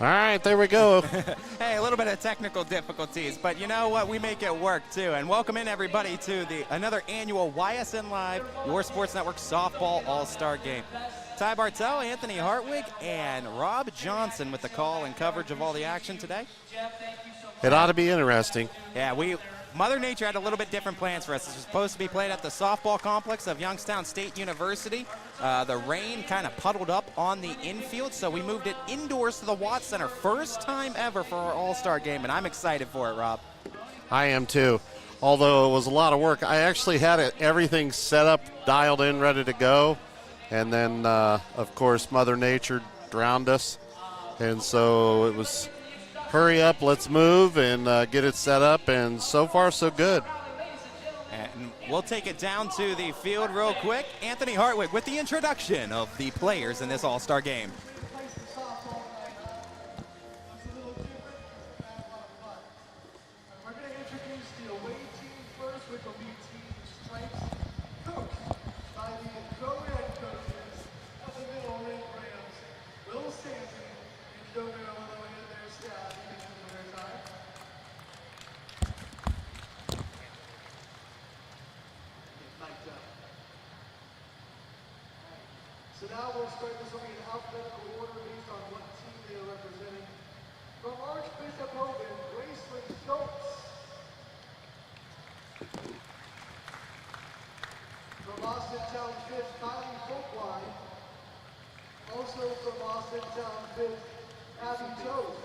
All right, there we go. Hey, a little bit of technical difficulties, but you know what? We make it work too. And welcome in everybody to another annual YSN Live, your Sports Network Softball All-Star Game. Ty Bartel, Anthony Hartwig, and Rob Johnson with the call and coverage of all the action today. It ought to be interesting. Yeah, Mother Nature had a little bit different plans for us. This was supposed to be played at the softball complex of Youngstown State University. The rain kind of puddled up on the infield, so we moved it indoors to the Watts Center. First time ever for our All-Star Game, and I'm excited for it, Rob. I am too. Although it was a lot of work. I actually had everything set up, dialed in, ready to go. And then, of course, Mother Nature drowned us. And so it was hurry up, let's move, and get it set up. And so far, so good. And we'll take it down to the field real quick. Anthony Hartwig with the introduction of the players in this All-Star Game. So now we'll start this on in alphabetical order based on what team they are representing. From Archbishop Hogan, Graceland Schultz. From Austin Town Fifth, Kylie Folkline. Also from Austin Town Fifth, Abby Toast.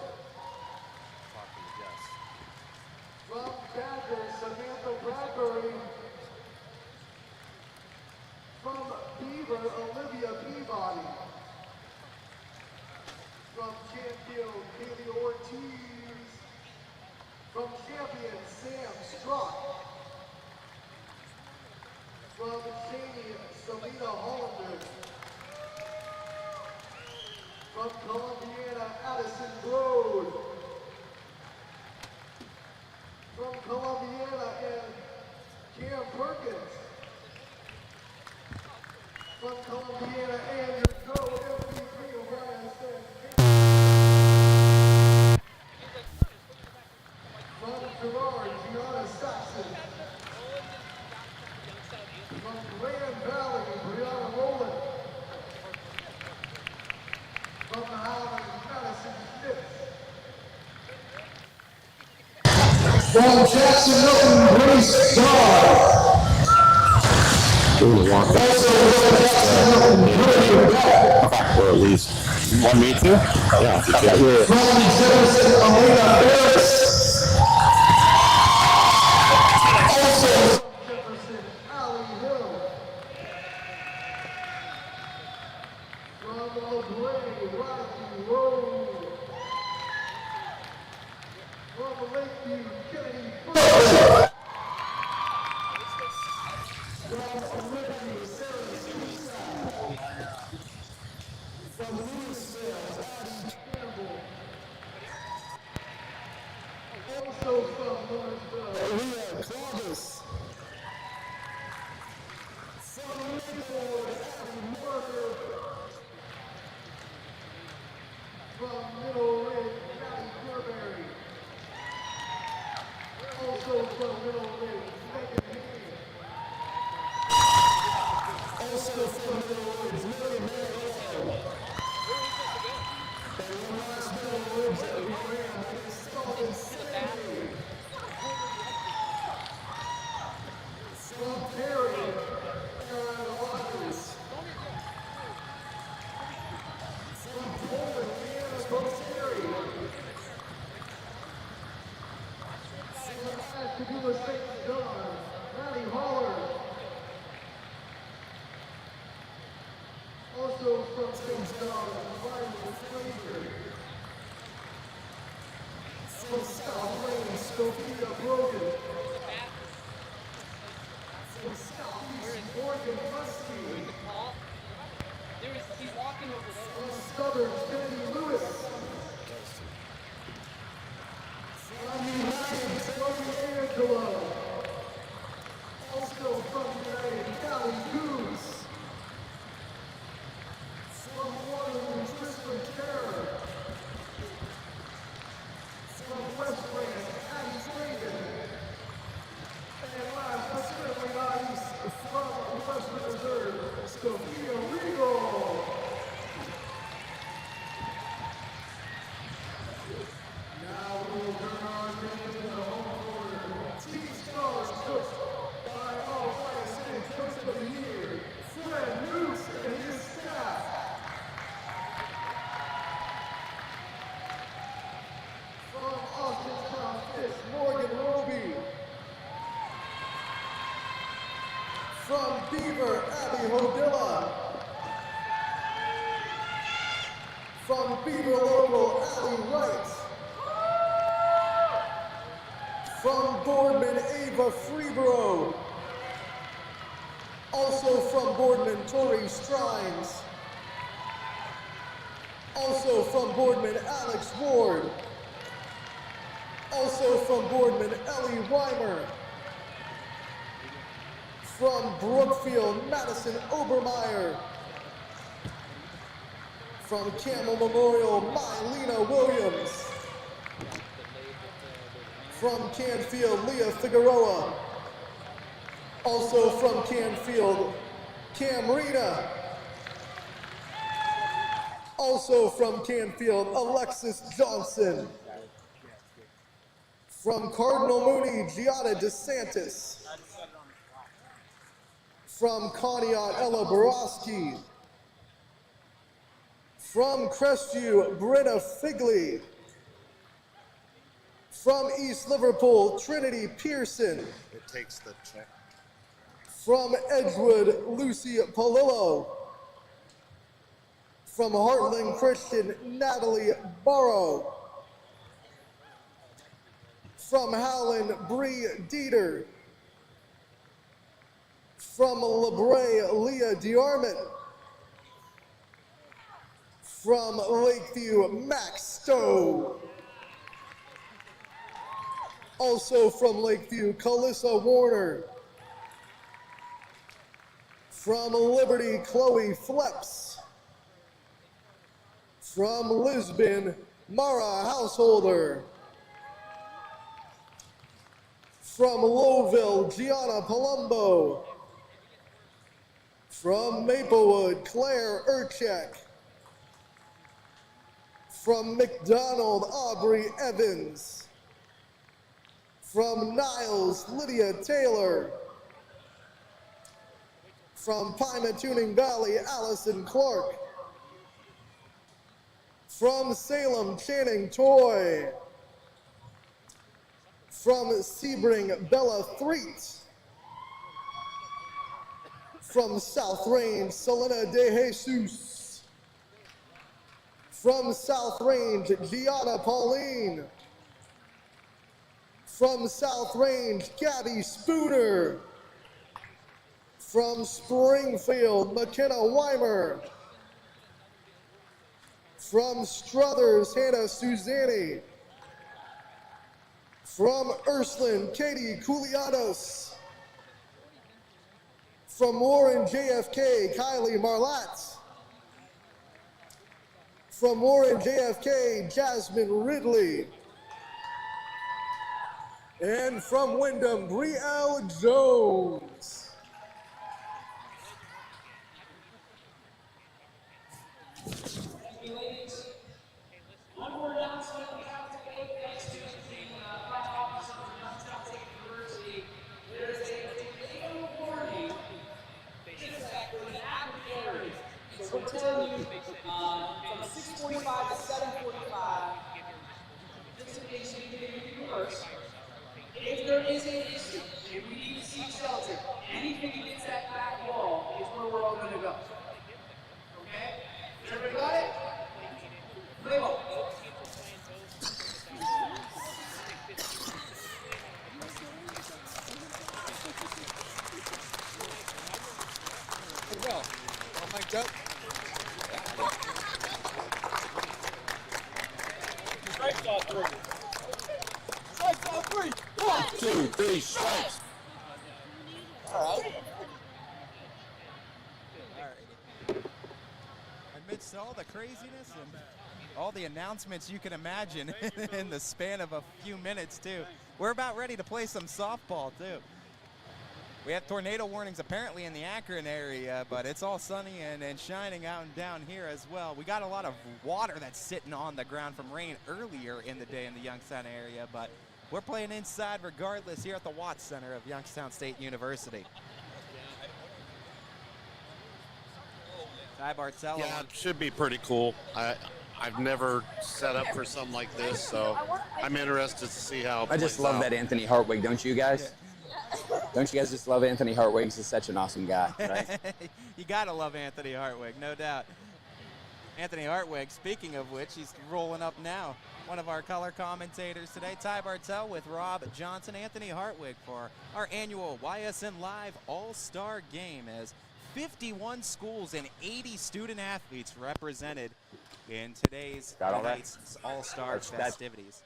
From Badger, Samantha Bradbury. From Beaver, Olivia Peabody. From Canfield, Kaylee Ortiz. From Champion, Sam Strock. From Cheney, Selena Hollander. From Columbiana, Addison Broad. From Columbiana and Cam Perkins. From Columbiana and your co-MVP of YSN. From Gerard, Gianna Saxon. From Grand Valley, Brianna Rowland. From the Highlands, Madison Smith. From Jackson Milton, Grace Dodd. Or at least one me too? Yeah. From Jefferson, Elena Harris. Also from Jefferson, Allie Hill. From LaGray, Rocky Road. From Lakeview, Kennedy Butler. From Liberty, Sarah Seaside. From Louisville, Addie Campbell. Also from Lawrenceville, Leah Clovis. From Mayfield, Abby Marker. From Middle Ridge, Maddie Corberry. Also from Middle Ridge, Megan Haney. Also from Middle Ridge, Mary Mariano. And one last Middle Ridge that we ran against Sullivan City. From Perry, Aaron Rogers. From Poland, Leanna Boscheri. From Ashtabula St. John, Maddie Holler. Also from St. John, Ryan Fraser. From South Lane, Sophia Brogan. From Southeast, Morgan Muskie. From Southern, Kennedy Lewis. From United, Chloe Angelo. Also from United, Callie Coos. From Waterloo, Tristan Terror. Beaver, Abby Hodilla. From Beaver Local, Ali Wright. From Boardman, Ava Freeborough. Also from Boardman, Tori Strines. Also from Boardman, Alex Ward. Also from Boardman, Ellie Weimer. From Brookfield, Madison Obermeyer. From Camel Memorial, Mylena Williams. From Canfield, Leah Figueroa. Also from Canfield, Cam Rita. Also from Canfield, Alexis Johnson. From Cardinal Mooney, Giada DeSantis. From Conneaut, Ella Borowski. From Crestview, Brenna Figley. From East Liverpool, Trinity Pearson. It takes the check. From Edgewood, Lucy Polillo. From Heartland Christian, Natalie Burrow. From Howland, Bree Dieter. From LeBray, Leah DeArmond. From Lakeview, Max Stowe. Also from Lakeview, Calissa Warner. From Liberty, Chloe Fleps. From Lisbon, Mara Householder. From Lowville, Gianna Palumbo. From Maplewood, Claire Urchek. From McDonald, Aubrey Evans. From Niles, Lydia Taylor. From Pymatuning Valley, Allison Clark. From Salem, Channing Toy. From Sebring, Bella Threet. From South Range, Selena De Jesus. From South Range, Gianna Pauline. From South Range, Gabby Spooner. From Springfield, McKenna Weimer. From Struthers, Hannah Suzanne. From Ursuline, Katie Koulianos. From Warren JFK, Kylie Marlatt. From Warren JFK, Jasmine Ridley. And from Wyndham, Brielle Jones. Thank you, ladies. One more announcement we have to make thanks to the flag office of Youngstown State University. There is a tornado warning just for the African area. So we're telling you from 6:45 to 7:45, just in case you get anything worse. If there is an issue, if we need to seek shelter, anything against that back wall is where we're all going to go. Okay? Everybody got it? Play ball. Well, all mic'd up. Strikes all three. Strikes all three. 1, 2, 3, strikes. All right. Amidst all the craziness and all the announcements you can imagine in the span of a few minutes, too, we're about ready to play some softball, too. We have tornado warnings apparently in the Akron area, but it's all sunny and shining out and down here as well. We got a lot of water that's sitting on the ground from rain earlier in the day in the Youngstown area, but we're playing inside regardless here at the Watts Center of Youngstown State University. Ty Bartzello. Yeah, it should be pretty cool. I've never set up for something like this, so I'm interested to see how it I just plays love out. that Anthony Hartwig, don't you guys? Don't you guys just love Anthony Hartwig? He's such an awesome guy, right? You got to love Anthony Hartwig, no doubt. Anthony Hartwig, speaking of which, he's rolling up now. One of our color commentators today, Ty Bartell with Rob Johnson. Anthony Hartwig for our annual YSN Live All-Star Game, as 51 schools and 80 student athletes represented in today's tonight's All-Star festivities.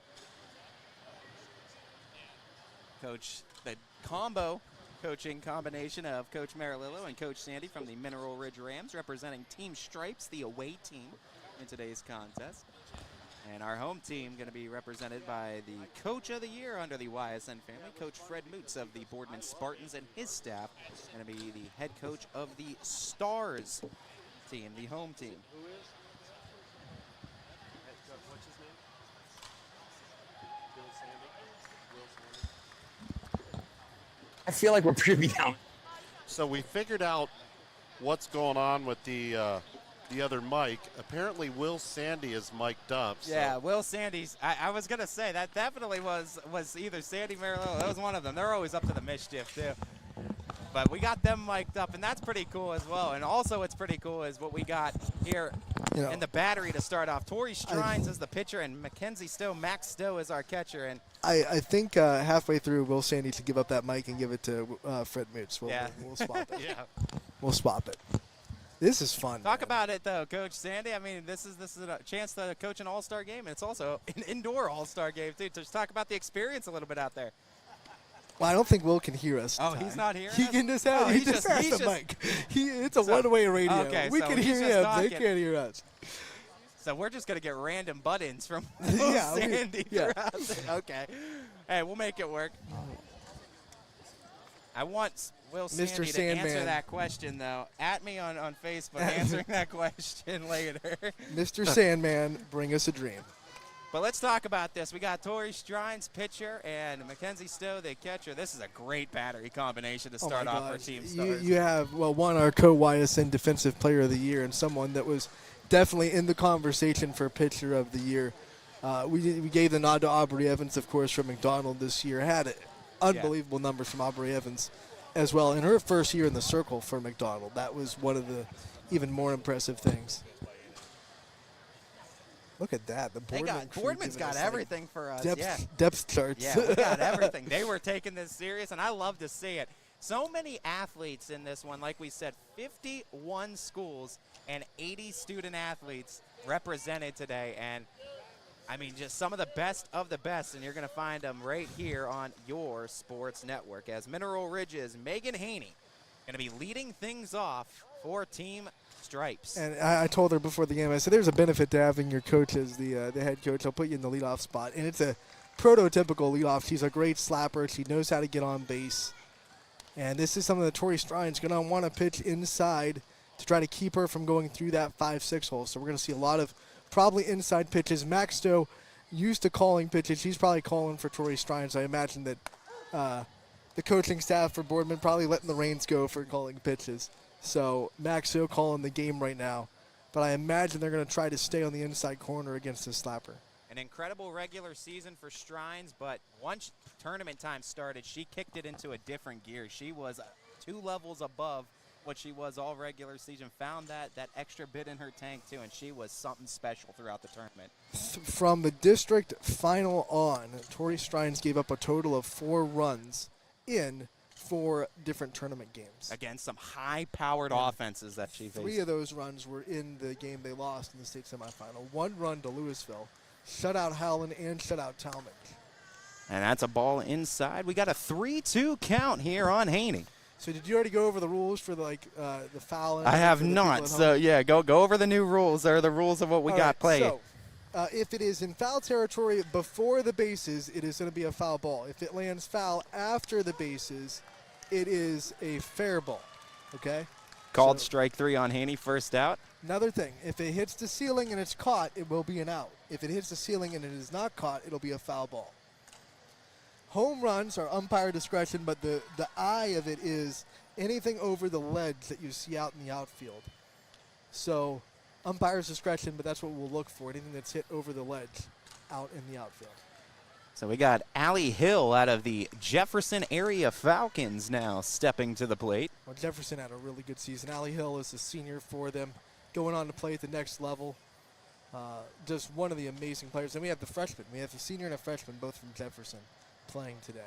Coach, the coaching combination of Coach Marilillo and Coach Sandy from the Mineral Ridge Rams, representing Team Stripes, the away team in today's contest. And our home team going to be represented by the Coach of the Year under the YSN family, Coach Fred Moots of the Boardman Spartans, and his staff going to be the head coach of the Stars team, the home team. Who is? Head coach, what's his name? Bill Sandy? Will Sandy? I feel like we're pretty down. So we figured out what's going on with the other mic. Apparently Will Sandy is mic'd up. So. Yeah, Will Sandy's. I was going to say, that definitely was either Sandy Marilillo. That was one of them. They're always up to the mischief, too. But we got them mic'd up, and that's pretty cool as well. And also what's pretty cool is what we got here in the battery to start off. Tori Strines is the pitcher, and Mackenzie Stowe, Max Stowe is our catcher. And I think halfway through, Will Sandy should give up that mic and give it to Fred Moots. We'll swap it. Yeah. We'll swap it. This is fun. Talk about it, though, Coach Sandy. I mean, this is a chance to coach an all-star game, and it's also an indoor all-star game, too. So just talk about the experience a little bit out there. Well, I don't think Will can hear us. Oh, he's not hearing He us? can just have, he just has the mic. It's a one-way radio. Okay, we so can he's hear just him. talking. They can't hear us. So we're just going to get random buttons from Will Yeah, Sandy yeah. throughout the- Okay. Hey, we'll make it work. I want Will Sandy to answer Sandman. that question, though. At me on Facebook, answering that question later. Mr. Sandman, bring us a dream. But let's talk about this. We got Tori Strines, pitcher, and Mackenzie Stowe, the catcher. This is a great battery combination to start off our team stars. You have, well, one, our co-YSN Defensive Player of the Year, and someone that was definitely in the conversation for Pitcher of the Year. We gave the nod to Aubrey Evans, of course, from McDonald this year. Had unbelievable numbers from Aubrey Evans as well. In her first year in the circle for McDonald, that was one of the even more impressive things. Look at that. The Boardman's got everything for us. Depth charts. Yeah, we got everything. They were taking this serious, and I love to see it. So many athletes in this one. Like we said, 51 schools and 80 student athletes represented today. And, I mean, just some of the best, and you're going to find them right here on your sports network. As Mineral Ridge's Megan Haney going to be leading things off for Team Stripes. And I told her before the game, I said, there's a benefit to having your coach as the head coach. I'll put you in the leadoff spot. And it's a prototypical leadoff. She's a great slapper. She knows how to get on base. And this is something that Tori Strine's going to want to pitch inside to try to keep her from going through that 5-6 hole. So we're going to see a lot of probably inside pitches. Max Stowe used to calling pitches. He's probably calling for Tori Strines. I imagine that the coaching staff for Boardman probably letting the reins go for calling pitches. So Max Stowe calling the game right now. But I imagine they're going to try to stay on the inside corner against the slapper. An incredible regular season for Strines, but once tournament time started, she kicked it into a different gear. She was 2 levels above what she was all regular season, found that extra bit in her tank too, and she was something special throughout the tournament. From the district final on, Tori Strines gave up a total of 4 runs in 4 different tournament games. Against some high-powered offenses that she faced. 3 of those runs were in the game they lost in the state semifinal. 1 run to Louisville, shutout Howland, and shutout Talmadge. And that's a ball inside. We got a 3-2 count here on Haney. So did you already go over the rules for the foul? I have not. So yeah, go over the new rules. They're the rules of what we got played. So if it is in foul territory before the bases, it is going to be a foul ball. If it lands foul after the bases, it is a fair ball. Okay. Called strike 3 on Haney, first out. Another thing, if it hits the ceiling and it's caught, it will be an out. If it hits the ceiling and it is not caught, it'll be a foul ball. Home runs are umpire discretion, but the eye of it is anything over the ledge that you see out in the outfield. So umpire's discretion, but that's what we'll look for, anything that's hit over the ledge out in the outfield. So we got Allie Hill out of the Jefferson area Falcons now stepping to the plate. Well, Jefferson had a really good season. Allie Hill is a senior for them, going on to play at the next level. Just one of the amazing players. And we have the freshman. We have a senior and a freshman, both from Jefferson, playing today.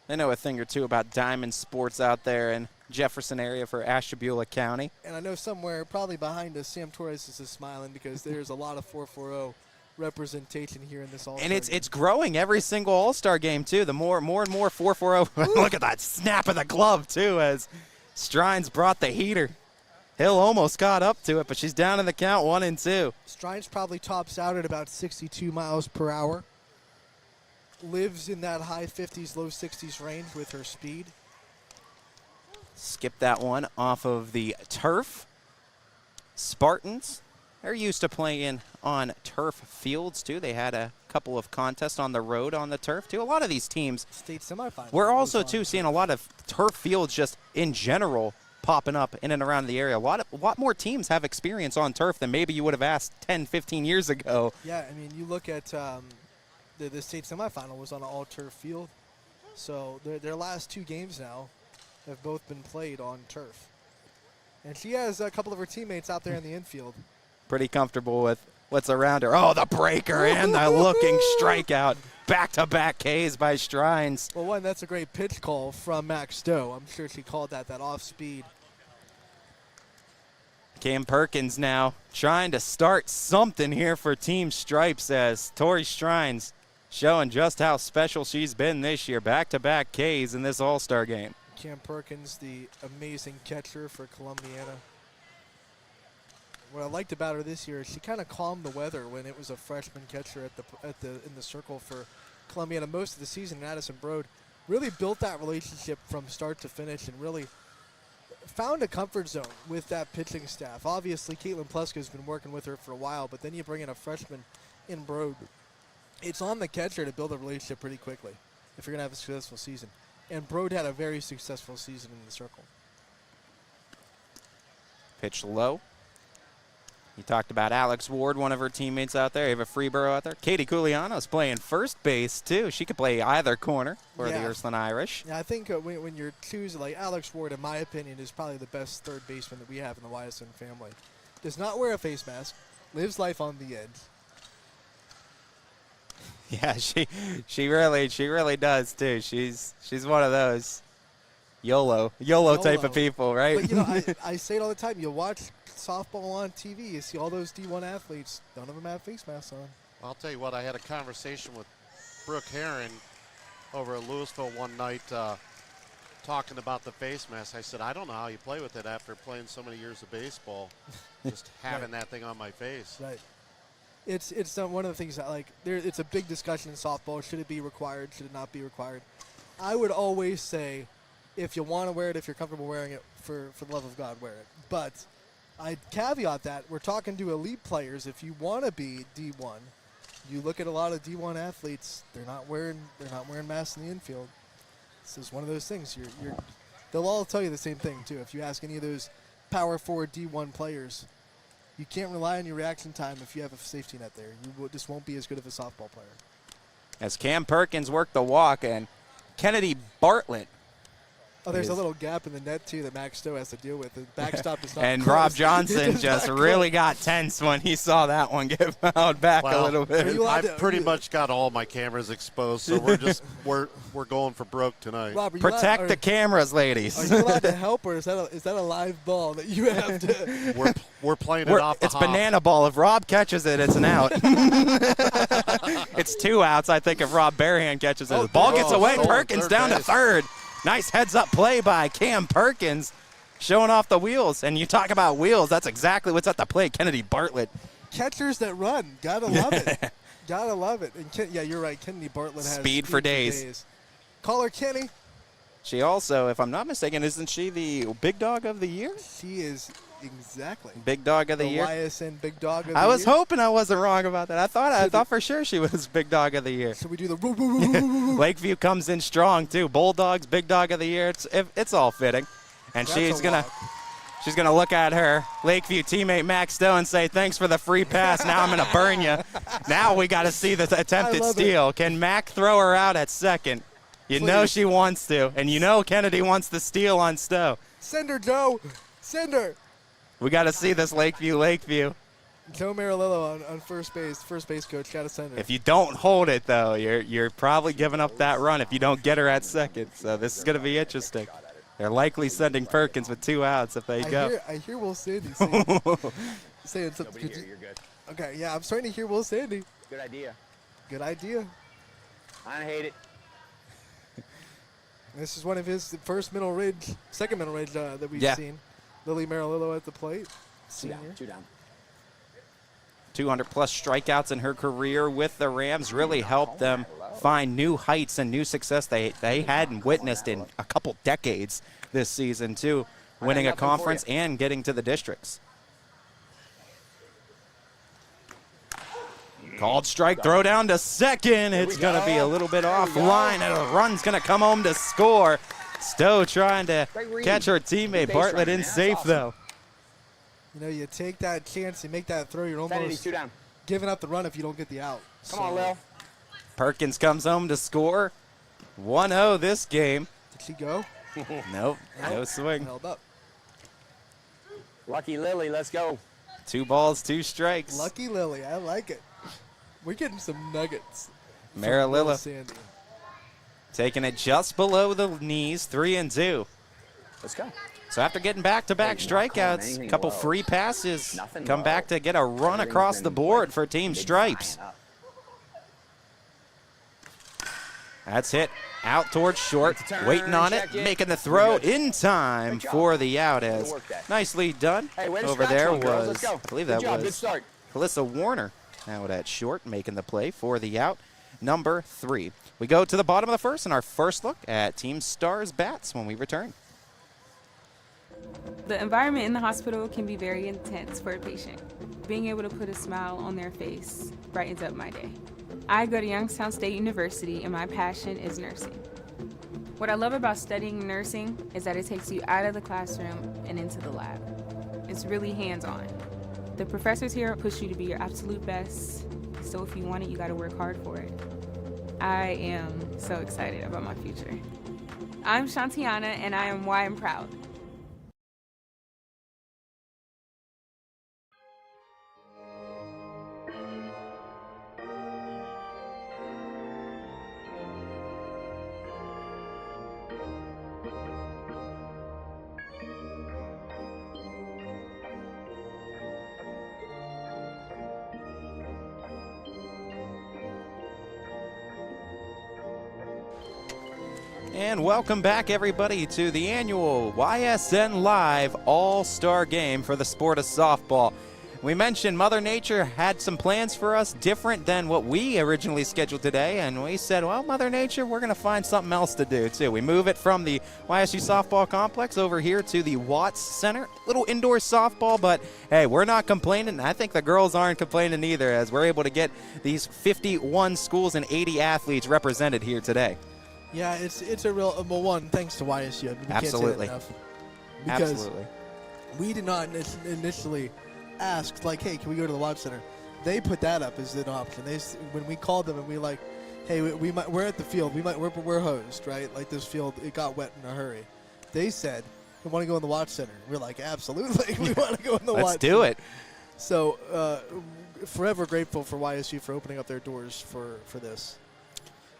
They know a thing or two about diamond sports out there in Jefferson area for Ashtabula County. And I know somewhere, probably behind us, Sam Torres is smiling because there's a lot of 440 representation here in this All-Star And it's game. growing every single All-Star game, too. The more and more 440. Look at that snap of the glove, too, as Strines brought the heater. Hill almost got up to it, but she's down in the count 1-2. Strines probably tops out at about 62 miles per hour. Lives in that high 50s, low 60s range with her speed. Skip that one off of the turf. Spartans, they're used to playing on turf fields, too. They had a couple of contests on the road on the turf, too. A lot of these teams. State semifinal. We're also, too, seeing a lot of turf fields just in general popping up in and around the area. A lot more teams have experience on turf than maybe you would have asked 10, 15 years ago. Yeah, I mean, you look at the state semifinal was on an all-turf field. So their last 2 games now have both been played on turf. And she has a couple of her teammates out there in the infield. Pretty comfortable with what's around her. Oh, the breaker and the looking strikeout. Back-to-back Ks by Strines. Well, one, that's a great pitch call from Max Stowe. I'm sure she called that off-speed. Cam Perkins now trying to start something here for Team Stripes as Tori Strines showing just how special she's been this year. Back-to-back Ks in this All-Star game. Cam Perkins, the amazing catcher for Columbiana. What I liked about her this year is she kind of calmed the weather when it was a freshman catcher in the circle for Columbiana most of the season. Addison Broad really built that relationship from start to finish and really found a comfort zone with that pitching staff. Obviously, Caitlin Pleska has been working with her for a while, but then you bring in a freshman in Broad. It's on the catcher to build a relationship pretty quickly if you're going to have a successful season. And Broad had a very successful season in the circle. Pitch low. You talked about Alex Ward, one of her teammates out there. Ava Freeborough out there. Katie Culiano's playing first base, too. She could play either corner for the Ursuline Irish. Yeah, I think when you're choosing, like Alex Ward, in my opinion, is probably the best third baseman that we have in the YSN family. Does not wear a face mask, lives life on the edge. Yeah, she really does, too. She's one of those YOLO type of people, right? But, you know, I say it all the time. You watch softball on TV, you see all those D1 athletes, none of them have face masks on. I'll tell you what, I had a conversation with Brooke Herron over at Louisville one night talking about the face mask. I said, I don't know how you play with it after playing so many years of baseball, just having that thing on my face. Right. It's one of the things that, like, it's a big discussion in softball. Should it be required? Should it not be required? I would always say, if you want to wear it, if you're comfortable wearing it, for the love of God, wear it. But I'd caveat that we're talking to elite players. If you want to be D1, you look at a lot of D1 athletes. They're not wearing masks in the infield. This is one of those things. They'll all tell you the same thing too. If you ask any of those power forward D1 players, you can't rely on your reaction time if you have a safety net there. You just won't be as good of a softball player. As Cam Perkins worked the walk and Kennedy Bartlett. Oh, there's a little gap in the net, too, that Max Stowe has to deal with. The backstop is not And close. Rob Johnson just really got tense when he saw that one get fouled back a little bit. I've pretty much got all my cameras exposed, so we're going for broke tonight. Rob, Protect the cameras, ladies. Are you allowed to help, or is that a live ball that you have to? We're playing it off the It's hop. banana ball. If Rob catches it, it's an out. It's 2 outs, I think, if Rob Barehand catches it. The ball gets away. Perkins down to third. Nice heads-up play by Cam Perkins, showing off the wheels. And you talk about wheels, that's exactly what's at the plate. Kennedy Bartlett. Catchers that run, gotta love it. Gotta love it. And you're right. Kennedy Bartlett has speed for days. Call her Kenny. She also, if I'm not mistaken, isn't she the Big Dog of the Year? She is, exactly. Big Dog of the Year. YSN Big Dog of the Year. I was hoping I wasn't wrong about that. I thought for sure she was Big Dog of the Year. So we do the Lakeview comes in strong too. Bulldogs, Big Dog of the Year. It's all fitting, and That's she's She's going to look at her Lakeview teammate Max Stowe and say, thanks for the free pass. Now I'm going to burn you. Now we got to see the attempted steal. Can Mac throw her out at second? You know she wants to, and you know Kennedy wants the steal on Stowe. Send her, Joe. Send her. We got to see this Lakeview. Joe Marilillo on first base. First base coach got to send her. If you don't hold it, though, you're probably giving up that run if you don't get her at second. So this is going to be interesting. They're likely sending Perkins with 2 outs if they go. I hear Will Sandy saying something. You're good. Okay, yeah, I'm starting to hear Will Sandy. Good idea. Good idea. I hate it. This is one of his second middle ridge that we've seen. Lily Marilillo at the plate. Senior. Two down. 200-plus strikeouts in her career with the Rams really helped them find new heights and new success they hadn't witnessed in a couple decades this season, too, winning a conference and getting to the districts. Called strike, throw down to second. It's going to be a little bit offline, and a run's going to come home to score. Stowe trying to catch her teammate. Bartlett in safe, though. You know, you take that chance, you make that throw, you're almost giving up the run if you don't get the out. Come on, Lil. Perkins comes home to score. 1-0 this game. Did she go? Nope, no swing. Held up. Lucky Lily, let's go. 2 balls, 2 strikes. Lucky Lily, I like it. We're getting some nuggets. Marilillo Sandy. taking it just below the knees, 3-2. Let's go. So after getting back-to-back strikeouts, a couple free passes, come back to get a run across the board for Team Stripes. That's hit out towards short, waiting on it, making the throw in time for the out. As nicely done over there was, I believe that was Alyssa Warner out at short, making the play for the out, number 3. We go to the bottom of the first and our first look at Team Stars Bats when we return. The environment in the hospital can be very intense for a patient. Being able to put a smile on their face brightens up my day. I go to Youngstown State University and my passion is nursing. What I love about studying nursing is that it takes you out of the classroom and into the lab. It's really hands-on. The professors here push you to be your absolute best, so if you want it, you gotta work hard for it. I am so excited about my future. I'm Shantiana and I am why I'm proud. And welcome back, everybody, to the annual YSN Live All-Star Game for the sport of softball. We mentioned Mother Nature had some plans for us different than what we originally scheduled today, and we said, well, Mother Nature, we're going to find something else to do, too. We move it from the YSU softball complex over here to the Watts Center. Little indoor softball, but, hey, we're not complaining. I think the girls aren't complaining either, as we're able to get these 51 schools and 80 athletes represented here today. Yeah, it's a real one. Thanks to YSU. I mean, we Absolutely. can't say that enough. Because Absolutely. we did not initially ask, like, hey, can we go to the Watts Center? They put that up as an option. When we called them and we like, hey, we're at the field. We're hosed, right? Like this field, it got wet in a hurry. They said, we want to go in the Watts Center. We're like, absolutely, we want to go in the Watts Center. Let's do it. So forever grateful for YSU for opening up their doors for this.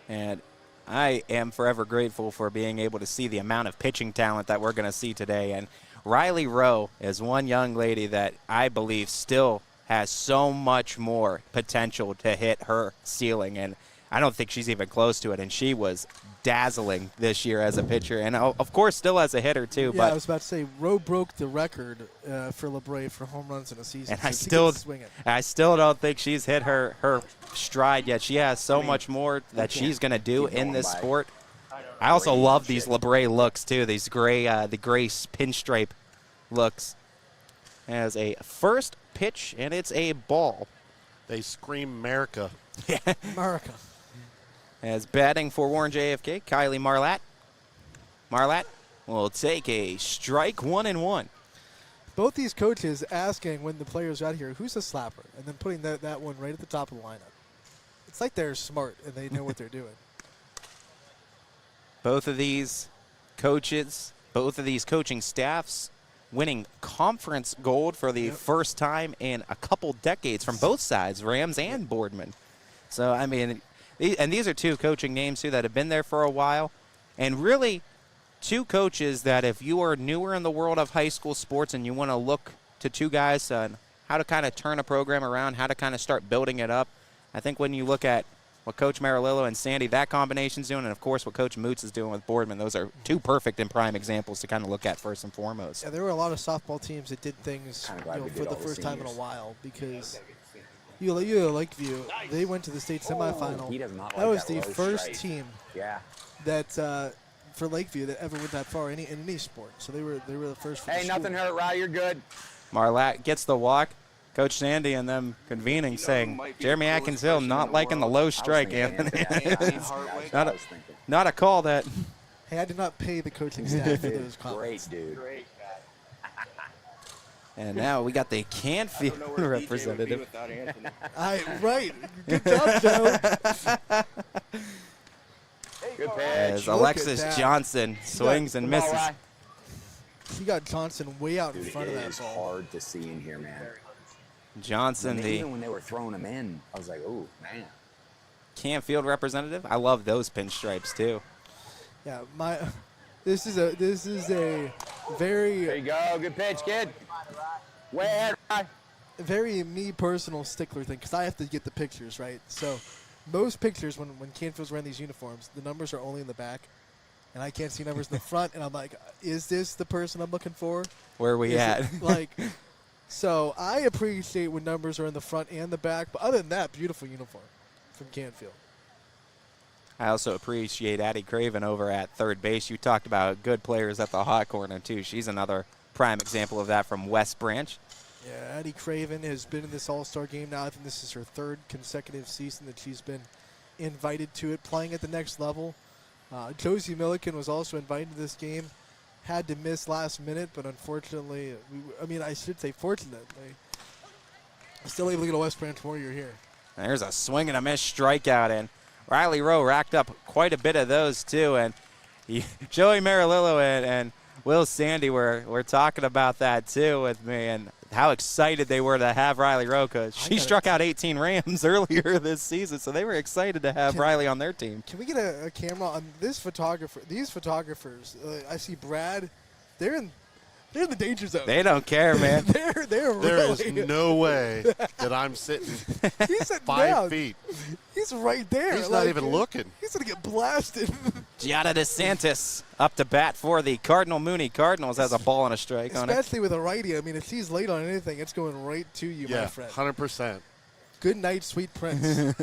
And I am forever grateful for being able to see the amount of pitching talent that we're going to see today. And Riley Rowe is one young lady that I believe still has so much more potential to hit her ceiling. And I don't think she's even close to it. And she was dazzling this year as a pitcher. And, of course, still as a hitter, too. Yeah, but I was about to say, Rowe broke the record for LeBray for home runs in a season. And so I still don't think she's hit her stride yet. She has so much more that she's going to do in this sport. I also love these LeBray looks, too, these the gray pinstripe looks. As a first pitch, and it's a ball. They scream America. America. As batting for Warren JFK, Kylie Marlatt. Marlatt will take a strike, 1-1. both these coaches asking when the players out here, who's a slapper? And then putting that one right at the top of the lineup. It's like they're smart and they know what they're doing. Both of these coaches, both of these coaching staffs winning conference gold for the first time in a couple decades from both sides, Rams and Boardman. So, I mean, these are two coaching names, too, that have been there for a while. And really, two coaches that if you are newer in the world of high school sports and you want to look to two guys on how to kind of turn a program around, how to kind of start building it up, I think when you look at what Coach Marilillo and Sandy, that combination's doing, and, of course, what Coach Moots is doing with Boardman, those are two perfect and prime examples to kind of look at first and foremost. Yeah, there were a lot of softball teams that did things for the first time in a while because Lakeview, they went to the state semifinal. That was the first team that for Lakeview that ever went that far in any sport. So they were the first. For Hey, nothing hurt, Rye. You're good. Marlatt gets the walk. Coach Sandy and them convening, saying, Jeremy Atkins Hill not liking the low strike, Anthony. Not a call that. Hey, I did not pay the coaching staff for those comments. Great, dude. And now we got the Canfield representative. Right. Good job, Joe. Good pitch. As Alexis Johnson swings and misses. He got Johnson way out in front of that It's ball. hard to see in here, man. Johnson, Even when they were throwing him in, I was like, oh, man. Canfield representative. I love those pinstripes too. Yeah, this is a very There you go. Good pitch, kid. Way ahead, Rye. very me personal stickler thing because I have to get the pictures right. So most pictures when Canfield's wearing these uniforms, the numbers are only in the back, and I can't see numbers in the front. And I'm like, is this the person I'm looking for? Where are we Is at? it, like, so I appreciate when numbers are in the front and the back. But other than that, beautiful uniform from Canfield. I also appreciate Addie Craven over at third base. You talked about good players at the hot corner, too. She's another prime example of that from West Branch. Yeah, Addie Craven has been in this All-Star game now. I think this is her third consecutive season that she's been invited to it, playing at the next level. Josie Milliken was also invited to this game. Had to miss last minute, but unfortunately, I should say fortunately, still able to get a West Branch Warrior here. There's a swing and a miss strikeout, and Riley Rowe racked up quite a bit of those, too. And Joey Marilillo and Will Sandy were talking about that, too, with me, and how excited they were to have Riley Rowe because she struck out 18 Rams earlier this season, so they were excited to have Riley on their team. Can we get a camera on this photographer? These photographers, I see Brad. They're in the danger zone. They don't care, man. There is really. no way that I'm sitting He's sitting 5 down. feet. He's right there. He's not even looking. He's going to get blasted. Giada DeSantis up to bat for the Cardinal Mooney Cardinals has a ball and a strike on it. Especially with a righty. I mean, if he's late on anything, it's going right to you, my friend. 100%. Good night, sweet prince.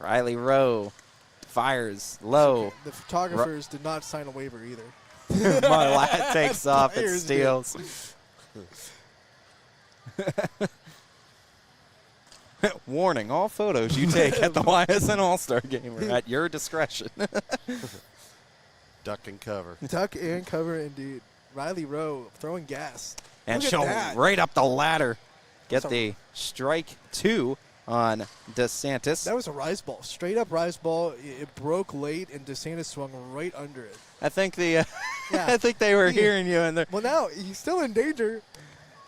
Riley Rowe fires low. The photographers did not sign a waiver either. Marlatt takes off and Players steals. Warning, all photos you take at the YSN All-Star Game are at your discretion. Duck and cover. Duck and cover, indeed. Riley Rowe throwing gas. And Look at she'll that. right up the ladder. Get the strike 2 on DeSantis. That was a rise ball. Straight up rise ball. It broke late, and DeSantis swung right under it. I think I think they were hearing you, and Well, now he's still in danger.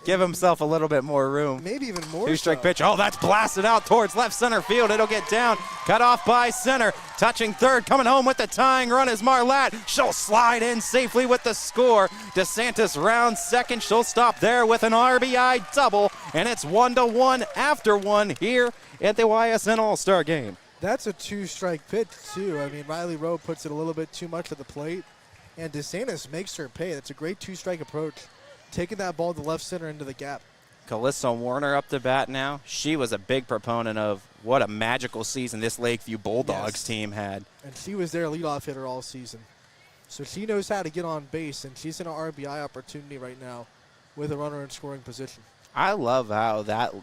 give himself a little bit more room. Maybe even more. 2-strike so. pitch. Oh, that's blasted out towards left center field. It'll get down. Cut off by center. Touching third. Coming home with the tying run is Marlatt. She'll slide in safely with the score. DeSantis rounds second. She'll stop there with an RBI double. And it's 1-1 after one here at the YSN All-Star Game. That's a 2-strike pitch, too. I mean, Riley Rowe puts it a little bit too much at the plate. And DeSantis makes her pay. That's a great 2-strike approach. Taking that ball to left center into the gap. Calissa Warner up to bat now. She was a big proponent of what a magical season this Lakeview Bulldogs team had. And she was their leadoff hitter all season. So she knows how to get on base, and she's in an RBI opportunity right now with a runner in scoring position. I love how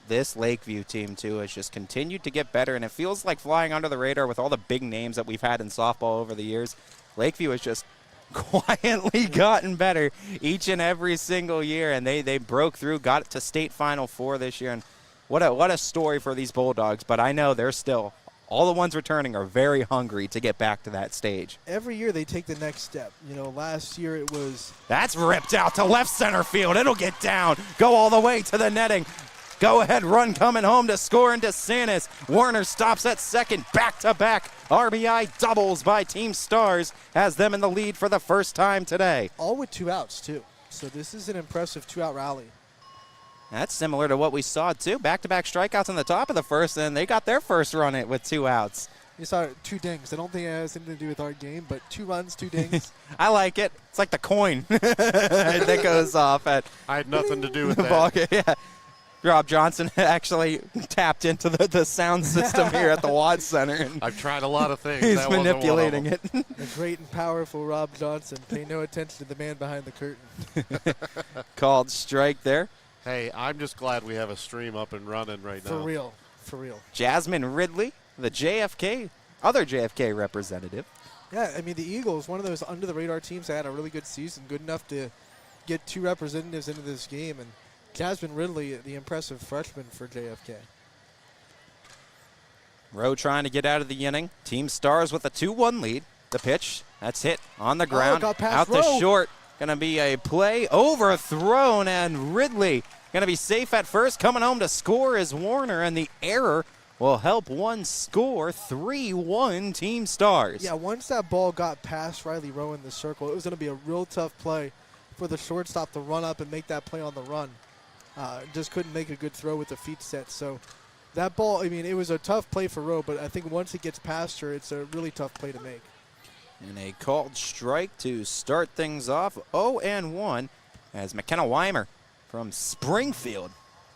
this Lakeview team, too, has just continued to get better, and it feels like flying under the radar with all the big names that we've had in softball over the years. Lakeview has just quietly gotten better each and every single year, and they broke through, got to state Final Four this year, and what a story for these Bulldogs. But I know they're still, all the ones returning are very hungry to get back to that stage. Every year they take the next step. You know, last year it was... That's ripped out to left center field. It'll get down, go all the way to the netting. Go-ahead run coming home to score into DeSantis. Warner stops at second, back-to-back RBI doubles by Team Stars, has them in the lead for the first time today. All with 2 outs, too. So this is an impressive 2-out rally. That's similar to what we saw, too. Back-to-back strikeouts on the top of the first, and they got their first run it with 2 outs. You saw 2 dings. I don't think it has anything to do with our game, but 2 runs, 2 dings. I like it. It's like the coin that goes off at I had nothing to do with the that. ball game. Yeah. Rob Johnson actually tapped into the sound system here at the Watt Center. And I've tried a lot of things. he's That wasn't one of manipulating them. it. The great and powerful Rob Johnson. Pay no attention to the man behind the curtain. Called strike there. Hey, I'm just glad we have a stream up and running right now. For real. For real. Jasmine Ridley, the other JFK representative. Yeah, I mean, the Eagles, one of those under-the-radar teams that had a really good season, good enough to get 2 representatives into this game. And Jasmine Ridley, the impressive freshman for JFK. Rowe trying to get out of the inning. Team Stars with a 2-1 lead. The pitch, that's hit on the ground. got past Out Rowe. to short. Going to be a play overthrown, and Ridley going to be safe at first. Coming home to score is Warner, and the error will help one score. 3-1 Team Stars. Yeah, once that ball got past Riley Rowe in the circle, it was going to be a real tough play for the shortstop to run up and make that play on the run. Just couldn't make a good throw with the feet set. So that ball, I mean, it was a tough play for Rowe, but I think once it gets past her, it's a really tough play to make. And a called strike to start things off. 0-1 as McKenna Weimer from Springfield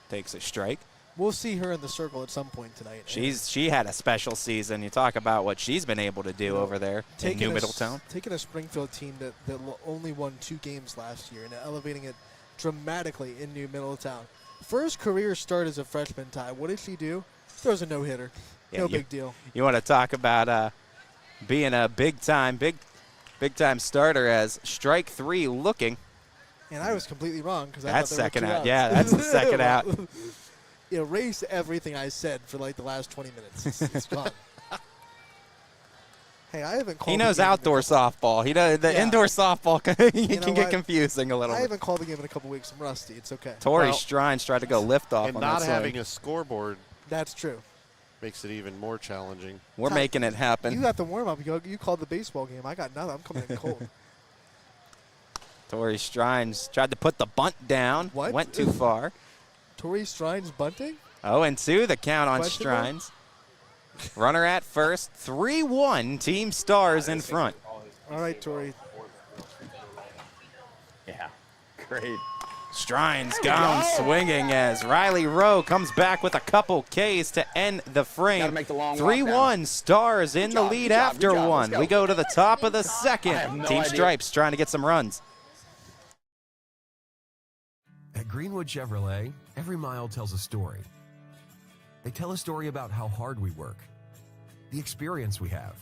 takes a strike. We'll see her in the circle at some point tonight. She had a special season. You talk about what she's been able to do over there in New Middletown. Taking a Springfield team that only won 2 games last year and elevating it dramatically in New Middletown. First career start as a freshman, Ty. What did she do? Throws a no-hitter. Yeah, no big deal. You want to talk about being a big-time starter as strike 3 looking. And I was completely wrong because I that's thought there second were 2 out. outs. Yeah, that's the second out. Erase everything I said for like the last 20 minutes. It's gone. Hey, I haven't called. He knows outdoor softball. He does the indoor softball can get confusing a little I bit. haven't called the game in a couple weeks. I'm rusty. It's okay. Tori Strines tried to go lift off And on not that having swing. a scoreboard That's true. makes it even more challenging. We're making it happen. You got the warm up. You called the baseball game. I got nothing. I'm coming in cold. Tori Strines tried to put the bunt down. What? Went too far. Tori Strines bunting? 0-2 the count on Question Strines. Runner at first. 3-1 Team Stars in front. All right, Tori. Yeah, great. Strines gone swinging as Riley Rowe comes back with a couple Ks to end the frame. Gotta make the long walk 3-1 down. Stars in the job, lead good job, after good job. one. Let's go. We go to the top of the I second. have no Team idea. Stripes trying to get some runs. At Greenwood Chevrolet, every mile tells a story. They tell a story about how hard we work, the experience we have,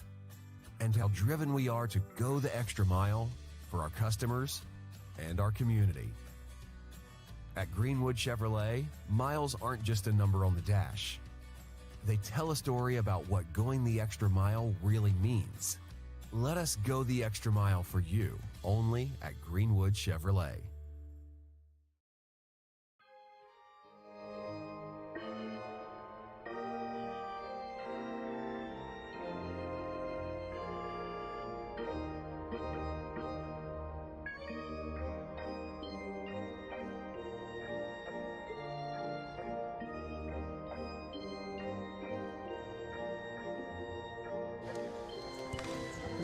and how driven we are to go the extra mile for our customers and our community. At Greenwood Chevrolet, miles aren't just a number on the dash. They tell a story about what going the extra mile really means. Let us go the extra mile for you, only at Greenwood Chevrolet.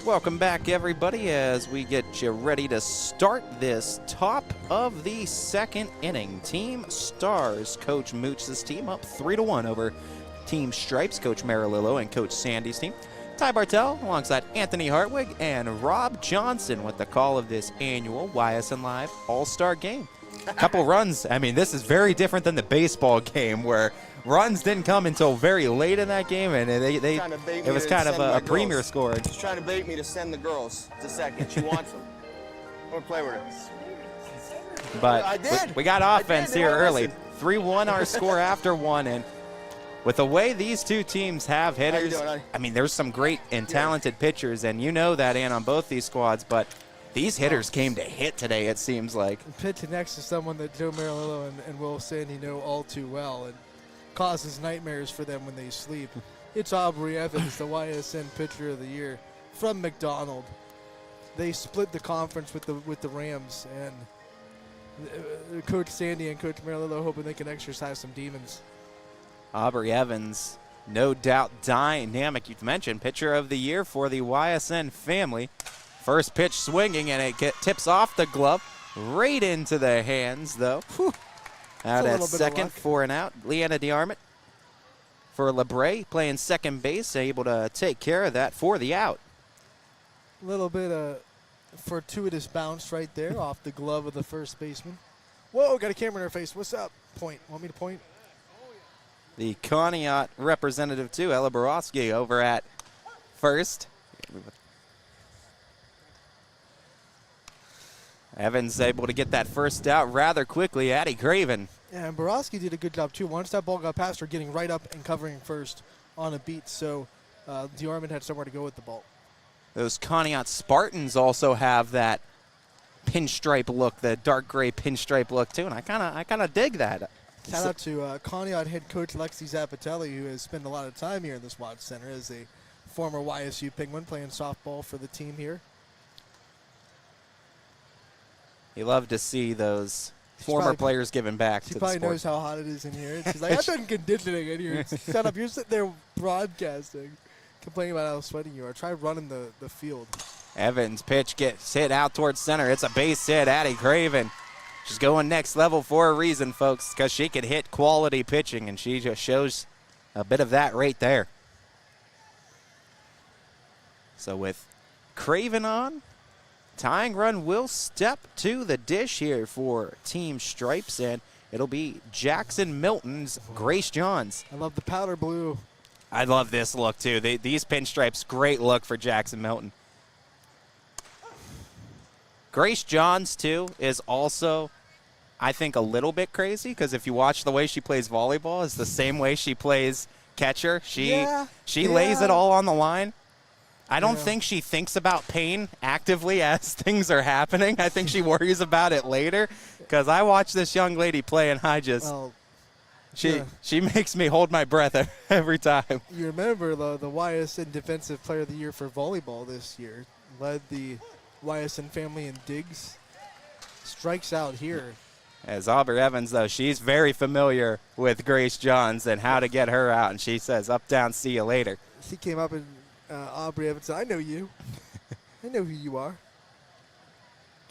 Welcome back, everybody, as we get you ready to start this top of the second inning. Team Stars, Coach Mooch's team, up 3-1 over Team Stripes, Coach Marilillo and Coach Sandy's team. Ty Bartell alongside Anthony Hartwig and Rob Johnson with the call of this annual YSN Live All-Star Game. Couple runs. I mean, this is very different than the baseball game where runs didn't come until very late in that game, and it was kind of a premier score. She's trying to bait me to send the girls to second. She wants them. Or play with her. But I did. we got offense They here won't early. listen. 3-1 our score after one. And with the way these two teams have hitters, doing, honey? I mean, there's some great and talented pitchers, and you know that, Ann, on both these squads. But these hitters came to hit today, it seems like. And pitching next to someone that Joe Marilillo and Will Sandy know all too well and causes nightmares for them when they sleep. It's Aubrey Evans, the YSN Pitcher of the Year from McDonald. They split the conference with the Rams, and Coach Sandy and Coach Marilillo hoping they can exercise some demons. Aubrey Evans, no doubt dynamic. You've mentioned Pitcher of the Year for the YSN family. First pitch swinging, and it tips off the glove right into the hands, though. Whew. Out a at little bit of second luck. for an out. Leanna DeArmond for LeBray playing second base, able to take care of that for the out. A little bit of fortuitous bounce right there off the glove of the first baseman. Whoa, got a camera in her face. What's up? Point. Want me to point? The Conneaut representative, too, Ella Borowski, over at first. Evans able to get that first out rather quickly. Addie Craven. Yeah, and Borowski did a good job, too. Once that ball got past her, getting right up and covering first on a beat, so DeArmond had somewhere to go with the ball. Those Conneaut Spartans also have that pinstripe look, the dark gray pinstripe look, too, and I kind of dig that. Shout out to Conneaut head coach Lexi Zappatelli, who has spent a lot of time here in this Watch Center as a former YSU Penguin playing softball for the team here. You love to see those former probably- players giving back to She the probably sport. knows how hot it is in here. She's like, I've done conditioning in here. Shut up. You're sitting there broadcasting, complaining about how sweaty you are. Try running the field. Evans' pitch gets hit out towards center. It's a base hit. Addie Craven. She's going next level for a reason, folks, because she can hit quality pitching, and she just shows a bit of that right there. So with Craven on, tying run will step to the dish here for Team Stripes, and it'll be Jackson Milton's Grace Johns. I love the powder blue. I love this look, too. These pinstripes, great look for Jackson Milton. Grace Johns, too, is also, I think, a little bit crazy, because if you watch the way she plays volleyball, it's the same way she plays catcher. She lays it all on the line. I don't think she thinks about pain actively as things are happening. I think she worries about it later, because I watch this young lady play, and I just, she makes me hold my breath every time. You remember the YSN Defensive Player of the Year for volleyball this year. Led the YSN family in digs. Strikes out here. As Aubrey Evans, though, she's very familiar with Grace Johns and how to get her out, and she says, up, down, see you later. She came up and Aubrey Evans said, I know you. I know who you are.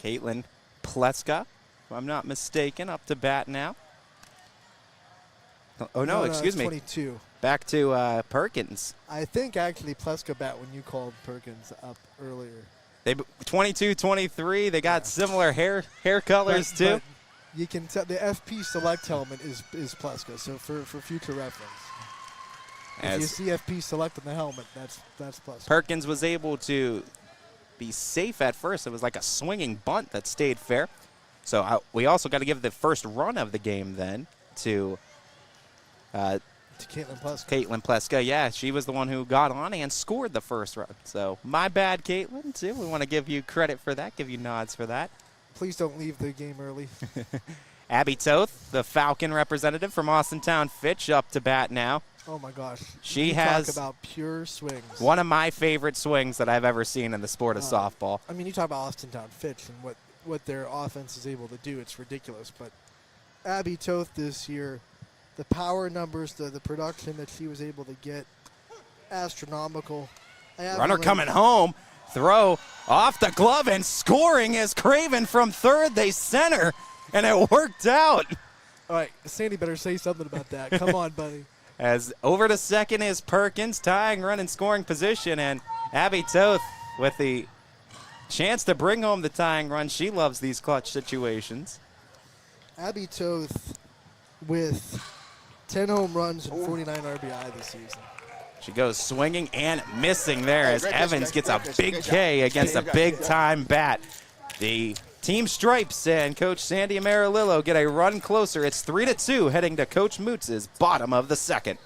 Caitlin Pleska, if I'm not mistaken, up to bat now. Oh, no, excuse me. 22. Back to Perkins. I think actually Pleska bat when you called Perkins up earlier. They 22-23. They got similar hair colors, too. But you can tell the FP Select helmet is Pleska, so for future reference. If you see FP Select on the helmet, that's Pleska. Perkins was able to be safe at first. It was like a swinging bunt that stayed fair. So we also got to give the first run of the game then to Caitlin Pleska. Caitlin Pleska. Yeah, she was the one who got on and scored the first run. So my bad, Caitlin, too. We want to give you credit for that, give you nods for that. Please don't leave the game early. Abby Toth, the Falcon representative from Austintown Fitch, up to bat now. Oh, my gosh. She You has talk about pure swings. one of my favorite swings that I've ever seen in the sport of softball. I mean, you talk about Austintown Fitch and what their offense is able to do. It's ridiculous. But Abby Toth this year, the power numbers, the production that she was able to get, astronomical. Runner coming home. Throw off the glove and scoring is Craven from third. They center, and it worked out. All right, Sandy better say something about that. Come on, buddy. As over to second is Perkins, tying run in scoring position, and Abby Toth with the chance to bring home the tying run. She loves these clutch situations. Abby Toth with 10 home runs and 49 RBI this season. She goes swinging and missing there as great pitch, Evans guys. gets Great a pitch. big Good K job. against a Good job. big-time bat. The Team Stripes and Coach Sandy Amarillo get a run closer. It's 3-2 heading to Coach Mootz's bottom of the second.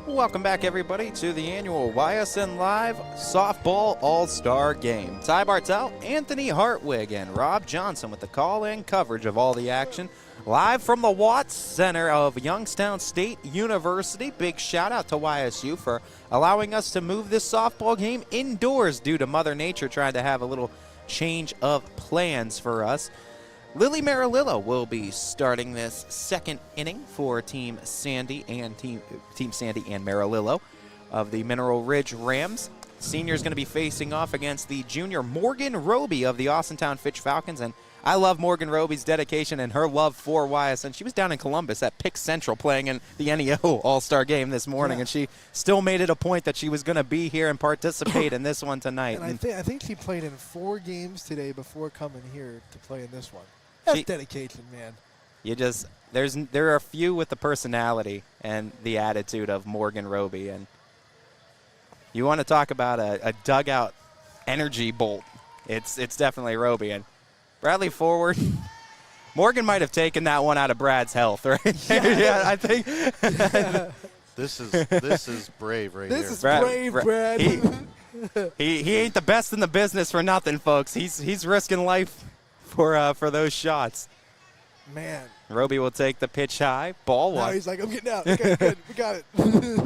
Welcome back, everybody, to the annual YSN Live Softball All-Star Game. Ty Bartell, Anthony Hartwig, and Rob Johnson with the call-in coverage of all the action. Live from the Watts Center of Youngstown State University. Big shout-out to YSU for allowing us to move this softball game indoors due to Mother Nature trying to have a little change of plans for us. Lily Marilillo will be starting this second inning for Team Sandy and Team Sandy and Marilillo of the Mineral Ridge Rams. Senior is going to be facing off against the junior Morgan Roby of the Austintown Fitch Falcons. And I love Morgan Roby's dedication and her love for YSN. She was down in Columbus at Pick Central playing in the NEO All-Star Game this morning, and she still made it a point that she was going to be here and participate in this one tonight. And I think she played in 4 games today before coming here to play in this one. That's dedication, man. There are a few with the personality and the attitude of Morgan Roby, and you want to talk about a dugout energy bolt. It's definitely Roby. And Bradley forward. Morgan might have taken that one out of Brad's health, right? Yeah, I think. This is brave right here. This is brave, Brad. He ain't the best in the business for nothing, folks. He's risking life for those shots. Man. Roby will take the pitch high. Ball one. Now he's like, I'm getting out. Okay, good. We got it.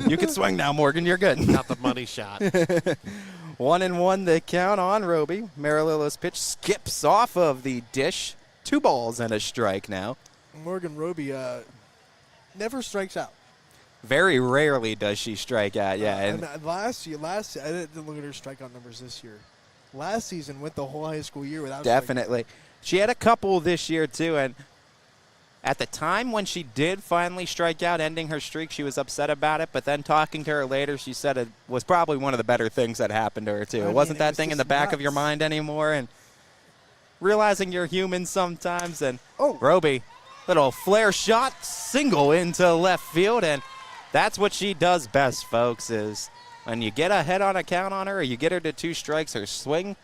You can swing now, Morgan. You're good. Got the money shot. 1-1 the count on Roby. Marilillo's pitch skips off of the dish. 2 balls and a strike now. Morgan Roby never strikes out. Very rarely does she strike out, yeah. And last year, I didn't look at her strikeout numbers this year. Last season went the whole high school year without definitely. She had a couple this year, too, and at the time when she did finally strike out, ending her streak, she was upset about it, but then talking to her later, she said it was probably one of the better things that happened to her, too. It wasn't that thing in the back of your mind anymore, and realizing you're human sometimes, and Roby, little flare shot, single into left field, and that's what she does best, folks, is when you get ahead on a count on her or you get her to 2 strikes, her swing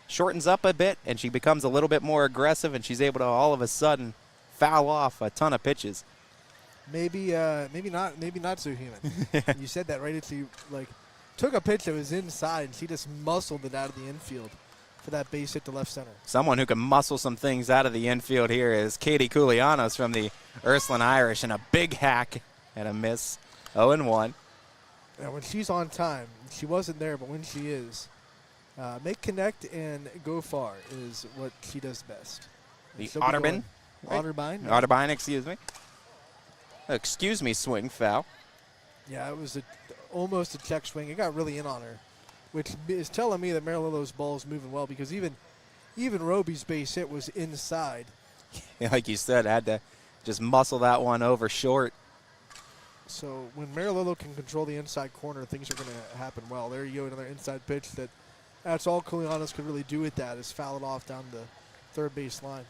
shortens up a bit, and she becomes a little bit more aggressive, and she's able to all of a sudden foul off a ton of pitches. Maybe not so human. You said that right. She took a pitch that was inside, and she just muscled it out of the infield for that base hit to left center. Someone who can muscle some things out of the infield here is Katie Koulianos from the Ursuline Irish, and a big hack and a miss. 0-1. Now, when she's on time, she wasn't there, but when she is, make, connect, and go far is what she does best. The Otterbein. Right? Otterbein, excuse me, swing foul. Yeah, it was almost a check swing. It got really in on her, which is telling me that Marilillo's ball is moving well, because even Roby's base hit was inside. Yeah, like you said, had to just muscle that one over short. So when Marilillo can control the inside corner, things are going to happen well. There you go, another inside pitch. That's all Koulianos could really do with that, is foul it off down the third base line.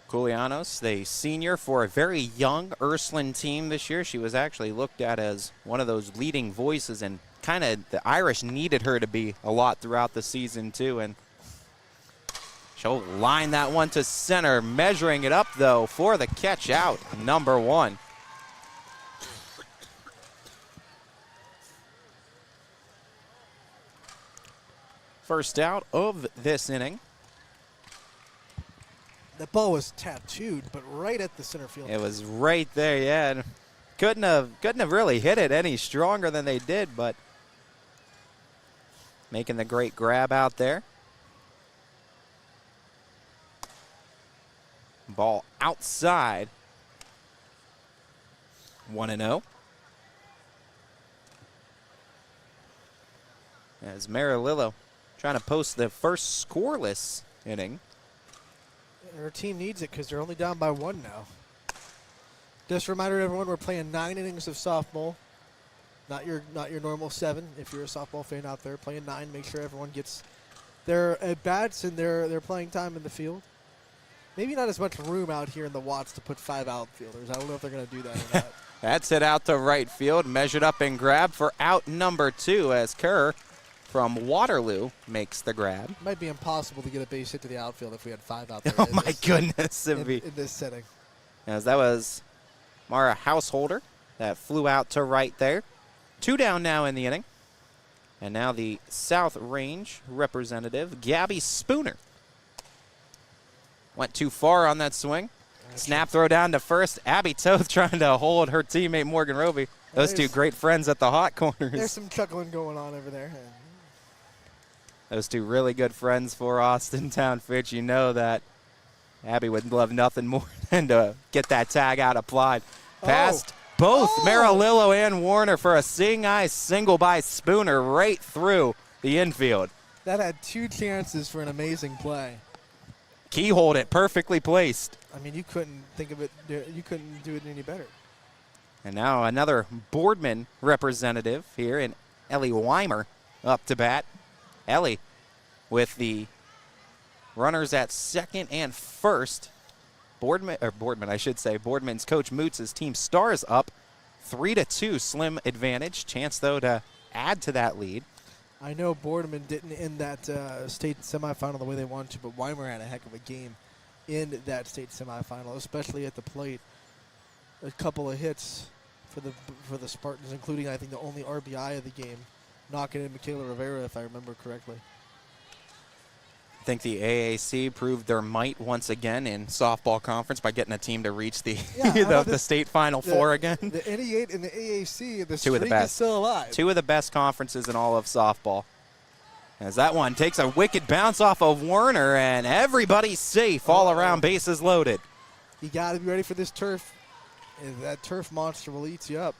Koulianos, the senior for a very young Ursuline team this year. She was actually looked at as one of those leading voices, and kind of the Irish needed her to be a lot throughout the season too. And she'll line that one to center, measuring it up though for the catch out, number 1. First out of this inning. That ball was tattooed, but right at the center field. It was right there, yeah. And couldn't have really hit it any stronger than they did, but making the great grab out there. Ball outside. 1-0. As Marilillo trying to post the first scoreless inning. Our team needs it because they're only down by 1 now. Just a reminder to everyone, we're playing 9 innings of softball. Not your normal 7. If you're a softball fan out there, playing 9. Make sure everyone gets their at-bats and their playing time in the field. Maybe not as much room out here in the Watts to put 5 outfielders. I don't know if they're going to do that or not. That's it out to right field. Measured up and grabbed for out number 2 as Kerr from Waterloo makes the grab. Might be impossible to get a base hit to the outfield if we had 5 out there. Oh, my goodness. In this setting. As that was Mara Householder that flew out to right there. 2 down now in the inning. And now the South Range representative, Gabby Spooner. Went too far on that swing. Snap throw down to first. Abby Toth trying to hold her teammate Morgan Roby. Those two great friends at the hot corners. There's some chuckling going on over there. Those two really good friends for Austin Town Fitch. You know that Abby would love nothing more than to get that tag out applied. Past both Marilillo and Warner for a seeing eye single by Spooner right through the infield. That had 2 chances for an amazing play. Keyholed it, perfectly placed. I mean, you couldn't think of it. You couldn't do it any better. And now another Boardman representative here in Ellie Weimer up to bat. Ellie with the runners at second and first. Boardman's coach Moots' team Stars up 3-2, slim advantage. Chance, though, to add to that lead. I know Boardman didn't end that state semifinal the way they wanted to, but Weimer had a heck of a game in that state semifinal, especially at the plate. A couple of hits for the Spartans, including, I think, the only RBI of the game, knocking in Michaela Rivera, if I remember correctly. I think the AAC proved their might once again in softball conference by getting a team to reach the the state Final Four again. The NE8 and the AAC, the streak is still alive. 2 of the best conferences in all of softball. As that one takes a wicked bounce off of Werner, and everybody's safe all around, bases loaded. You got to be ready for this turf. That turf monster will eat you up.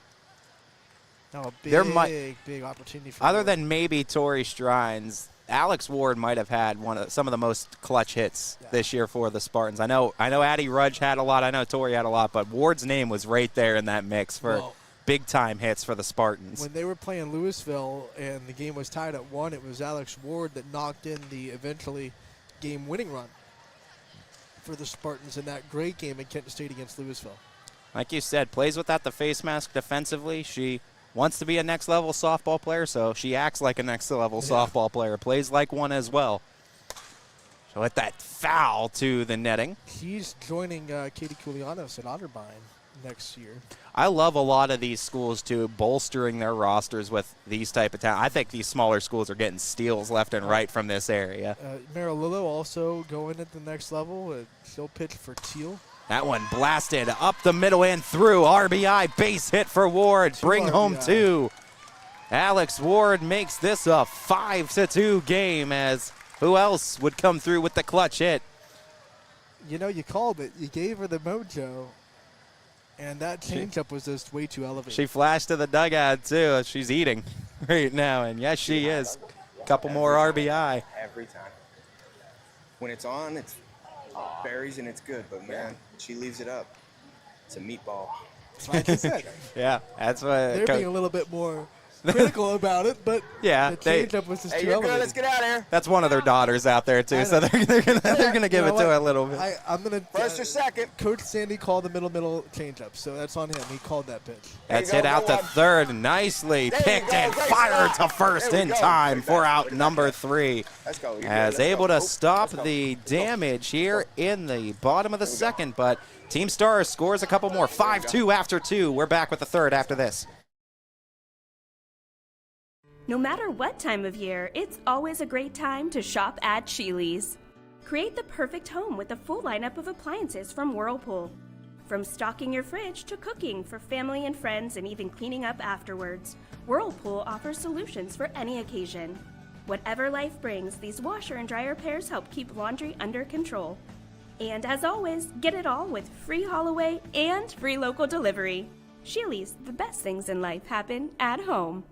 Now a big opportunity for other than maybe Tori Strines, Alex Ward might have had some of the most clutch hits this year for the Spartans. I know Addie Rudge had a lot. I know Tori had a lot, but Ward's name was right there in that mix for big-time hits for the Spartans. When they were playing Louisville and the game was tied at 1, it was Alex Ward that knocked in the eventually game-winning run for the Spartans in that great game at Kent State against Louisville. Like you said, plays without the face mask defensively. She wants to be a next-level softball player, so she acts like a next-level softball player, plays like one as well. So with that foul to the netting. She's joining Katie Koulianos at Otterbein next year. I love a lot of these schools, too, bolstering their rosters with these type of talent. I think these smaller schools are getting steals left and right from this area. Marilillo also going at the next level. She'll pitch for Teal. That one blasted up the middle and through. RBI base hit for Ward. Bring home 2. Alex Ward makes this a 5-2 game, as who else would come through with the clutch hit? You know, you called it. You gave her the mojo, and that changeup was just way too elevated. She flashed to the dugout, too. She's eating right now, and yes, she is. A couple more RBI. Every time. When it's on, it's berries and it's good, but man, she leaves it up. It's a meatball. Like I said. Yeah, that's what. They're being a little bit more critical about it, but yeah, the changeup was just too elevated. Good, let's get out of here. That's one of their daughters out there too, so they're gonna give it to her a little bit. I'm gonna first or second. Coach Sandy called the middle changeup, so that's on him. He called that pitch. That's hit out to third, nicely picked and fired to first in time for out number 3. Let's go. As able to stop the damage here in the bottom of the second, but Team Stars scores a couple more. 5-2 after 2. We're back with the third after this. No matter what time of year, it's always a great time to shop at Sheely's. Create the perfect home with a full lineup of appliances from Whirlpool. From stocking your fridge to cooking for family and friends and even cleaning up afterwards, Whirlpool offers solutions for any occasion. Whatever life brings, these washer and dryer pairs help keep laundry under control. And as always, get it all with free haul away and free local delivery. Sheely's, the best things in life happen at home.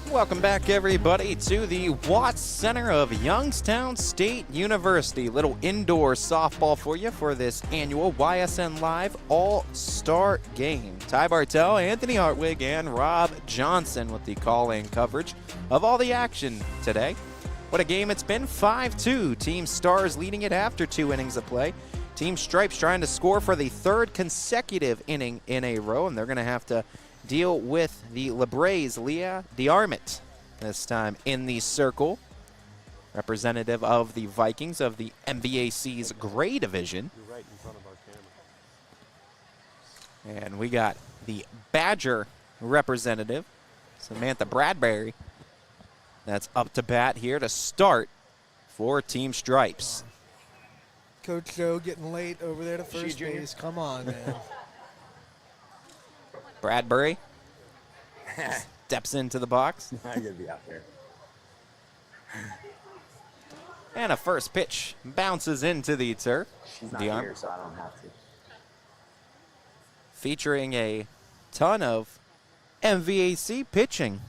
Welcome back, everybody, to the Watts Center of Youngstown State University. Little indoor softball for you for this annual YSN Live All-Star Game. Ty Bartell, Anthony Hartwig, and Rob Johnson with the call-in coverage of all the action today. What a game it's been, 5-2. Team Stars leading it after 2 innings of play. Team Stripes trying to score for the 3rd consecutive inning in a row, and they're going to have to deal with the LeBrays, Leah DeArmond, this time in the circle. Representative of the Vikings of the MVAC's Gray Division. You're right in front of our camera. And we got the Badger representative, Samantha Bradbury. That's up to bat here to start for Team Stripes. Coach Joe getting late over there to first base. Come on, man. Bradbury steps into the box. I'm going to be out there. And a first pitch bounces into the turf. She's not here, so I don't have to. Featuring a ton of MVAC pitching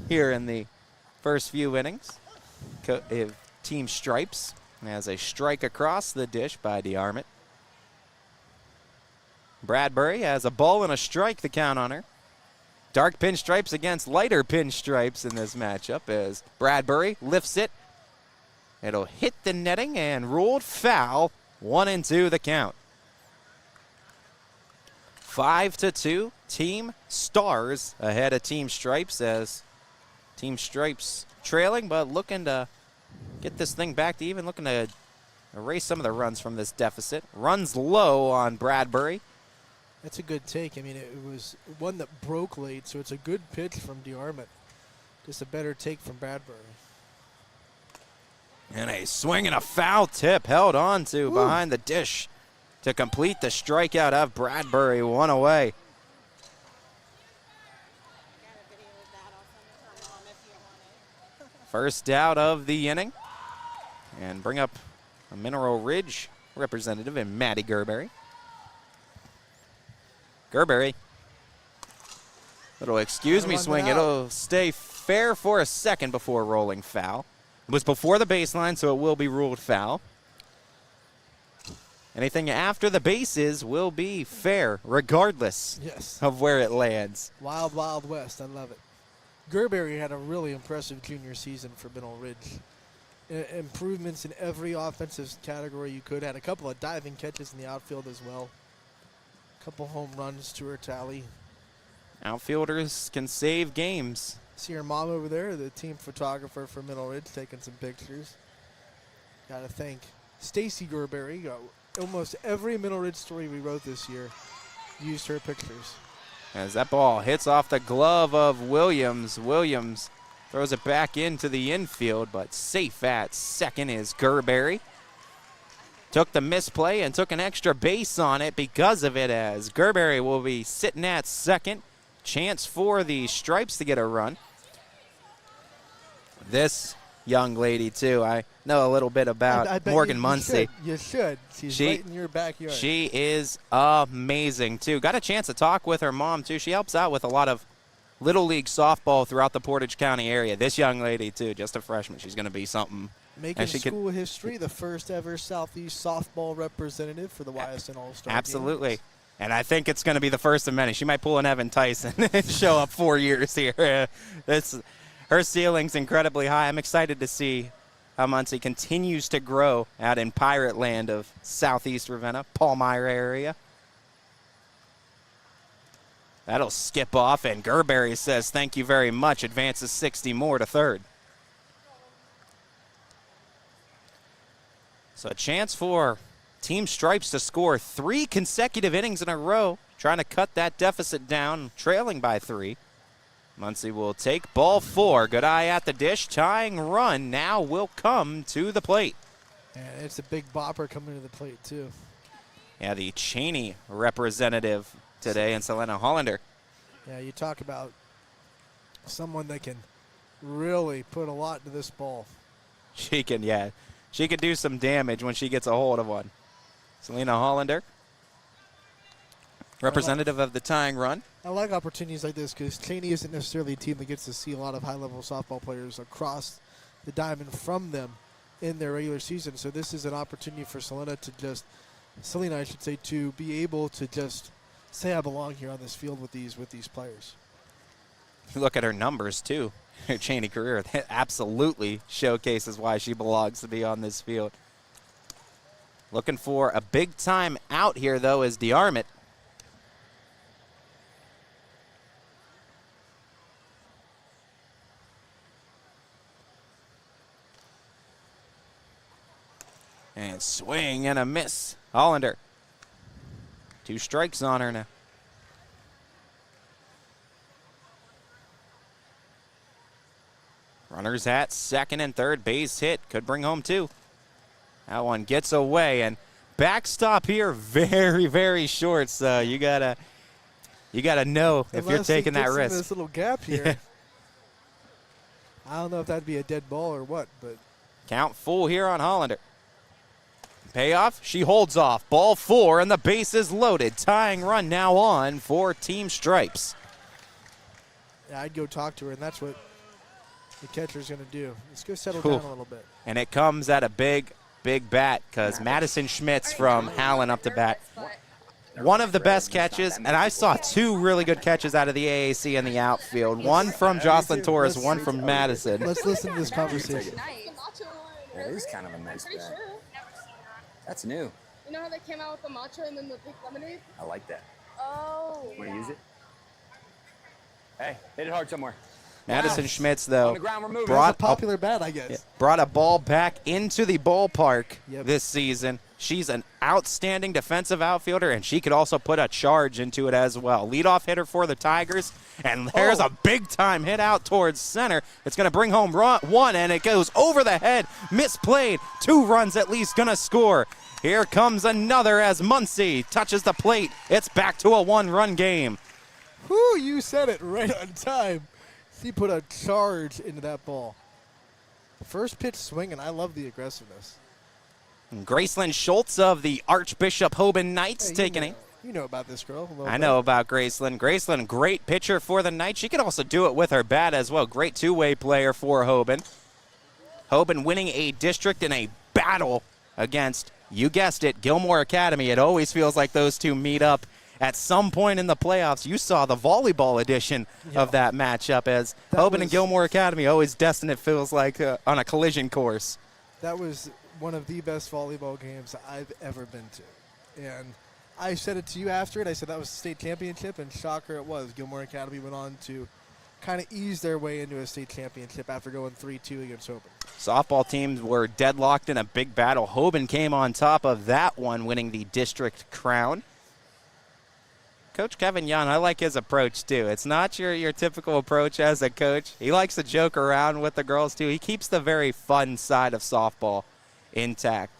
here in the first few innings. Team Stripes has a strike across the dish by DeArmond. Bradbury has a ball and a strike, the count on her. Dark pinstripes against lighter pinstripes in this matchup as Bradbury lifts it. It'll hit the netting and ruled foul. 1-2 the count. 5-2. Team Stars ahead of Team Stripes as Team Stripes trailing, but looking to get this thing back to even, looking to erase some of the runs from this deficit. Runs low on Bradbury. That's a good take. I mean, it was one that broke late, so it's a good pitch from DeArmond. Just a better take from Bradbury. And a swing and a foul tip held on to behind the dish to complete the strikeout of Bradbury. 1 away. First out of the inning. And bring up a Mineral Ridge representative in Maddie Gerberry. Gerberry. Little excuse me swing. It'll stay fair for a second before rolling foul. It was before the baseline, so it will be ruled foul. Anything after the bases will be fair, regardless of where it lands. Wild, Wild West. I love it. Gerberry had a really impressive junior season for Mineral Ridge. Improvements in every offensive category you could. Had a couple of diving catches in the outfield as well. Couple home runs to her tally. Outfielders can save games. See her mom over there, the team photographer for Middle Ridge, taking some pictures. Got to thank Stacy Gerberry. Almost every Middle Ridge story we wrote this year used her pictures. As that ball hits off the glove of Williams. Williams throws it back into the infield, but safe at second is Gerberry. Took the misplay and took an extra base on it because of it, as Gerberry will be sitting at second. Chance for the Stripes to get a run. This young lady, too, I know a little bit about Morgan Muncie. You should. She's right in your backyard. She is amazing, too. Got a chance to talk with her mom, too. She helps out with a lot of Little League softball throughout the Portage County area. This young lady, too, just a freshman. She's going to be something. Making school history, the first ever Southeast softball representative for the YSN All-Star Absolutely. Games. And I think it's going to be the first of many. She might pull an Evan Tyson and show up 4 years here. Her ceiling's incredibly high. I'm excited to see how Muncie continues to grow out in Pirate Land of Southeast Ravenna, Paul Meyer area. That'll skip off, and Gerberry says thank you very much, advances 60 more to third. So a chance for Team Stripes to score 3 consecutive innings in a row, trying to cut that deficit down, trailing by 3. Muncie will take ball 4. Good eye at the dish. Tying run now will come to the plate. And it's a big bopper coming to the plate, too. Yeah, the Cheney representative today, and Selena Hollander. Yeah, you talk about someone that can really put a lot into this ball. She can do some damage when she gets a hold of one. Selena Hollander, representative of the tying run. I like opportunities like this because Cheney isn't necessarily a team that gets to see a lot of high-level softball players across the diamond from them in their regular season. So this is an opportunity for Selena, I should say, to be able to just say I belong here on this field with these players. Look at her numbers too. Her Cheney career that absolutely showcases why she belongs to be on this field. Looking for a big time out here though is DeArmit. And swing and a miss. Hollander. 2 strikes on her now. Runners at second and third, base hit. Could bring home 2. That one gets away, and backstop here very, very short. So you gotta know if you're taking that risk. This little gap here. I don't know if that'd be a dead ball or what, but count full here on Hollander. Payoff, she holds off. Ball 4, and the base is loaded. Tying run now on for Team Stripes. Yeah, I'd go talk to her, and that's what the catcher's going to do. Let's go settle down a little bit. And it comes at a big, big bat because Madison Schmitz from Howland up to bat. One of the best catches, and I saw 2 really good catches out of the AAC in the outfield. One from Jocelyn Torres, one from Madison. Let's listen to this conversation. That is kind of a nice bat. That's new. You know how they came out with the matcha and then the pink lemonade? I like that. Oh. Want to use it? Hey, hit it hard somewhere. Madison Schmitz, though, brought a popular bat, I guess. Brought a ball back into the ballpark this season. She's an outstanding defensive outfielder, and she could also put a charge into it as well. Leadoff hitter for the Tigers, and there's a big-time hit out towards center. It's going to bring home 1, and it goes over the head. Misplayed. 2 runs at least going to score. Here comes another as Muncie touches the plate. It's back to a 1-run game. Whew, you said it right on time. He put a charge into that ball. First pitch swing, and I love the aggressiveness. And Gracelyn Schultz of the Archbishop Hoban Knights taking it. You know about this girl. I know about Gracelyn. Gracelyn, great pitcher for the Knights. She can also do it with her bat as well. Great 2-way player for Hoban. Hoban winning a district in a battle against, you guessed it, Gilmore Academy. It always feels like those two meet up at some point in the playoffs. You saw the volleyball edition of that matchup as Hoban and Gilmore Academy always destined, it feels like, on a collision course. That was one of the best volleyball games I've ever been to. And I said it to you after it. I said that was the state championship, and shocker it was. Gilmore Academy went on to kind of ease their way into a state championship after going 3-2 against Hoban. Softball teams were deadlocked in a big battle. Hoban came on top of that one, winning the district crown. Coach Kevin Young, I like his approach too. It's not your typical approach as a coach. He likes to joke around with the girls too. He keeps the very fun side of softball intact.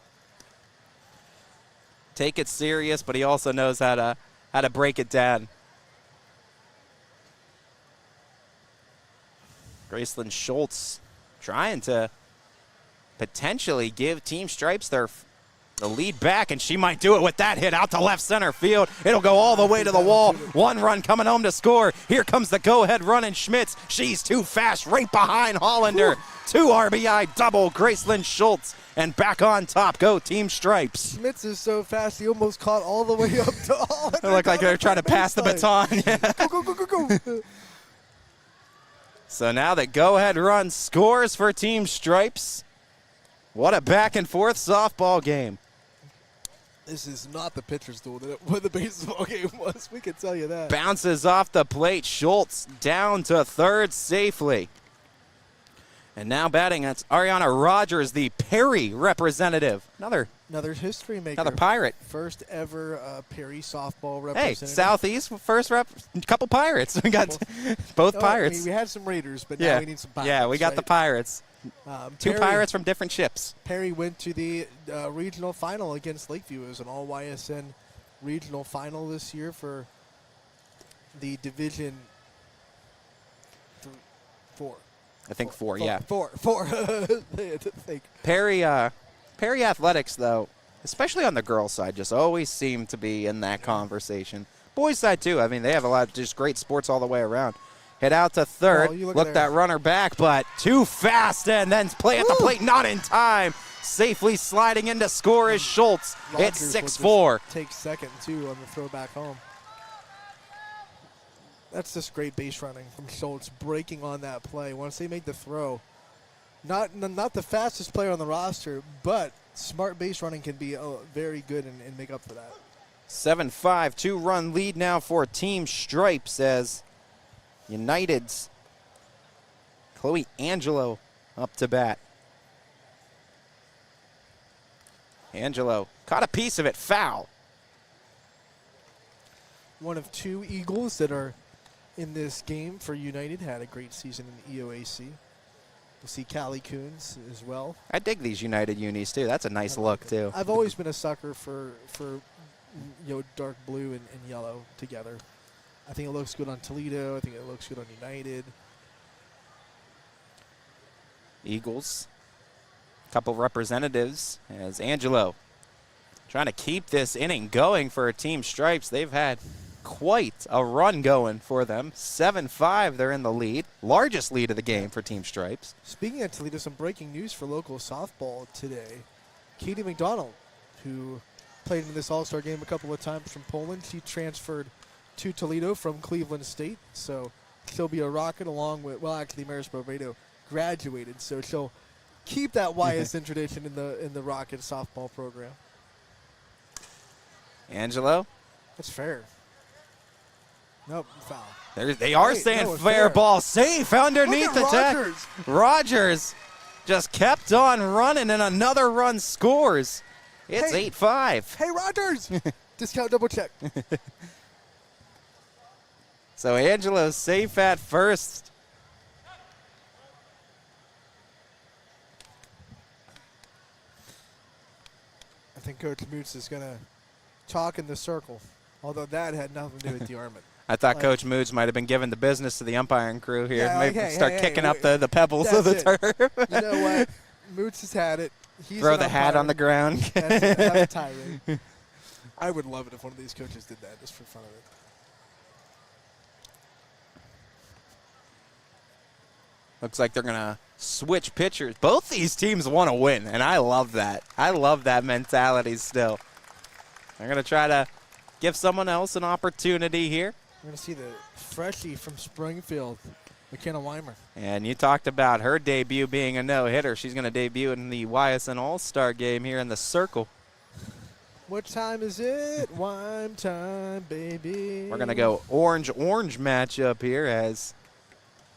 Take it serious, but he also knows how to break it down. Gracelyn Schultz trying to potentially give Team Stripes the lead back, and she might do it with that hit out to left center field. It'll go all the way to the wall. 1 run coming home to score. Here comes the go-ahead run, and Schmitz. She's too fast, right behind Hollander. 2 RBI double, Gracelyn Schultz, and back on top go Team Stripes. Schmitz is so fast, he almost caught all the way up to Hollander. They look like they're trying to pass the baton. Go. So now the go-ahead run scores for Team Stripes. What a back-and-forth softball game. This is not the pitcher's duel that what the baseball game was. We can tell you that. Bounces off the plate. Schultz down to third safely. And now batting, it's Ariana Rogers, the Perry representative. Another history maker. Another Pirate. First ever Perry softball Hey, representative. Southeast first couple Pirates. We got both Pirates. I mean, we had some Raiders, but yeah. now we need some Pirates. Yeah, we got right? the Pirates. Two Pirates from different ships. Perry went to the regional final against Lakeview. It was an all YSN regional final this year for the Division 4. I think four, yeah. Four. They had to think. Perry Athletics, though, especially on the girls' side, just always seem to be in that conversation. Boys' side, too. I mean, they have a lot of just great sports all the way around. Hit out to third. Look that runner back, but too fast, and then play at the plate, not in time. Safely sliding in to score is Schultz. It's 6-4. Take second, too, on the throw back home. That's just great base running from Schultz, breaking on that play. Once they made the throw, not the fastest player on the roster, but smart base running can be very good and make up for that. 7-5, 2-run lead now for Team Stripes as United's Chloe Angelo up to bat. Angelo caught a piece of it, foul. One of two Eagles that are in this game for United had a great season in the EOAC. We'll see Callie Coons as well. I dig these United unis too. That's a nice look too. I've always been a sucker for dark blue and yellow together. I think it looks good on Toledo. I think it looks good on United. Eagles, a couple representatives as Angelo trying to keep this inning going for Team Stripes. They've had quite a run going for them. 7-5, they're in the lead. Largest lead of the game for Team Stripes. Speaking of Toledo, some breaking news for local softball today. Katie McDonald, who played in this All-Star game a couple of times from Poland, she transferred to Toledo from Cleveland State. So she'll be a Rocket along with, well, actually Maris Barbato graduated, so she'll keep that YSN tradition in the Rocket softball program. Angelo? That's fair. Nope, foul. They are saying fair ball, safe underneath the tag. Rogers just kept on running, and another run scores. It's 8-5. Hey, Rogers! Discount double check. So Angelo's safe at first. I think Coach Moots is going to talk in the circle, although that had nothing to do with the armament. I thought Coach Moods might have been giving the business to the umpiring crew here. Yeah, Maybe start kicking up the pebbles That's of the turf. You know what? Moots has had it. He's Throw the hat on the ground. That's it. Have a tirade. I would love it if one of these coaches did that just for fun of it. Looks like they're going to switch pitchers. Both these teams want to win, and I love that. I love that mentality still. They're going to try to give someone else an opportunity here. We're going to see the freshie from Springfield, McKenna Weimer. And you talked about her debut being a no-hitter. She's going to debut in the YSN All-Star game here in the Circle. What time is it? Wine time, baby. We're going to go orange-orange matchup here as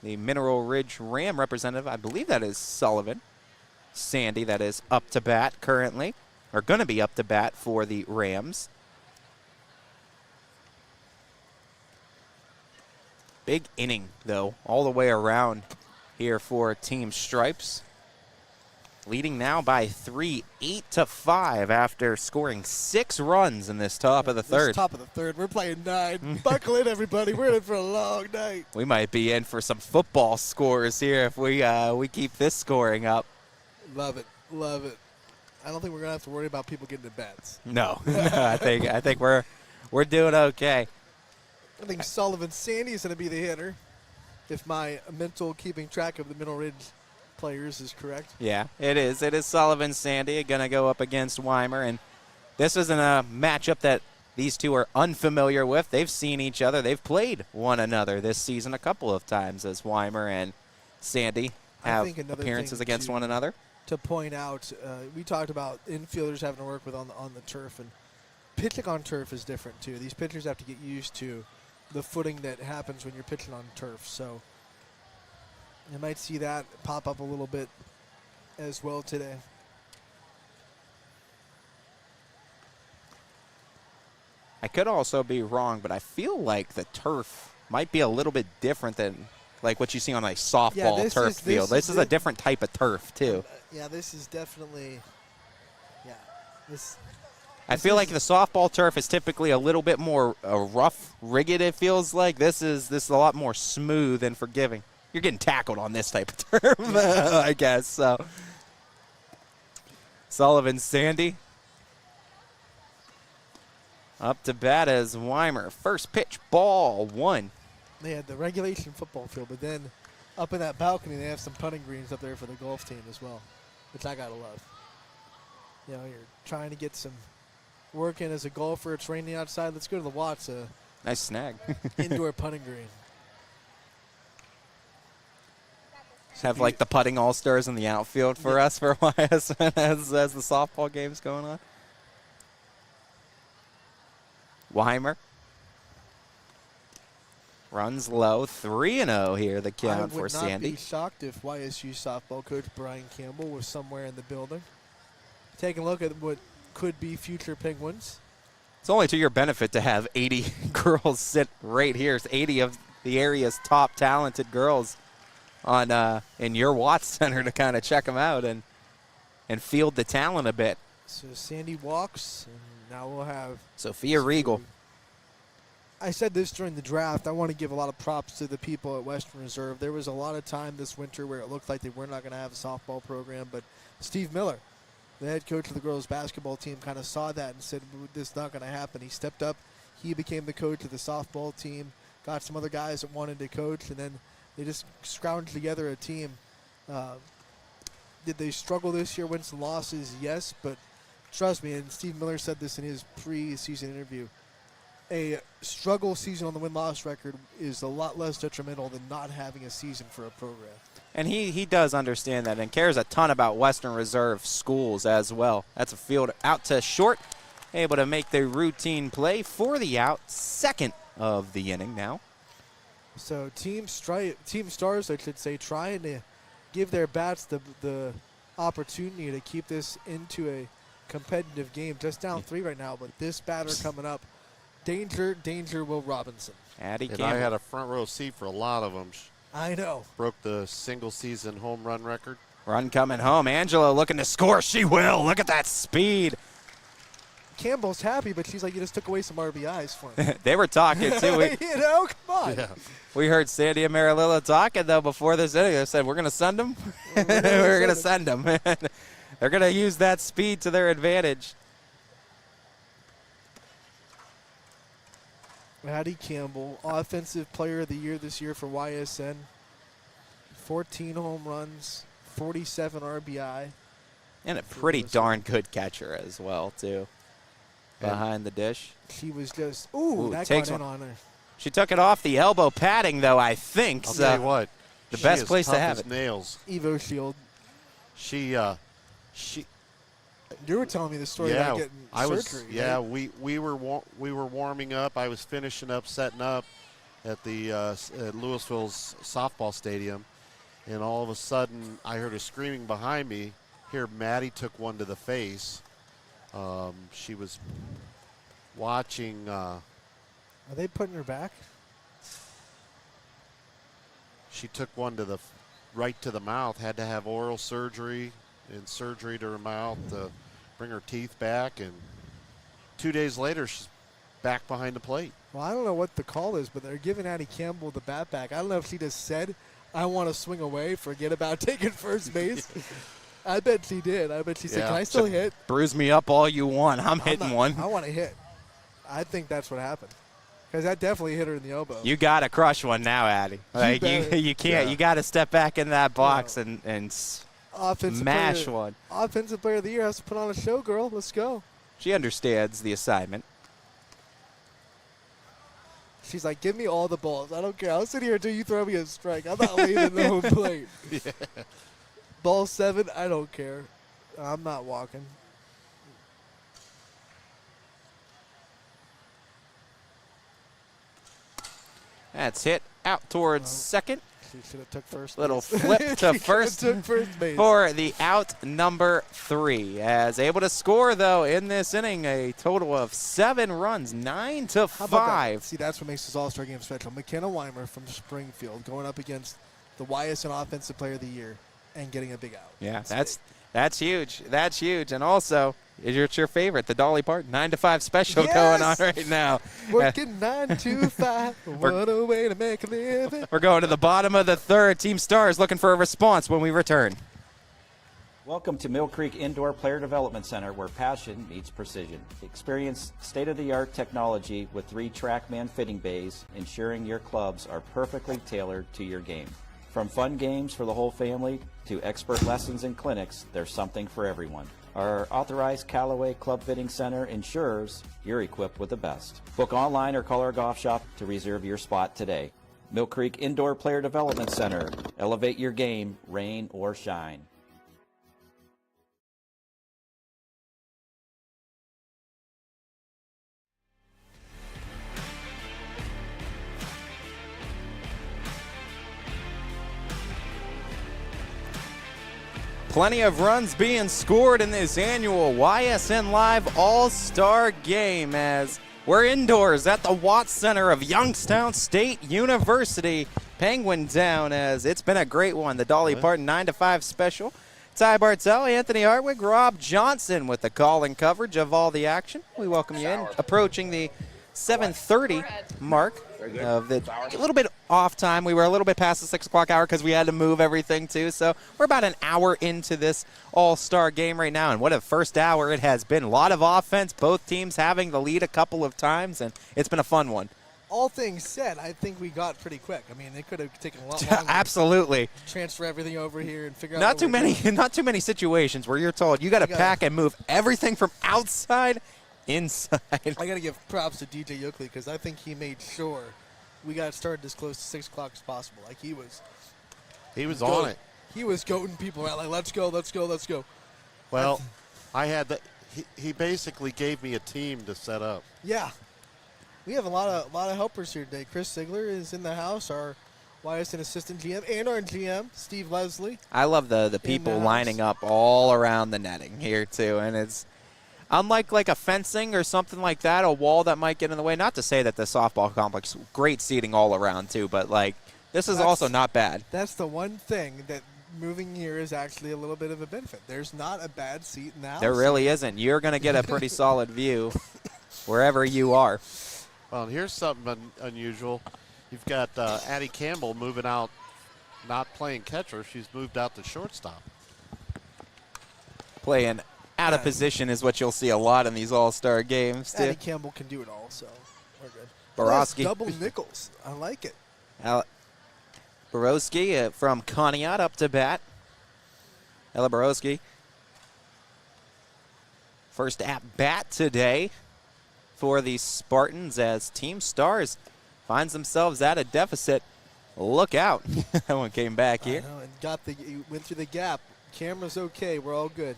the Mineral Ridge Ram representative, I believe that is Sullivan. Sandy, that is up to bat currently, or going to be up to bat for the Rams. Big inning, though, all the way around here for Team Stripes. Leading now by 3, 8-5 after scoring 6 runs in this top of the third. Top of the third. We're playing 9. Buckle in, everybody. We're in for a long night. We might be in for some football scores here if we keep this scoring up. Love it. Love it. I don't think we're going to have to worry about people getting to bats. No. I think we're doing okay. I think Sullivan Sandy is going to be the hitter, if my mental keeping track of the Middle Ridge players is correct. Yeah, it is. It is Sullivan Sandy going to go up against Weimer, and this isn't a matchup that these two are unfamiliar with. They've seen each other. They've played one another this season a couple of times as Weimer and Sandy have appearances against one another. To point out, we talked about infielders having to work with on the turf, and pitching on turf is different too. These pitchers have to get used to the footing that happens when you're pitching on turf. So you might see that pop up a little bit as well today. I could also be wrong, but I feel like the turf might be a little bit different than like what you see on a softball turf field. This is a different type of turf too. Yeah, this is definitely. Yeah, I feel like the softball turf is typically a little bit more rough, rigged. It feels like this is a lot more smooth and forgiving. You're getting tackled on this type of turf, I guess. So, Sullivan, Sandy. Up to bat as Weimer. First pitch, ball 1. They had the regulation football field, but then up in that balcony, they have some putting greens up there for the golf team as well, which I gotta love. You know, you're trying to get some work in as a golfer. It's raining outside. Let's go to the Watts. Nice snag. Indoor putting green. Have like the putting all-stars in the outfield for us for YSN as the softball game's going on. Weimer runs low, 3-0 here, the count for Sandy. I would not be shocked if YSU softball coach Brian Campbell was somewhere in the building. Taking a look at what could be future Penguins. It's only to your benefit to have 80 girls sit right here. It's 80 of the area's top talented girls on in your Watts Center to kind of check them out and field the talent a bit. So Sandy walks, and now we'll have Sophia Regal. I said this during the draft. I want to give a lot of props to the people at Western Reserve. There was a lot of time this winter where it looked like they were not going to have a softball program, but Steve Miller, the head coach of the girls basketball team, kind of saw that and said, this is not going to happen. He stepped up. He became the coach of the softball team, got some other guys that wanted to coach, and then they just scrounged together a team. Did they struggle this year, win some losses? Yes, but trust me, and Steve Miller said this in his pre-season interview, a struggle season on the win-loss record is a lot less detrimental than not having a season for a program. And he does understand that and cares a ton about Western Reserve schools as well. That's a field out to short, able to make the routine play for the out, second of the inning now. So Team Stars, I should say, trying to give their bats the opportunity to keep this into a competitive game. Just down 3 right now, but this batter coming up, danger, Will Robinson. Addie And Campbell. I had a front row seat for a lot of them. I know. Broke the single-season home run record. Run coming home. Angela looking to score. She will. Look at that speed. Campbell's happy, but she's like, you just took away some RBIs for me. They were talking, too. You know, come on. Yeah. We heard Sandy and Marililla talking, though, before this inning. They said, we're going to send them. We're going to send them. They're going to use that speed to their advantage. Addie Campbell, Offensive Player of the Year this year for YSN. 14 home runs, 47 RBI. And a pretty darn good catcher as well, too. Behind the dish. She was just, ooh, that takes got in one. on her. She took it off the elbow padding, though, I think. I'll tell you what. The she best is place to tough have as it. Nails. Evo Shield. She. You were telling me the story about getting surgery. Yeah, right? we were warming up. I was finishing up, setting up at the at Louisville's softball stadium, and all of a sudden I heard a screaming behind me. Here, Maddie took one to the face. She was watching. Are they putting her back? She took one to right to the mouth. Had to have oral surgery and surgery to her mouth to bring her teeth back. And 2 days later, she's back behind the plate. Well, I don't know what the call is, but they're giving Addie Campbell the bat back. I don't know if she just said, I want to swing away, forget about taking first base. I bet she did. I bet she said, can I still hit? Bruise me up all you want. I'm hitting one. I want to hit. I think that's what happened. Because that definitely hit her in the elbow. You got to crush one now, Addie. Like, you can't. Yeah. You got to step back in that box and smash one. Offensive Player of the Year has to put on a show, girl. Let's go. She understands the assignment. She's like, give me all the balls. I don't care. I'll sit here until you throw me a strike. I'm not leaving the home plate. Yeah. Ball 7, I don't care. I'm not walking. That's hit out towards second. She should have took first. Little base. flip to She first took first base. for the out number 3. As able to score, though, in this inning, a total of 7 runs, 9 to How about that? 5. See, that's what makes this All-Star game special. McKenna Weimer from Springfield going up against the YSN Offensive Player of the Year and getting a big out. Yeah, that's huge. That's huge. And also, it's your favorite, the Dolly Parton 9 to 5 special going on right now. Working 9 to 5. What a way to make a living. We're going to the bottom of the 3rd. Team Stars looking for a response when we return. Welcome to Mill Creek Indoor Player Development Center, where passion meets precision. Experience state-of-the-art technology with 3 TrackMan fitting bays, ensuring your clubs are perfectly tailored to your game. From fun games for the whole family to expert lessons and clinics, there's something for everyone. Our authorized Callaway Club Fitting Center ensures you're equipped with the best. Book online or call our golf shop to reserve your spot today. Mill Creek Indoor Player Development Center. Elevate your game, rain or shine. Plenty of runs being scored in this annual YSN Live All-Star Game as we're indoors at the Watts Center of Youngstown State University. Penguin down as it's been a great one. The Dolly Parton 9 to 5 special. Ty Bartell, Anthony Hartwig, Rob Johnson with the call and coverage of all the action. We welcome you in. Approaching the 7:30 mark of the a little bit off time. We were a little bit past the 6 o'clock hour because we had to move everything too. So we're about an hour into this All-Star game right now, and what a first hour it has been. A lot of offense, both teams having the lead a couple of times, and it's been a fun one. All things said, I think we got pretty quick. I mean, it could have taken a lot longer. Absolutely. To transfer everything over here and figure out. Not too many situations where you're told you got to pack and move everything from outside inside. I got to give props to DJ Yoakley because I think he made sure we got started as close to 6 o'clock as possible. Like he was on it. He was goading people out like, let's go, let's go, let's go. Well, I had that. He basically gave me a team to set up. Yeah. We have a lot of helpers here today. Chris Sigler is in the house, our YSN assistant GM, and our GM, Steve Leslie. I love the people lining up all around the netting here too, and it's unlike like a fencing or something like that, a wall that might get in the way. Not to say that the softball complex, great seating all around too, but like this is also not bad. That's the one thing that moving here is actually a little bit of a benefit. There's not a bad seat in the house. There really isn't. You're going to get a pretty solid view wherever you are. Well, here's something unusual. You've got Addie Campbell moving out, not playing catcher. She's moved out to shortstop. Playing out of position is what you'll see a lot in these all-star games, too. Addie Campbell can do it all, so we're good. Borowski. Double nickels. I like it. Borowski from Conneaut up to bat. Ella Borowski. First at-bat today for the Spartans as Team Stars finds themselves at a deficit. Look out. That one came back here. I know, and went through the gap. Camera's okay. We're all good.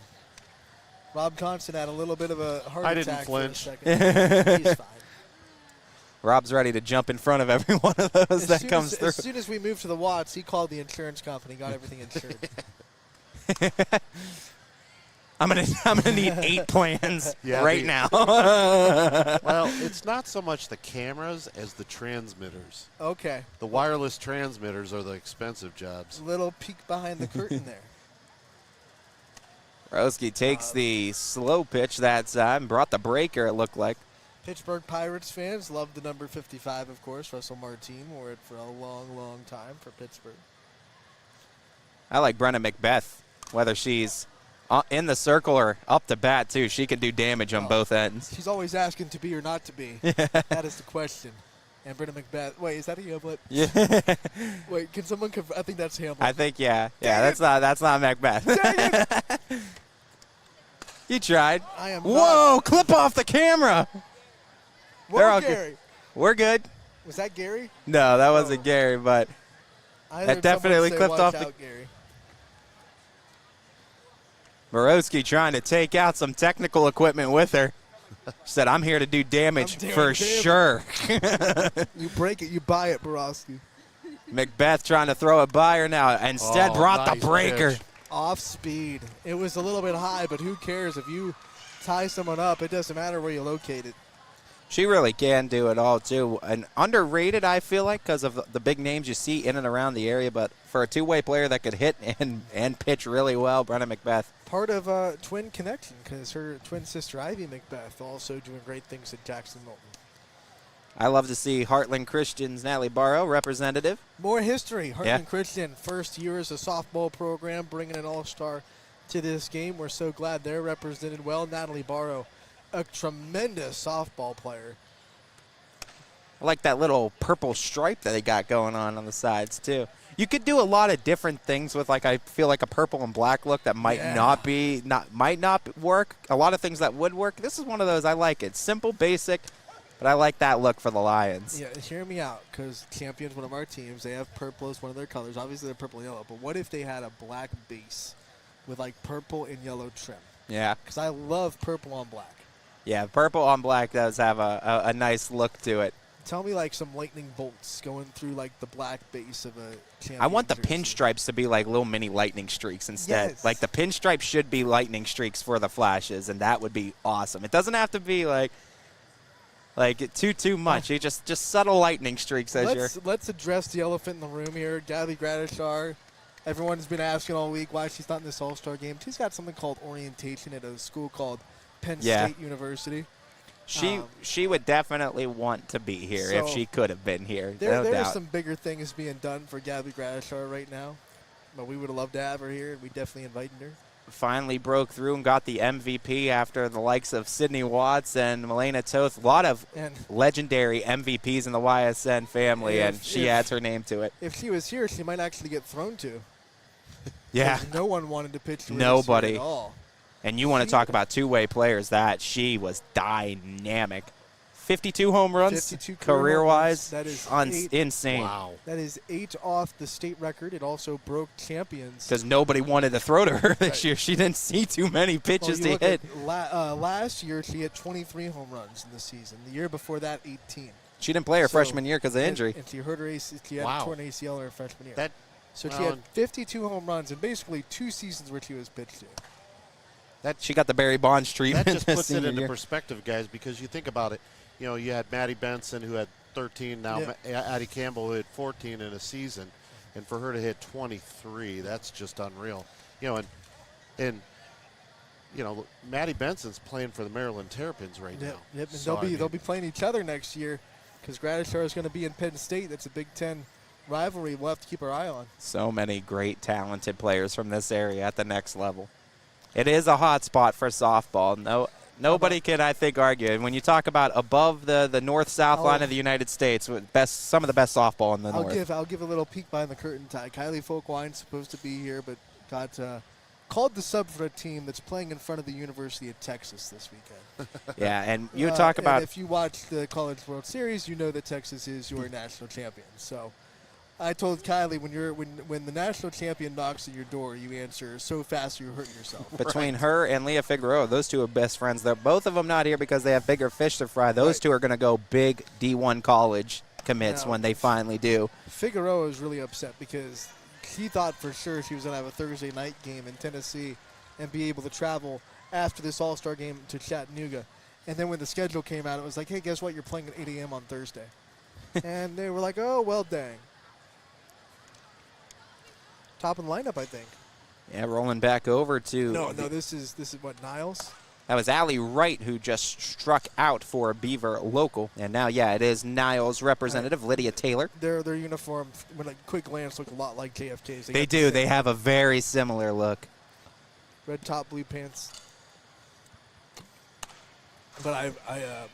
Rob Constant had a little bit of a heart attack for a second. He's fine. Rob's ready to jump in front of every one of those that comes through. As soon as we moved to the Watts, he called the insurance company, got everything insured. I'm gonna need 8 plans right now. Well, it's not so much the cameras as the transmitters. Okay. The wireless transmitters are the expensive jobs. Little peek behind the curtain there. Borowski takes the slow pitch that time, brought the breaker, it looked like. Pittsburgh Pirates fans love the number 55, of course. Russell Martin wore it for a long, long time for Pittsburgh. I like Brenna Macbeth, whether she's in the circle or up to bat, too. She can do damage on both ends. She's always asking to be or not to be. That is the question. And Brenna Macbeth. Wait, is that a Hamlet? Yeah. Wait, can someone I think that's Hamlet. I think, yeah. Yeah, that's not Macbeth. You tried. I am Whoa, not. clip off the camera. Whoa, Gary. We're good. Was that Gary? No, that wasn't Gary, but that definitely clipped off the Gary. Borowski trying to take out some technical equipment with her. Said, I'm here to do damage doing for damage. sure. You break it, you buy it, Borowski. Macbeth trying to throw it by her now. Instead brought nice the breaker. pitch. Off speed. It was a little bit high, but who cares? If you tie someone up, it doesn't matter where you locate it. She really can do it all, too. And underrated, I feel like, because of the big names you see in and around the area. But for a two-way player that could hit and pitch really well, Brenna Macbeth. Part of twin connection, because her twin sister Ivy Macbeth also doing great things at Jackson Milton. I love to see Heartland Christian's Natalie Barrow, representative. More history. Heartland Yeah. Christian, first year as a softball program, bringing an all-star to this game. We're so glad they're represented well. Natalie Barrow, a tremendous softball player. I like that little purple stripe that they got going on the sides, too. You could do a lot of different things with, like, I feel like a purple and black look that might might not work. A lot of things that would work. This is one of those I like it. Simple, basic, but I like that look for the Lions. Yeah, hear me out, because Champion's one of our teams. They have purple as one of their colors. Obviously, they're purple and yellow. But what if they had a black base with, like, purple and yellow trim? Yeah. Because I love purple on black. Yeah, purple on black does have a nice look to it. Tell me, like, some lightning bolts going through, like, the black base of a Champion I want the jersey. pinstripes to be like little mini lightning streaks instead. Yes. Like the pinstripes should be lightning streaks for the flashes, and that would be awesome. It doesn't have to be like too much. You just subtle lightning streaks as Let's address the elephant in the room here. Gabby Gradishar. Everyone's been asking all week why she's not in this All-Star game. She's got something called orientation at a school called Penn State University. She would definitely want to be here if she could have been here. There no are doubt. some bigger things being done for Gabby Gradishar right now, but we would have loved to have her here, and we definitely invited her. Finally broke through and got the MVP after the likes of Sydney Watts and Milena Toth. A lot of legendary MVPs in the YSN family, and she adds her name to it. If she was here, she might actually get thrown to. Yeah. No one wanted to pitch to her Nobody. at all. And you want to talk about two-way players, that she was dynamic. 52 home runs 52 career-wise. That is insane. Wow. That is 8 off the state record. It also broke champions. Because nobody wanted to throw to her this year. She didn't see too many pitches to hit. Last year, she hit 23 home runs in the season. The year before that, 18. She didn't play her freshman year because of injury. And she hurt her ACL. She had torn ACL in her freshman year. She had 52 home runs in basically 2 seasons where she was pitched to. She got the Barry Bonds treatment. That just this puts it senior into year. perspective, guys, because you think about it. You know, you had Maddie Benson who had 13. Now Addie Campbell who had 14 in a season, and for her to hit 23, that's just unreal. You know, and you know, Maddie Benson's playing for the Maryland Terrapins right now. Yep, and So, they'll be playing each other next year because Gradishar is going to be in Penn State. That's a Big Ten rivalry we'll have to keep our eye on. So many great, talented players from this area at the next level. It is a hot spot for softball. Nobody can, I think, argue. And when you talk about above the north-south line of the United States, with some of the best softball in the north. I'll give a little peek behind the curtain. Kylie Folkwine's supposed to be here, but got called the sub for a team that's playing in front of the University of Texas this weekend. Yeah, and you talk about. And if you watch the College World Series, you know that Texas is your national champion. So I told Kylie when the national champion knocks at your door, you answer so fast you're hurting yourself. Between her and Leah Figueroa, those two are best friends. They're both of them not here because they have bigger fish to fry. Those two are going to go big D1 college commits when they finally do. Figueroa is really upset because he thought for sure she was going to have a Thursday night game in Tennessee and be able to travel after this All-Star game to Chattanooga. And then when the schedule came out, it was like, hey, guess what? You're playing at 8 a.m. on Thursday. And they were like, oh, well, dang. Top of the lineup, I think. Yeah, rolling back over to. No, this is what, Niles? That was Allie Wright who just struck out for Beaver local. And now, it is Niles representative Lydia Taylor. Their uniform, when a quick glance, look a lot like JFK's. They do. They have a very similar look. Red top, blue pants. But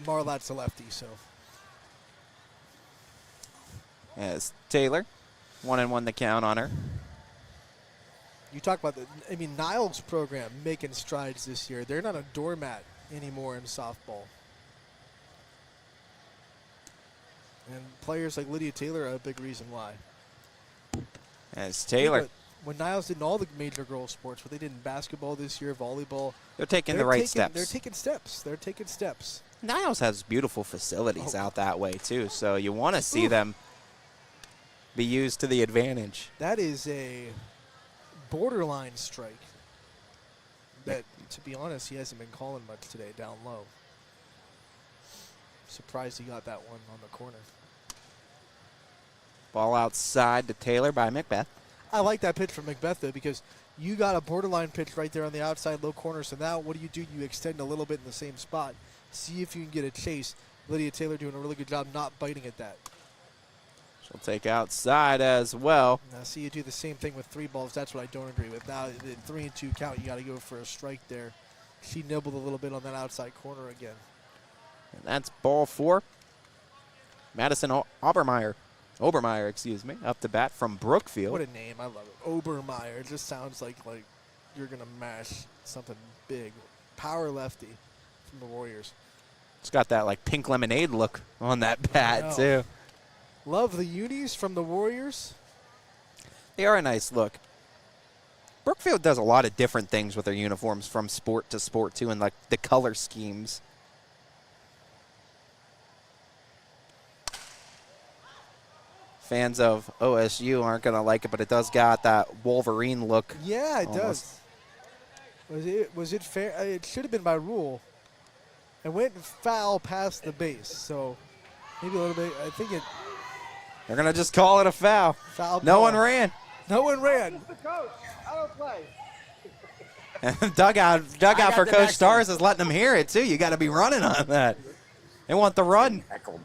Marlat's a lefty, so. As Taylor, 1-1 the count on her. You talk about Niles' program making strides this year. They're not a doormat anymore in softball. And players like Lydia Taylor are a big reason why. As Taylor. when Niles did in all the major girls sports, what they did in basketball this year, volleyball. They're taking the right steps. They're taking steps. They're taking steps. Niles has beautiful facilities out that way, too, so you want to see them be used to the advantage. That is a borderline strike that, to be honest, he hasn't been calling much today down low. Surprised he got that one on the corner. Ball outside to Taylor by Macbeth. I like that pitch from Macbeth, though, because you got a borderline pitch right there on the outside low corner. So now what do? You extend a little bit in the same spot. See if you can get a chase. Lydia Taylor doing a really good job not biting at that. She'll take outside as well. Now see you do the same thing with 3 balls. That's what I don't agree with. Now, the 3 and 2 count, you got to go for a strike there. She nibbled a little bit on that outside corner again. And that's ball 4. Madison Obermeyer, excuse me, up to bat from Brookfield. What a name. I love it. Obermeyer. It just sounds like you're going to mash something big. Power lefty from the Warriors. It's got that like pink lemonade look on that bat, too. Love the unis from the Warriors. They are a nice look. Brookfield does a lot of different things with their uniforms from sport to sport, too, and like the color schemes. Fans of OSU aren't going to like it, but it does got that Wolverine look. Yeah, it almost. does. Was it fair? It should have been by rule. It went foul past the base, so maybe a little bit. I think it. They're going to just call it a foul. Foul no ball. one ran. No one ran. Coach, I don't play. And dugout for Coach Stars is letting them hear it, too. You got to be running on that. They want the run. Heckled.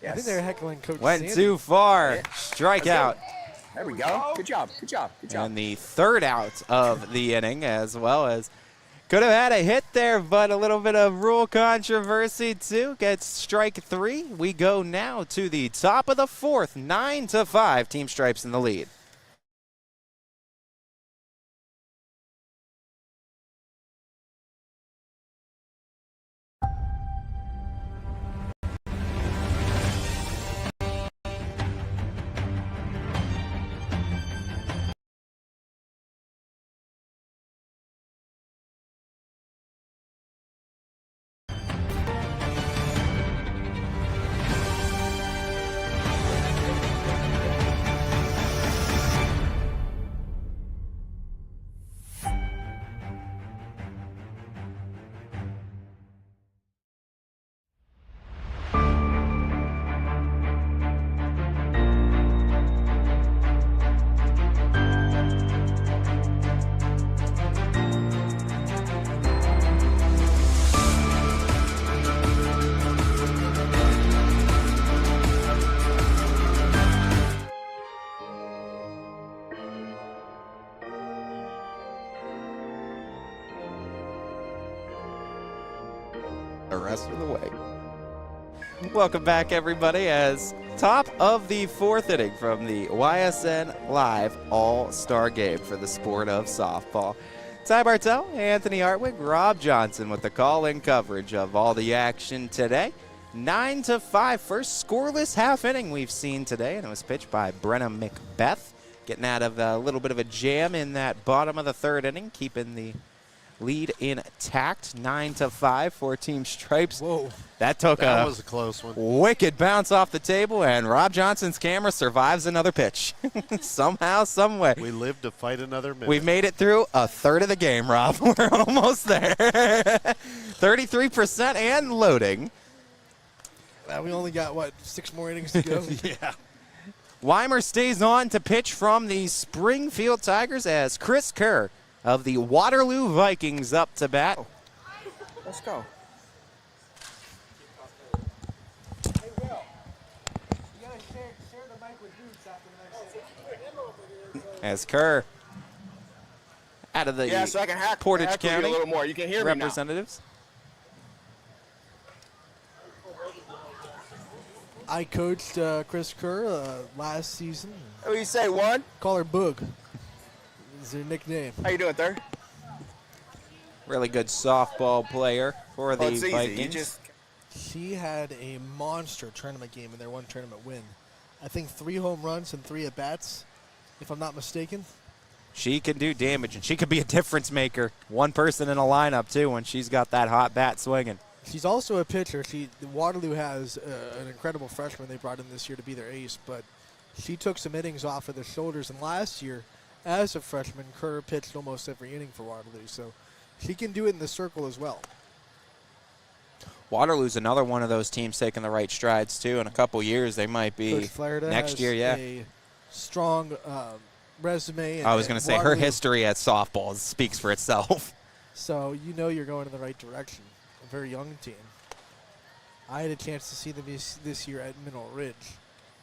Yes. I think they're heckling Coach Went Sandy. too far. Strikeout. There we go. Good job. Good job. Good job. And the third out of the inning, as well as could have had a hit there, but a little bit of rule controversy, too. Gets strike 3. We go now to the top of the 4th, 9-5. Team Stripes in the lead. The rest of the way. Welcome back, everybody, as top of the 4th inning from the YSN Live All-Star Game for the sport of softball. Ty Bartell, Anthony Hartwig, Rob Johnson with the call-in coverage of all the action today. 9-5, first scoreless half inning we've seen today, and it was pitched by Brenna Macbeth, getting out of a little bit of a jam in that bottom of the 3rd inning, keeping the lead intact, 9-5 for Team Stripes. Whoa. That was a close one. Wicked bounce off the table, and Rob Johnson's camera survives another pitch. Somehow, some way. We live to fight another minute. We've made it through a third of the game, Rob. We're almost there. 33% and loading. We only got, 6 more innings to go? Yeah. Weimer stays on to pitch from the Springfield Tigers as Chris Kerr of the Waterloo Vikings up to bat. Let's go. Hey, Will. You gotta share the mic with Boots after the next inning. As Kerr out of the so I can Portage heckle you County a little more. You can hear me now. representatives. I coached Chris Kerr last season. What do you say, one? Call her Boog. Is her nickname. How you doing, third? Really good softball player for the it's easy. Vikings. She had a monster tournament game in their one tournament win. I think 3 home runs and 3 at-bats if I'm not mistaken. She can do damage, and she could be a difference maker. One person in a lineup, too, when she's got that hot bat swinging. She's also a pitcher. Waterloo has an incredible freshman they brought in this year to be their ace, but she took some innings off of their shoulders. And last year, as a freshman, Kerr pitched almost every inning for Waterloo, so she can do it in the circle as well. Waterloo's another one of those teams taking the right strides, too. In a couple years, they might be Coach Flaherty next year, yeah. A strong resume. And, I was going to say, her history at softball speaks for itself. So you know you're going in the right direction. A very young team. I had a chance to see them this year at Mineral Ridge.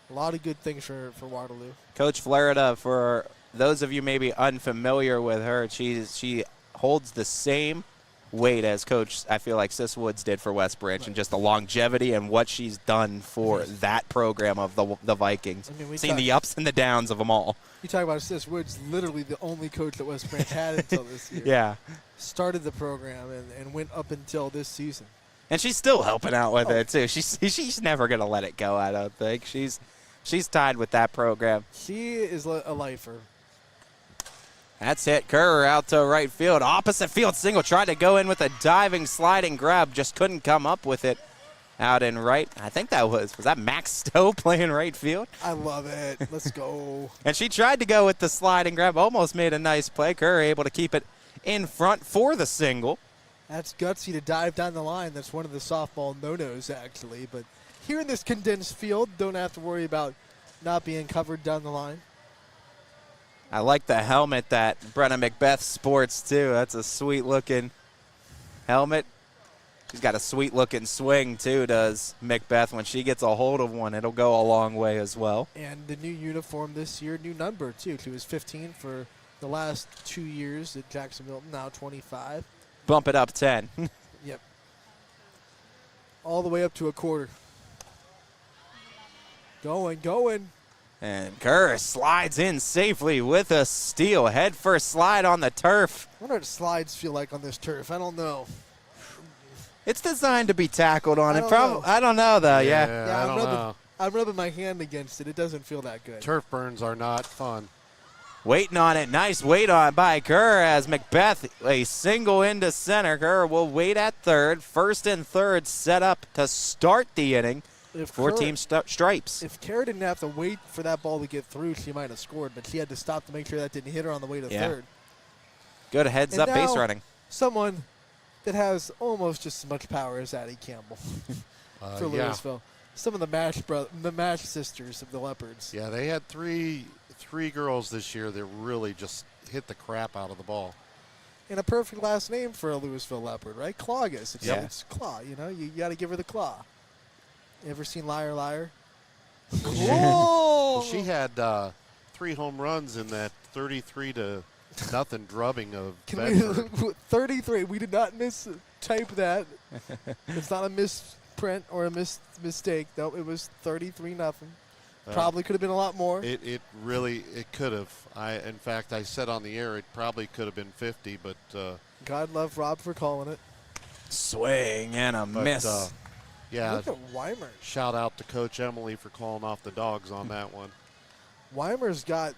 A lot of good things for Waterloo. Coach Flaherty, for those of you maybe unfamiliar with her, she holds the same weight as Coach, I feel like, Sis Woods did for West Branch, and just the longevity and what she's done for that program of the Vikings. I mean, seen the ups and the downs of them all. You talk about Sis Woods, literally the only coach that West Branch had until this year. Yeah. Started the program and went up until this season. And she's still helping out with it, too. She's never going to let it go, I don't think. She's tied with that program. She is a lifer. That's hit. Kerr out to right field. Opposite field single. Tried to go in with a diving, sliding grab. Just couldn't come up with it out in right. I think that was that Max Stowe playing right field? I love it. Let's go. And she tried to go with the sliding grab. Almost made a nice play. Kerr able to keep it in front for the single. That's gutsy to dive down the line. That's one of the softball no-nos, actually. But here in this condensed field, don't have to worry about not being covered down the line. I like the helmet that Brenna Macbeth sports, too. That's a sweet-looking helmet. She's got a sweet-looking swing, too, does Macbeth. When she gets a hold of one, it'll go a long way as well. And the new uniform this year, new number, too. She was 15 for the last 2 years at Jacksonville, now 25. Bump it up 10. Yep. All the way up to a quarter. Going. And Kerr slides in safely with a steal. Head first slide on the turf. I wonder what slides feel like on this turf. I don't know. It's designed to be tackled on it. Know. I don't know, though. Yeah, I don't know. I'm rubbing my hand against it. It doesn't feel that good. Turf burns are not fun. Waiting on it. Nice wait on by Kerr as Macbeth, a single into center. Kerr will wait at third. First and third set up to start the inning. For team stripes. If Kerr didn't have to wait for that ball to get through, she might have scored, but she had to stop to make sure that didn't hit her on the way to third. Good heads-up base running. Someone that has almost just as much power as Addie Campbell for Louisville. Some of the Mash sisters of the Leopards. Yeah, they had three girls this year that really just hit the crap out of the ball. And a perfect last name for a Louisville Leopard, right? Claugus. It's Claw, you know. You got to give her the claw. Ever seen Liar Liar? Well, she had 3 home runs in that 33-0 drubbing of Bedford. 33. We did not mistype that. It's not a misprint or a mistake. No, it was 33-0. Probably could have been a lot more. It really could have. In fact, I said on the air it probably could have been 50, but God love Rob for calling it. Swing and a miss. Yeah. Look at Weimer. Shout out to Coach Emily for calling off the dogs on that one. Weimer's got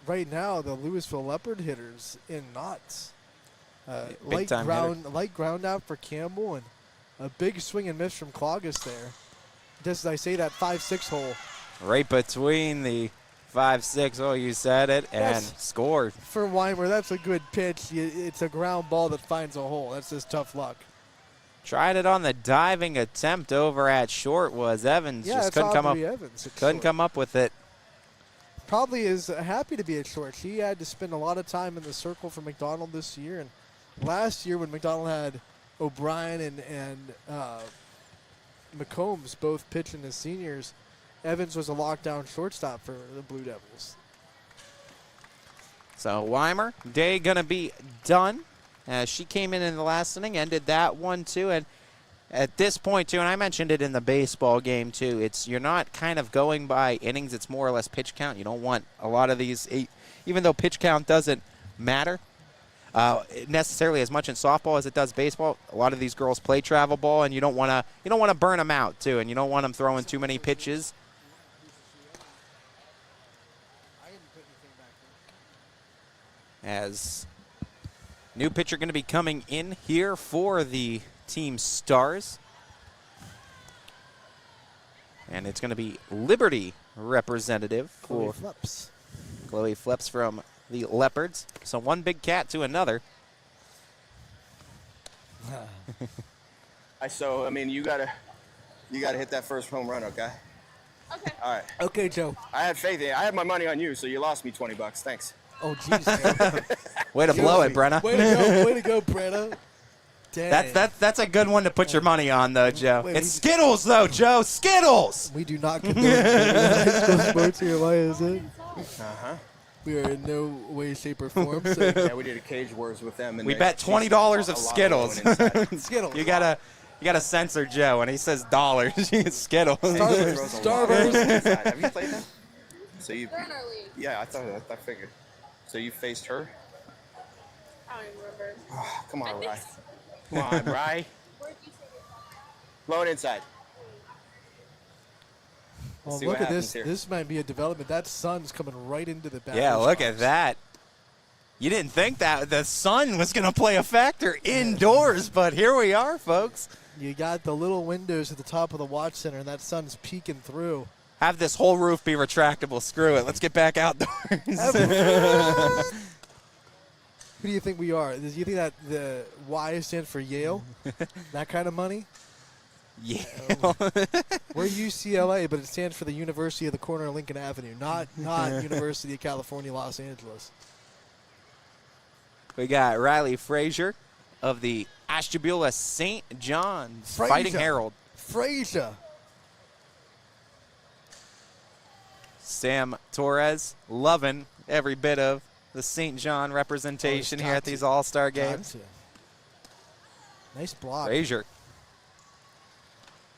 right now the Louisville Leopard hitters in knots. Light ground out for Campbell and a big swing and miss from Claugus there. Just as I say that 5-6 hole. Right between the 5-6, oh, you said it, and scored. For Weimer, that's a good pitch. It's a ground ball that finds a hole. That's just tough luck. Tried it on the diving attempt over at short was Evans. Yeah, just couldn't come up. Couldn't come up with it. Probably is happy to be at short. She had to spend a lot of time in the circle for McDonald this year, and last year when McDonald had O'Brien and McCombs both pitching as seniors, Evans was a lockdown shortstop for the Blue Devils. So Weimer, day gonna be done. She came in the last inning, ended that one too, and at this point too, and I mentioned it in the baseball game too, you're not kind of going by innings, it's more or less pitch count. You don't want a lot of these, even though pitch count doesn't matter necessarily as much in softball as it does baseball. A lot of these girls play travel ball, and you don't want to burn them out too, and you don't want them throwing too many pitches. as new pitcher going to be coming in here for the team Stars. And it's going to be Liberty representative for Chloe Flips from the Leopards. So one big cat to another. I mean, you gotta hit that first home run, okay? Okay. All right. Okay, Joe. I had faith in you. I had my money on you, so you lost me $20. Thanks. Oh, jeez. Way to blow it, Brenna. Way to go, Brenna. Dang. That's a good one to put your money on, though, Joe. It's Skittles, though, Joe. Skittles! We do not condone high school sports here at YSN. Uh-huh. We are in no way, shape, or form. So. Yeah, we did a Cage Wars with them. And We bet $20 of Skittles. Skittles. You gotta censor Joe when he says dollars. Skittles. Starburst. Have you played them? So you? They're in our league. Yeah, I figured. So you faced her? I don't even remember. Oh, come on, I think Rye. so. Come on, Rye. Where'd you say it? Blow it inside. Well, see look what at this. happens here. This might be a development. That sun's coming right into the back. Yeah, look at that. You didn't think that the sun was going to play a factor indoors, but here we are, folks. You got the little windows at the top of the watch center, and that sun's peeking through. Have this whole roof be retractable. Screw it. Let's get back outdoors. Who do you think we are? Do you think that the Y stands for Yale? That kind of money? Yeah. We're UCLA, but it stands for the University of the Corner of Lincoln Avenue, not University of California, Los Angeles. We got Riley Frazier of the Ashtabula St. John's Fighting Herald. Frazier. Sam Torres loving every bit of the St. John representation here at these All-Star games. Nice block. Frazier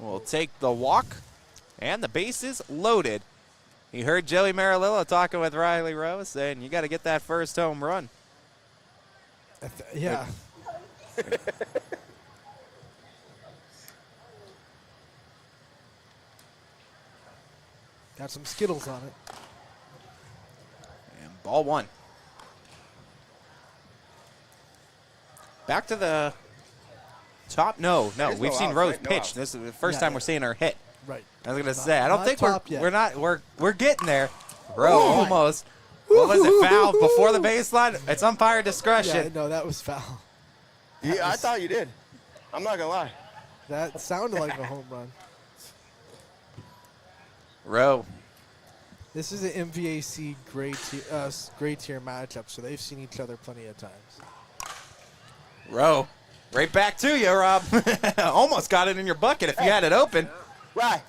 will take the walk, and the bases loaded. He heard Joey Marilillo talking with Riley Rose, saying, you got to get that first home run. Yeah. Got some Skittles on it. And ball one. Back to the top. No, we've seen Rose pitch. This is the first time we're seeing her hit. Right. I was gonna say, I don't think we're getting there. Bro, Oh. almost. What was it? Foul before the baseline? It's umpire discretion. Yeah, no, that was foul. Yeah, I thought you did. I'm not gonna lie. That sounded like a home run. Rowe. This is an MVAC grade tier matchup, so they've seen each other plenty of times. Rowe. Right back to you, Rob. Almost got it in your bucket if you had it open. Right.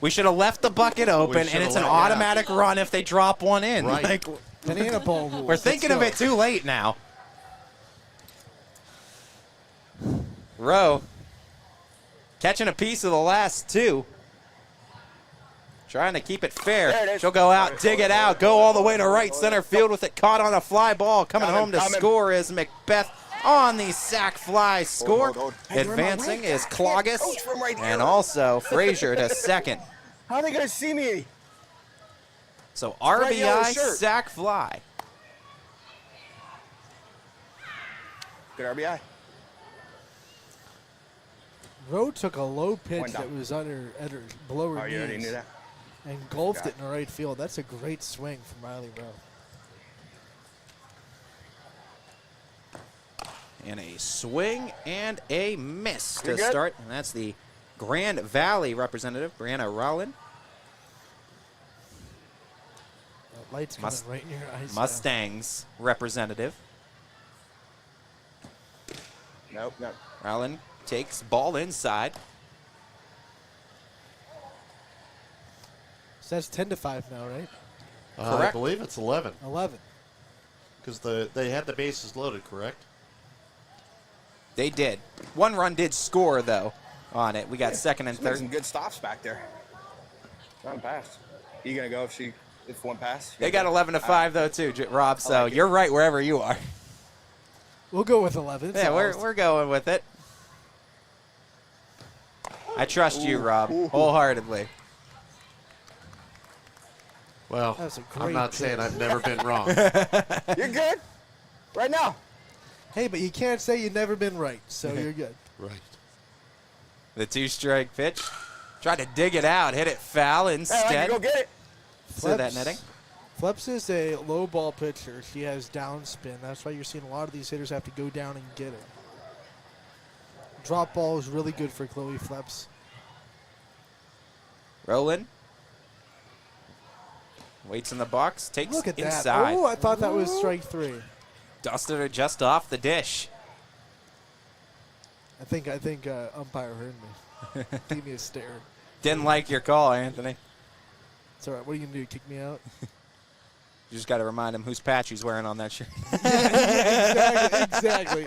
We should have left the bucket open, and it's an automatic run if they drop one in. Right. Like, Banana ball rules. we're thinking of it too late now. Rowe catching a piece of the last two. Trying to keep it fair. There it is. She'll go out, dig it out, go all the way to right center field with it caught on a fly ball. Coming home to score is Macbeth on the sac fly score. Hold. Advancing is Cloggis Coach from right and there. also Frazier to second. How are they gonna see me? So Right yellow RBI, shirt. sac fly. Good RBI. Rowe took a low pitch One down. that was below her Oh, you already knees knew that? and engulfed it in the right field. That's a great swing from Riley Rowe. And a swing and a miss You're to good? start. And that's the Grand Valley representative, Brianna Rowland. That light's coming right in your eyes. Mustangs representative. Nope. Rowland takes ball inside. So that's 10-5 now, right? I Correct. believe it's 11 11. because they had the bases loaded, correct? They did. One run did score, though, on it. We got second and She made third. some good stops back there. Not a pass. You gonna go if one pass? They got 11-5, though, too, Rob, so you're right wherever you are. We'll go with 11. It's Yeah, almost- we're going with it. I trust you, Rob, wholeheartedly. Well, That was a I'm great not pitch. saying I've never been wrong. You're good. Right now. Hey, but you can't say you've never been right, so you're good. Right. The 2-strike pitch. Tried to dig it out, hit it foul instead. Hey, go get it. So that netting. Fleps is a low ball pitcher. She has down spin. That's why you're seeing a lot of these hitters have to go down and get it. Drop ball is really good for Chloe Fleps. Rolling. Waits in the box. Takes Look at inside. that. Oh, I thought that was strike 3. Dusted her just off the dish. I think umpire heard me. Gave me a stare. Didn't like your call, Anthony. It's all right. What are you going to do, kick me out? You just got to remind him whose patch he's wearing on that shirt. Exactly.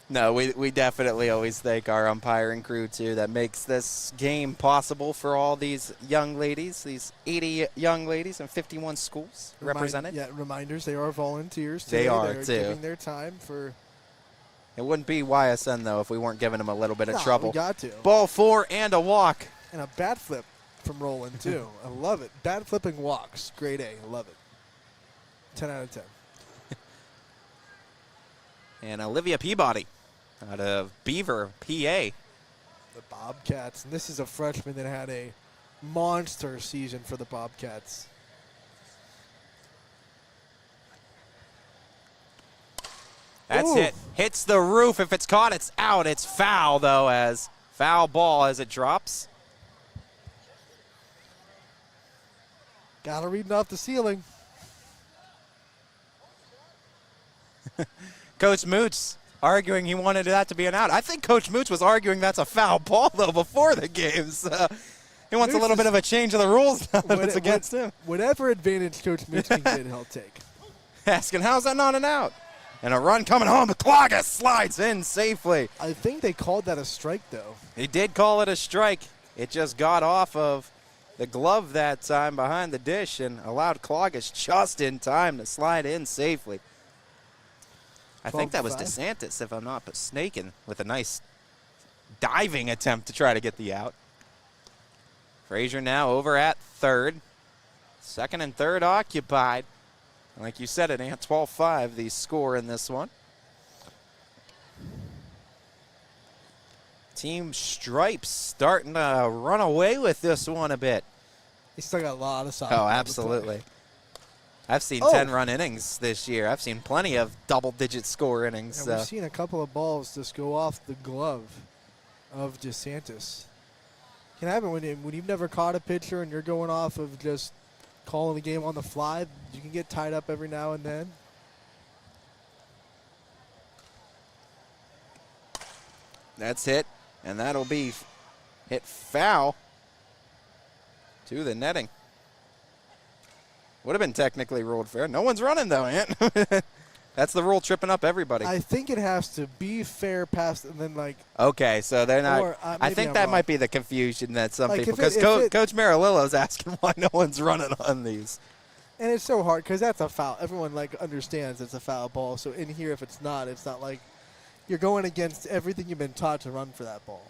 No, we definitely always thank our umpiring crew, too, that makes this game possible for all these young ladies, these 80 young ladies in 51 schools represented. Yeah, reminders, they are volunteers They today. are, They're too. giving their time for... It wouldn't be YSN, though, if we weren't giving them a little bit of No, trouble. we got to. Ball 4 and a walk. And a bat flip from Roland, too. I love it. Bat flipping walks. Grade A. I love it. 10 out of 10. And Olivia Peabody out of Beaver, PA. The Bobcats. And this is a freshman that had a monster season for the Bobcats. That's Ooh. it. Hits the roof. If it's caught, it's out. It's foul, though, as foul ball as it drops. Got to read off the ceiling. Coach Moots arguing he wanted that to be an out. I think Coach Moots was arguing that's a foul ball, though, before the game. So he wants a little bit of a change of the rules now if it's against him. Whatever advantage Coach Moots can get, he'll take. Asking, how's that not an out? And a run coming home. Cloggis slides in safely. I think they called that a strike, though. He did call it a strike. It just got off of the glove that time behind the dish and allowed Cloggis just in time to slide in safely. I think that was 12-5. DeSantis, if I'm not mistaken, with a nice diving attempt to try to get the out. Frazier now over at third. Second and third occupied. Like you said, it ain't 12-5, the score in this one. Team Stripes starting to run away with this one a bit. He still got a lot of softball. Oh, absolutely. I've seen 10-run innings this year. I've seen plenty of double-digit score innings. And we've seen a couple of balls just go off the glove of DeSantis. Can happen when you've never caught a pitcher and you're going off of just calling the game on the fly. You can get tied up every now and then. That's hit, and that'll be hit foul to the netting. Would have been technically ruled fair. No one's running, though, Ant. That's the rule tripping up everybody. I think it has to be fair past and then, like... Okay, so they're not... Or, I maybe think I'm that wrong. might be the confusion that some Like, people... if Because it- Coach Marilillo's asking why no one's running on these. And it's so hard because that's a foul. Everyone, like, understands it's a foul ball. So in here, if it's not like you're going against everything you've been taught to run for that ball.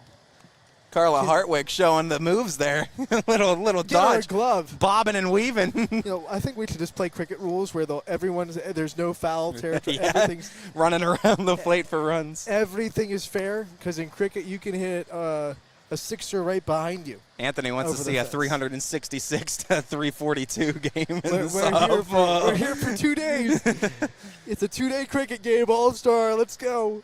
Carla Hartwig showing the moves there. little Get her a dodge. glove. Bobbing and weaving. You know, I think we should just play cricket rules where there's no foul territory. Yeah, Everything's running around the plate for runs. Everything is fair because in cricket you can hit a sixer right behind you. Anthony wants to Over see the a fence. 366 to 342 game in We're softball. we're here for 2 days. It's a 2-day cricket game, All-Star. Let's go.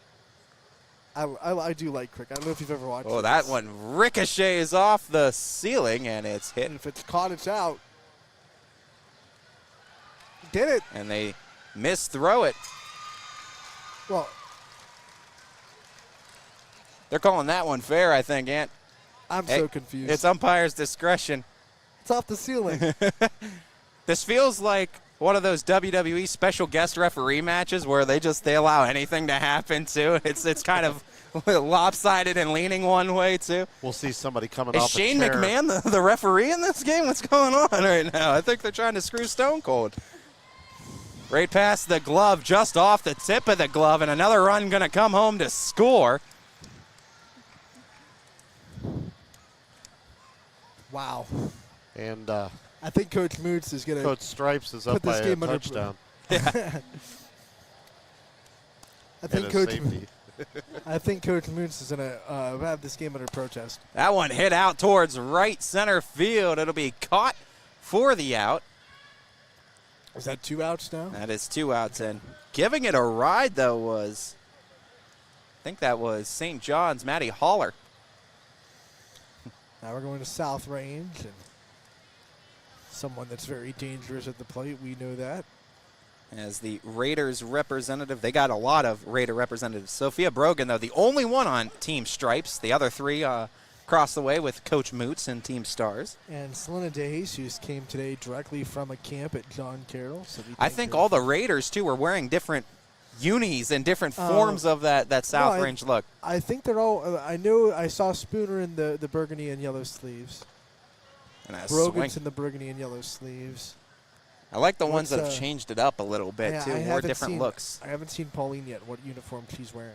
I do like cricket. I don't know if you've ever watched Oh, it. that one ricochets off the ceiling, and it's hit. And if it's caught, it's out. Did it. And they misthrow it. Well, They're calling that one fair, I think, Ant. I'm Hey, so confused. It's umpire's discretion. It's off the ceiling. This feels like one of those WWE special guest referee matches where they allow anything to happen, too. It's kind of lopsided and leaning one way, too. We'll see somebody coming Is off Shane a chair. McMahon the referee in this game? What's going on right now? I think they're trying to screw Stone Cold. Right past the glove, just off the tip of the glove, and another run going to come home to score. Wow. And I think Coach Moots is going to Coach Stripes is up put this by a game under touchdown. I think And a Coach. safety. I think Coach Moots is going to have this game under protest. That one hit out towards right center field. It'll be caught for the out. Is that 2 outs now? That is 2 outs, and giving it a ride, though, was, I think that was St. John's, Matty Haller. Now we're going to South Range, and someone that's very dangerous at the plate. We know that. As the Raiders representative, they got a lot of Raider representatives. Sophia Brogan, though, the only one on Team Stripes. The other 3 across the way with Coach Moots and Team Stars. And Selena De Jesus came today directly from a camp at John Carroll. So I think all the Raiders, too, were wearing different unis and different forms of that South Range look. I think they're all. I know I saw Spooner in the burgundy and yellow sleeves. And Brogan's in the burgundy and yellow sleeves. I like the ones that have changed it up a little bit, yeah, too, more different looks. I haven't seen Pauline yet, what uniform she's wearing.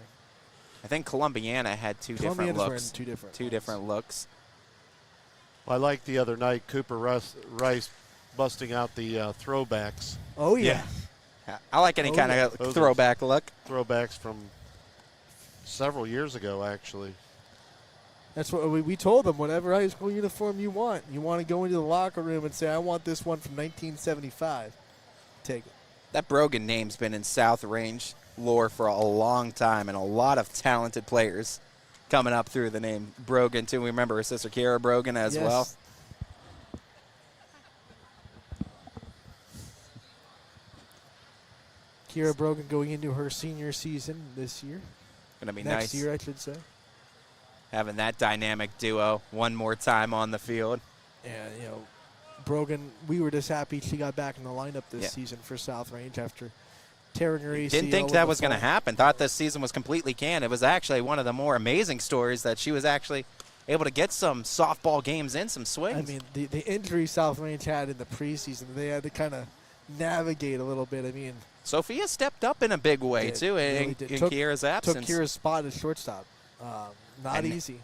I think Columbiana had 2 different looks. Wearing two different looks. Well, I like the other night Cooper Rice busting out the throwbacks. Oh, yeah. I like any kind of throwback look. Throwbacks from several years ago, actually. That's what we told them. Whatever high school uniform you want to go into the locker room and say, I want this one from 1975. Take it. That Brogan name's been in South Range lore for a long time, and a lot of talented players coming up through the name Brogan, too. We remember her sister Kiara Brogan as well. Kiara Brogan going into her senior season this year. Going to be Next nice. year, I should say. Having that dynamic duo one more time on the field. And, Brogan, we were just happy she got back in the lineup this season for South Range after tearing her ACL. Didn't think that was going to happen. Thought this season was completely canned. It was actually one of the more amazing stories that she was actually able to get some softball games in, some swings. I mean, the injury South Range had in the preseason, they had to kind of navigate a little bit. I mean, Sophia stepped up in a big way, too, in Kiera's absence. Took Kiera's spot as shortstop. Not easy.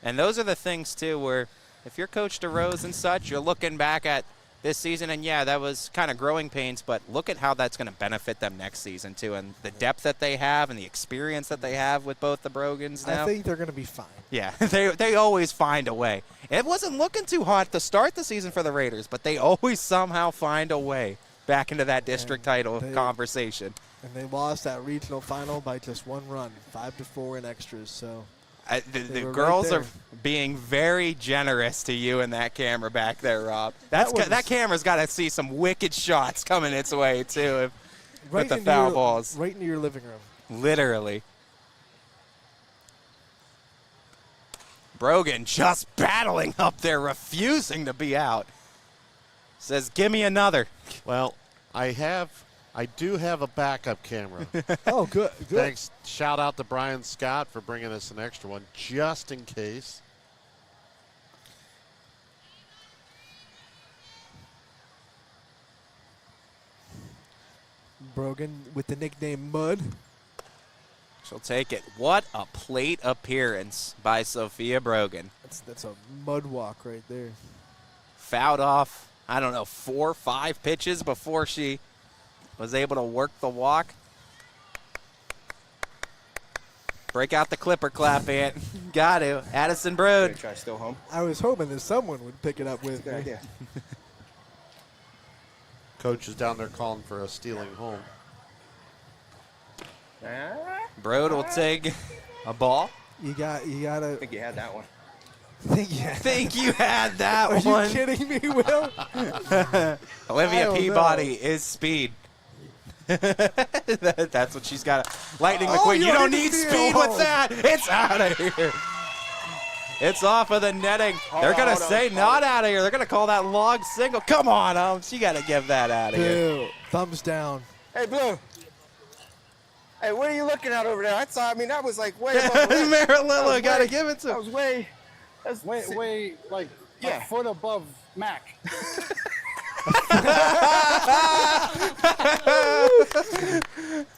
And those are the things, too, where if you're Coach DeRose and such, you're looking back at this season, and that was kind of growing pains, but look at how that's going to benefit them next season, too, and the depth that they have and the experience that they have with both the Brogans now. I think they're going to be fine. Yeah, they always find a way. It wasn't looking too hot to start the season for the Raiders, but they always somehow find a way back into that district title conversation. And they lost that regional final by just 1 run, 5-4 in extras, so... The girls are being very generous to you in that camera back there, Rob. That camera's got to see some wicked shots coming its way, too, with the foul balls. Right into your living room. Literally. Brogan just battling up there, refusing to be out. Says, give me another. Well, I do have a backup camera. Oh, good. Thanks. Shout out to Brian Scott for bringing us an extra one, just in case. Brogan with the nickname Mud. She'll take it. What a plate appearance by Sophia Brogan. That's a mud walk right there. Fouled off, 4 or 5 pitches before she was able to work the walk. Break out the clipper clap, Ant. Got to. Addison Broad. Try still home. I was hoping that someone would pick it up with Good me. idea. Coach is down there calling for a stealing home. Broad will take a ball. You gotta. I think you had that one. Think you had that Are one. you kidding me, Will? Olivia Peabody is speed. That's what she's got. Lightning McQueen. You don't need speed with that. It's out of here. It's off of the netting. They're going to say not out of here. They're going to call that log single. Come on, she got to give that out of here. Thumbs down. Hey, Blue. Hey, what are you looking at over there? That was like way above. Marililla got to give it to him. That was way. Way like a foot above Mac.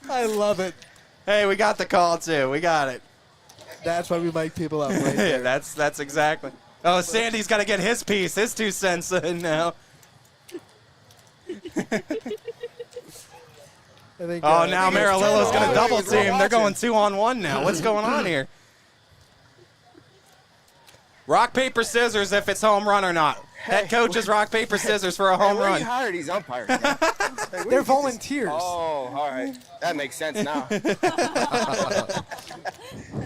I love it. Hey, we got the call, too. We got it. That's why we mic people up right there. That's exactly. Oh, Sandy's got to get his piece, his 2 cents in now. I think, Oh, now Marilillo's going to double He's not team. They're going watching. 2-on-1 now. What's going on here? Rock, paper, scissors if it's home run or not. Head coaches rock, paper, scissors for a home Where run. you hired these umpires, man? Like, where They're you get this- volunteers. Oh, all right. That makes sense now.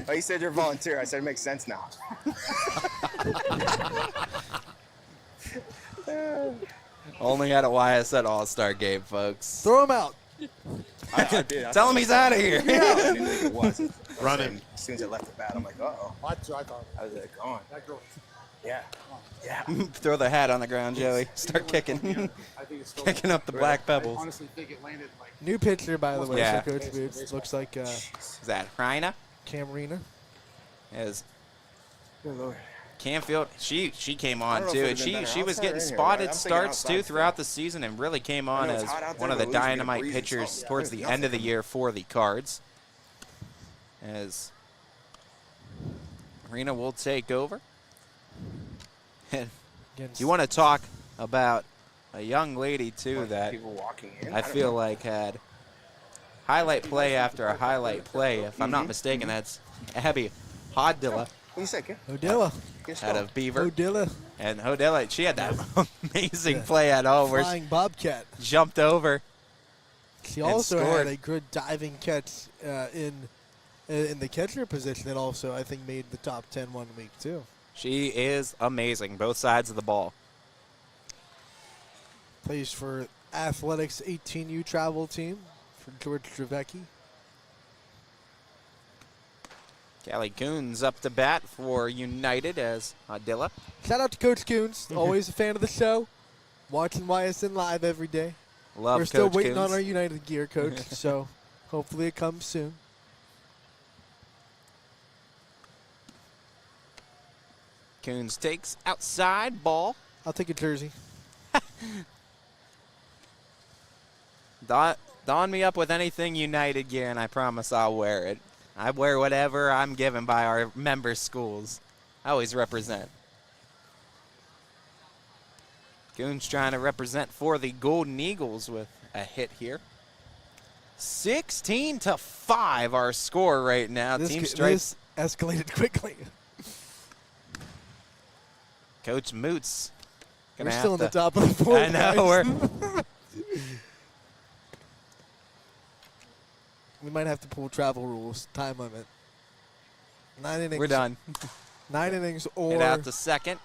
Oh, you said you're a volunteer. I said it makes sense now. Only at a YSN All-Star game, folks. Throw him out. I did. Tell him he's out of here. I didn't think it was. Running. As soon as I left the bat, I'm like, uh-oh. That's what I thought. I was like, gone. Yeah. Yeah. Throw the hat on the ground, Joey. Start kicking. I think it's still Kicking up the black I pebbles. honestly think it landed like New pitcher, by the way, Yeah. for Coach Boots. Looks like Is that Reina? Camarina. Is Good Lord. Canfield, she came I on don't know too, if it and would've been better she was outside or getting in here, spotted right? I'm thinking starts outside too still. throughout the season, and really came on know it's as hot out one there, of the but at least we get a dynamite breeze or pitchers something. towards the There's end of the nothing. year for the Cards. As Rena will take over. And you want to talk about a young lady too that People walking in. I don't feel know. like had highlight play after a highlight play. If I'm not mistaken, that's Abby Hodilla What do you say, kid? Odilla. out of Beaver. Odilla. And Hodilla, she had that amazing play at home where she Flying Bobcat. jumped over. She and also scored. had a good diving catch in the catcher position that also, I think, made the top 10 one week, too. She is amazing, both sides of the ball. Plays for Athletics 18U travel team for George Trevecki. Callie Coons up to bat for United as Adilla. Shout out to Coach Coons, always a fan of the show. Watching YSN live every day. Love We're still Coach waiting Coons. on our United gear, Coach, so hopefully it comes soon. Coons takes outside ball. I'll take a jersey. Don me up with anything United gear, and I promise I'll wear it. I wear whatever I'm given by our member schools. I always represent. Coons trying to represent for the Golden Eagles with a hit here. 16-5 our score right now. Team Stripes. This escalated quickly. Coach Moots. We're still in the top of the fourth. I know. Guys. We might have to pull travel rules, time limit. 9 innings. We're done. 9 innings or Hit out to second.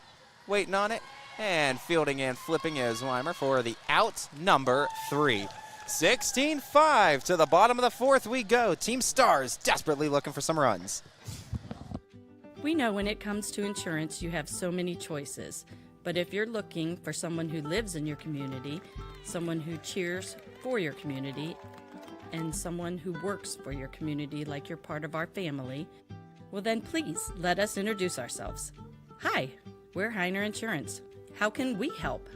Waiting on it. And fielding and flipping is Weimer for the out number 3. 16-5 to the bottom of the fourth we go. Team Stars desperately looking for some runs. We know when it comes to insurance, you have so many choices. But if you're looking for someone who lives in your community, someone who cheers for your community, and someone who works for your community like you're part of our family, well then please let us introduce ourselves. Hi, we're Heiner Insurance. How can we help?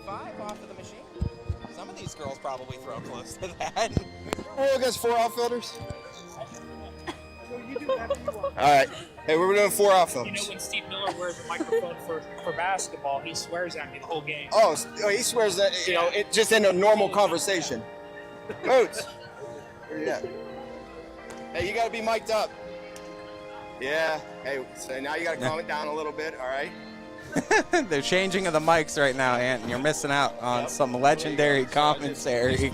Five off of the machine. Some of these girls probably throw close to that. Oh, I guess 4 outfielders. All right. Hey, we're doing 4 outcomes. You know, when Steve Miller wears a microphone for basketball, he swears at me the whole game. Oh, he swears that, you know, it just in a normal conversation. Boots. Where you at? Hey, you got to be mic'd up. Yeah. Hey, so now you got to calm it down a little bit, all right? They're changing of the mics right now, Ant, and you're missing out on some legendary commentary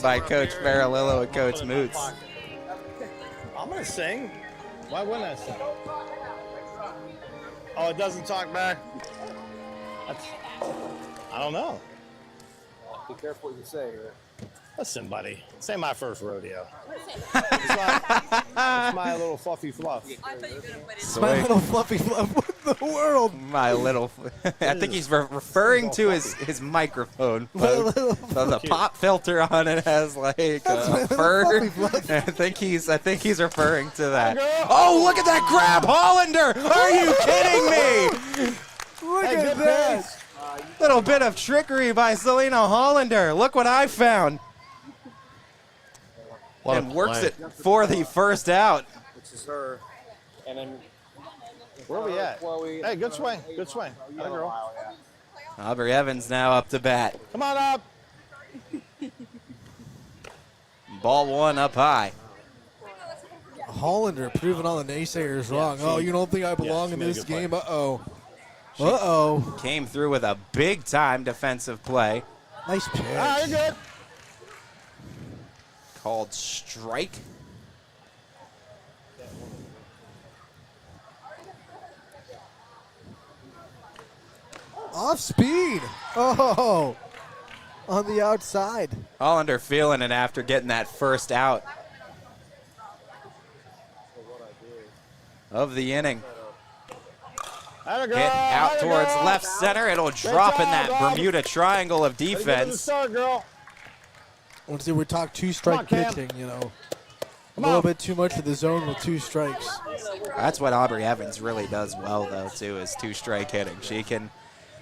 by Coach Faralillo and Coach Moots. I'm going to sing. Why wouldn't I sing? Oh, it doesn't talk back? I don't know. Be careful what you say here. Listen, buddy. This ain't my first rodeo. It's my little fluffy fluff. It's my little fluffy fluff. What in the world? My little, I think he's referring to his microphone. The pop filter on it has like a fur. I think he's referring to that. Oh, look at that grab, Hollander! Are you kidding me? Look at that. Little bit of trickery by Selena Hollander. Look what I found. And works it for the first out. Which is her. And then where are we at? Hey, good swing. Good swing. Atta girl. Aubrey Evans now up to bat. Come on up. Ball 1 up high. Hollander proving all the naysayers wrong. Oh, you don't think I belong in this game? Uh-oh. Came through with a big-time defensive play. Nice pitch. You're good. Called strike. Off speed. Oh, on the outside. Hollander feeling it after getting that first out of the inning. Hit out towards left center. It'll drop in that Bermuda triangle of defense. Once we talk two-strike pitching, you know. A little bit too much of the zone with 2 strikes. That's what Aubrey Evans really does well, though, too, is 2-strike hitting.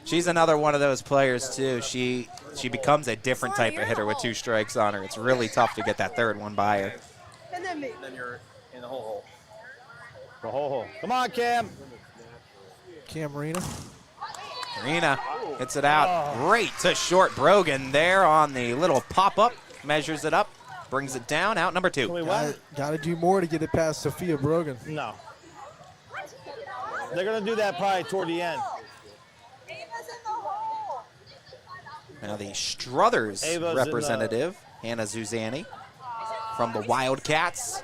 She's another one of those players, too. She becomes a different type of hitter with 2 strikes on her. It's really tough to get that third one by her. And then you're in the whole hole. The whole hole. Come on, Cam. Cam Rena. Rena hits it out. Great to short. Brogan there on the little pop-up. Measures it up. Brings it down. Out number 2. Got to do more to get it past Sophia Brogan. No. They're going to do that probably toward the end. Now the Struthers representative, Hannah Zuzani, from the Wildcats.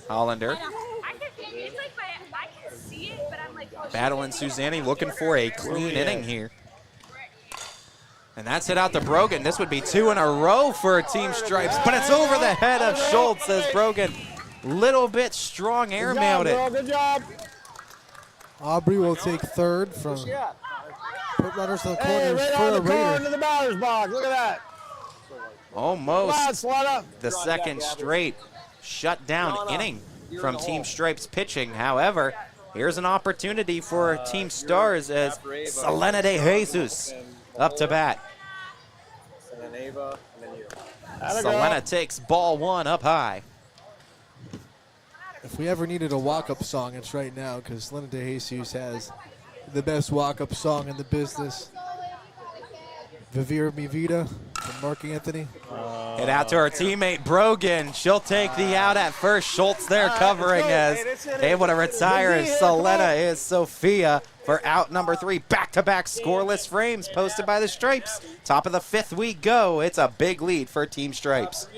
Hollander. Battling Suzanne, looking for a clean inning here. And that's it out to Brogan. This would be 2 in a row for Team Stripes, but it's over the head of Schultz as Brogan, little bit strong airmailed it. Good job. Aubrey will take third from put runners to the corners right for on a the corner Raider. to the batter's box. Look at that. Almost Slide up. the second straight shutdown inning from Team Stripes pitching. However, here's an opportunity for Team Stars as Selena de Jesus up to bat. Selena takes ball 1 up high. If we ever needed a walk-up song, it's right now because Selena de Jesus has the best walk-up song in the business. Vivir Mi Vida from Mark Anthony. Hit out to her teammate Brogan. She'll take the out at first. Schultz there covering as able to retire as Selena is Sophia for out number 3. Back-to-back scoreless frames posted by the Stripes. Top of the 5th we go. It's a big lead for Team Stripes.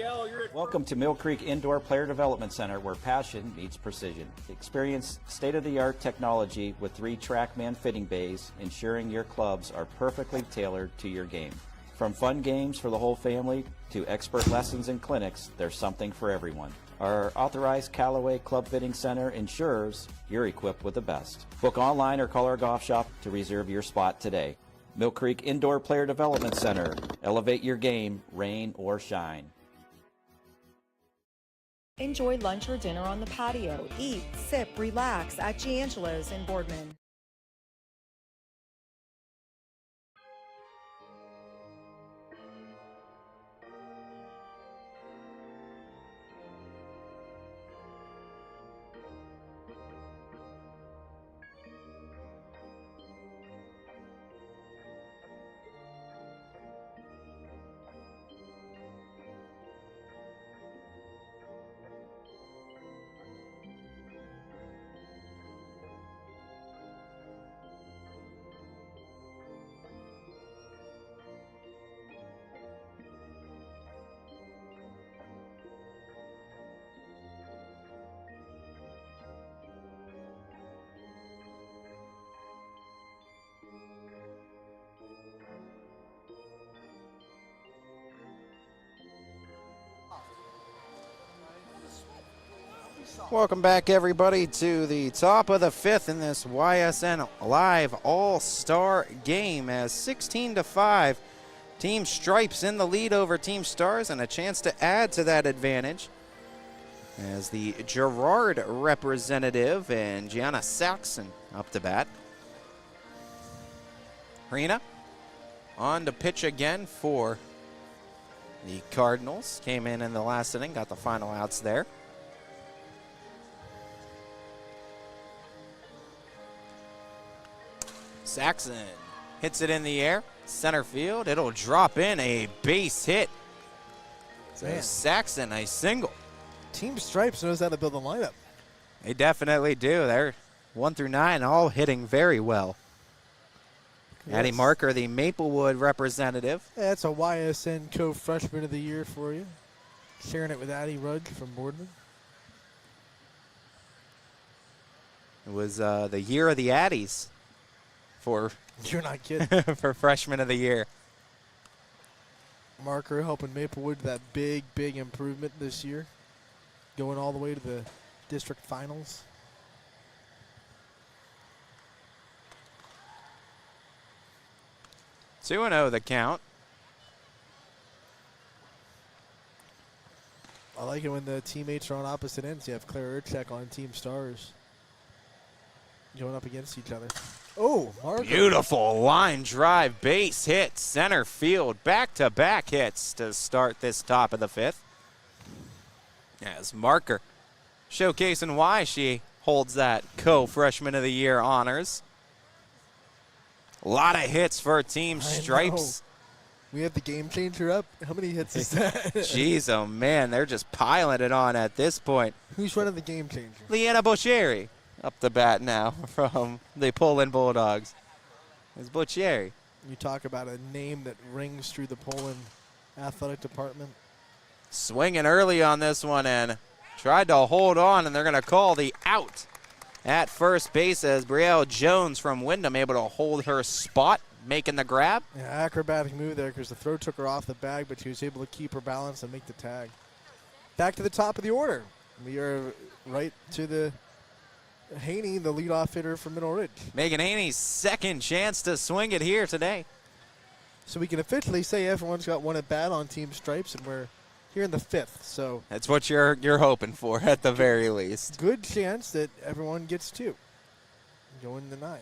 Welcome to Mill Creek Indoor Player Development Center, where passion meets precision. Experience state-of-the-art technology with 3 TrackMan fitting bays, ensuring your clubs are perfectly tailored to your game. From fun games for the whole family to expert lessons and clinics, there's something for everyone. Our authorized Callaway Club Fitting Center ensures you're equipped with the best. Book online or call our golf shop to reserve your spot today. Mill Creek Indoor Player Development Center. Elevate your game, rain or shine. Enjoy lunch or dinner on the patio. Eat, sip, relax at Giangelo's in Boardman. Welcome back, everybody, to the top of the fifth in this YSN Live All-Star game as 16-5. Team Stripes in the lead over Team Stars and a chance to add to that advantage as the Girard representative and Gianna Saxon up to bat. Rena on to pitch again for the Cardinals. Came in the last inning, got the final outs there. Saxon hits it in the air, center field. It'll drop in, a base hit. So Man. Saxon, a single. Team Stripes knows how to build a lineup. They definitely do. They're 1 through 9, all hitting very well. Yes. Addie Marker, the Maplewood representative. Yeah, that's a YSN co-freshman of the year for you. Sharing it with Addie Rudge from Boardman. It was the year of the Addies for You're not kidding. for freshman of the year. Marker helping Maplewood that big improvement this year. Going all the way to the district finals. Two 2-0 the count. I like it when the teammates are on opposite ends. You have Claire Urchek on Team Stars going up against each other. Oh, Marker. Beautiful line drive, base hit, center field, back-to-back hits to start this top of the fifth. As Marker showcasing why she holds that co-freshman of the year honors. A lot of hits for Team Stripes. We have the game changer up. How many hits is that? Jeez, oh man, they're just piling it on at this point. Who's running the game changer? Leanna Boccieri up the bat now from the Poland Bulldogs. It's Boccieri. You talk about a name that rings through the Poland athletic department. Swinging early on this one and tried to hold on, and they're going to call the out at first base as Brielle Jones from Wyndham able to hold her spot, making the grab. Yeah, acrobatic move there because the throw took her off the bag, but she was able to keep her balance and make the tag. Back to the top of the order. We are right to the Haney, the leadoff hitter from Middle Ridge. Megan Haney's second chance to swing it here today. So we can officially say everyone's got one at bat on Team Stripes, and we're here in the fifth. So that's what you're hoping for at the very least. Good chance that everyone gets two. Going to 9.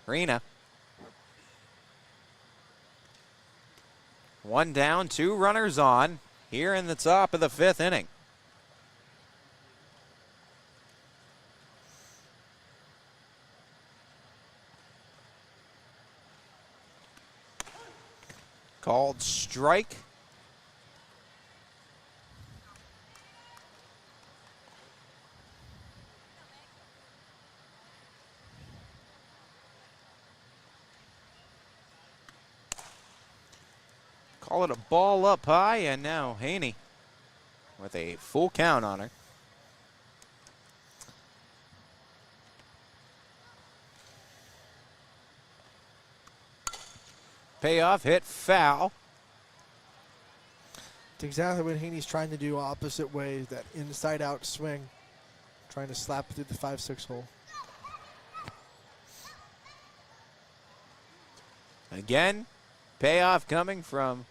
Rena. One down, 2 runners on here in the top of the fifth inning. Called strike. Call it a ball up high, and now Haney with a full count on her. Payoff hit foul. It's exactly what Haney's trying to do opposite way, that inside-out swing, trying to slap through the 5-6 hole. Again, payoff coming from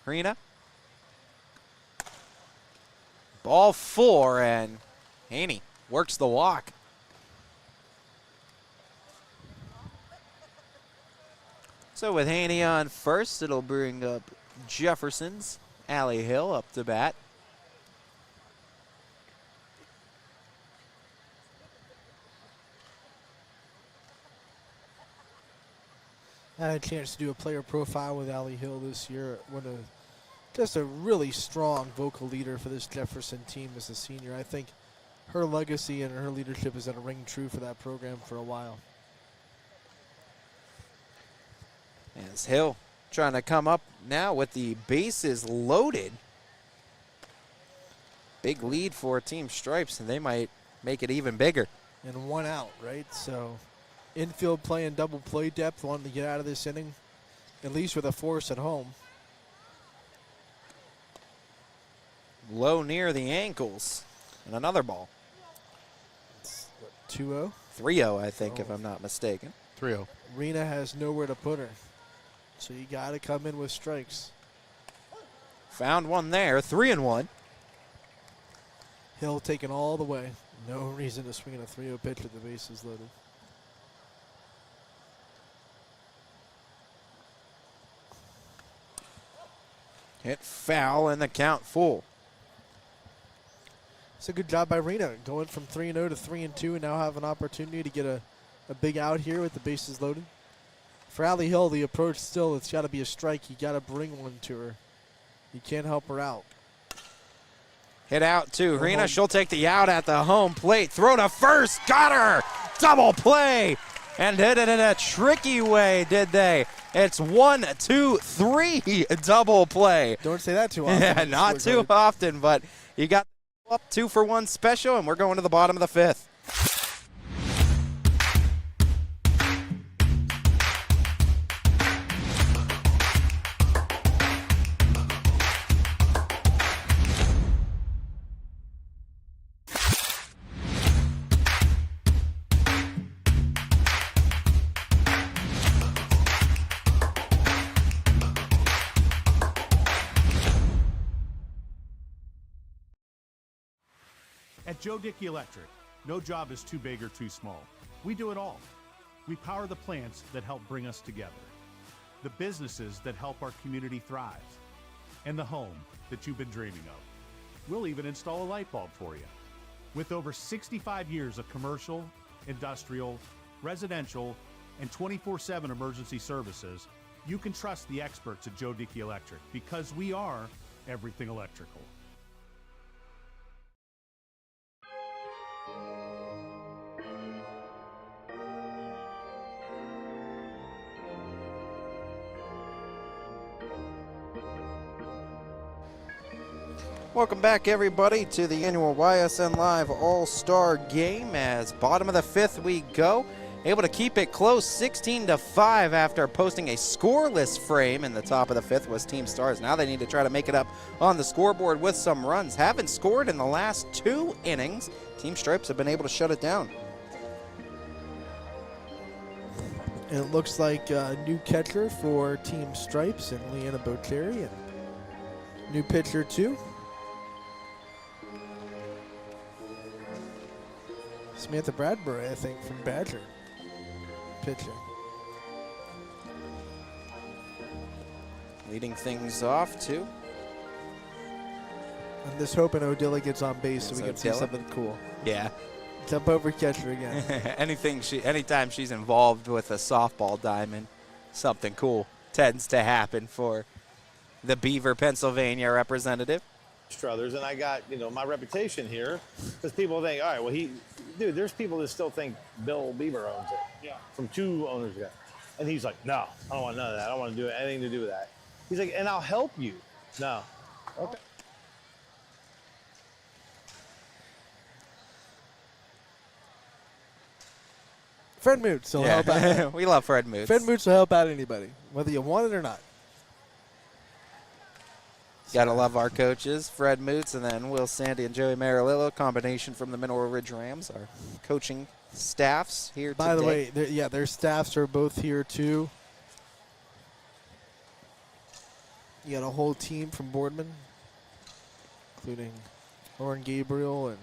Rena. Ball 4, and Haney works the walk. So with Haney on first, it'll bring up Jefferson's Allie Hill up to bat. I had a chance to do a player profile with Allie Hill this year. Just a really strong vocal leader for this Jefferson team as a senior. I think her legacy and her leadership is going to ring true for that program for a while. As Hill trying to come up now with the bases loaded. Big lead for Team Stripes, and they might make it even bigger. And 1 out, right? So infield play and double play depth, wanting to get out of this inning, at least with a force at home. low near the ankles. And another ball. 2-0? 3-0, I think, if I'm not mistaken. 3-0. Rena has nowhere to put her. So you got to come in with strikes. Found one there, 3-1. Hill taken all the way. No reason to swing in a 3-0 pitch with the bases loaded. Hit foul and the count full. It's a good job by Rena, going from 3-0 to 3-2, and now have an opportunity to get a big out here with the bases loaded. For Allie Hill, the approach still, it's got to be a strike. You got to bring one to her. You can't help her out. Hit out to Rena. She'll take the out at the home plate. Throw to first. Got her. Double play. And hit it in a tricky way, did they? It's 1, 2, 3 double play. Don't say that too often. Yeah, not too often, but you got up 2-for-1 special, and we're going to the bottom of the 5th. At Joe Dickey Electric, no job is too big or too small. We do it all. We power the plants that help bring us together, the businesses that help our community thrive, and the home that you've been dreaming of. We'll even install a light bulb for you. With over 65 years of commercial, industrial, residential, and 24/7 emergency services, you can trust the experts at Joe Dickey Electric because we are everything electrical. Welcome back, everybody, to the annual YSN Live All-Star Game. As bottom of the 5th we go. Able to keep it close, 16-5 after posting a scoreless frame in the top of the 5th was Team Stars. Now they need to try to make it up on the scoreboard with some runs. Haven't scored in the last 2 innings. Team Stripes have been able to shut it down. And it looks like a new catcher for Team Stripes and Leanna Bocherry, and new pitcher too. Samantha Bradbury, I think, from Badger, pitching. Leading things off, too. I'm just hoping Odilla gets on base so we can see Odilla? something cool. Yeah. Jump over catcher again. Anytime she's involved with a softball diamond, something cool tends to happen for the Beaver, Pennsylvania representative. Struthers, and I got, my reputation here because people think, all right, well, dude, there's people that still think Bill Beaver owns it. Yeah. From 2 owners ago. And he's like, no, I don't want none of that. I don't want to do anything to do with that. He's like, and I'll help you. No. Okay. Fred Moots will help out. We love Fred Moots. Fred Moots will help out anybody, whether you want it or not. Gotta love our coaches, Fred Moots, and then Will Sandy and Joey Marilillo, combination from the Mineral Ridge Rams, our coaching staffs here today. By the way, their staffs are both here too. You got a whole team from Boardman, including Lauren Gabriel and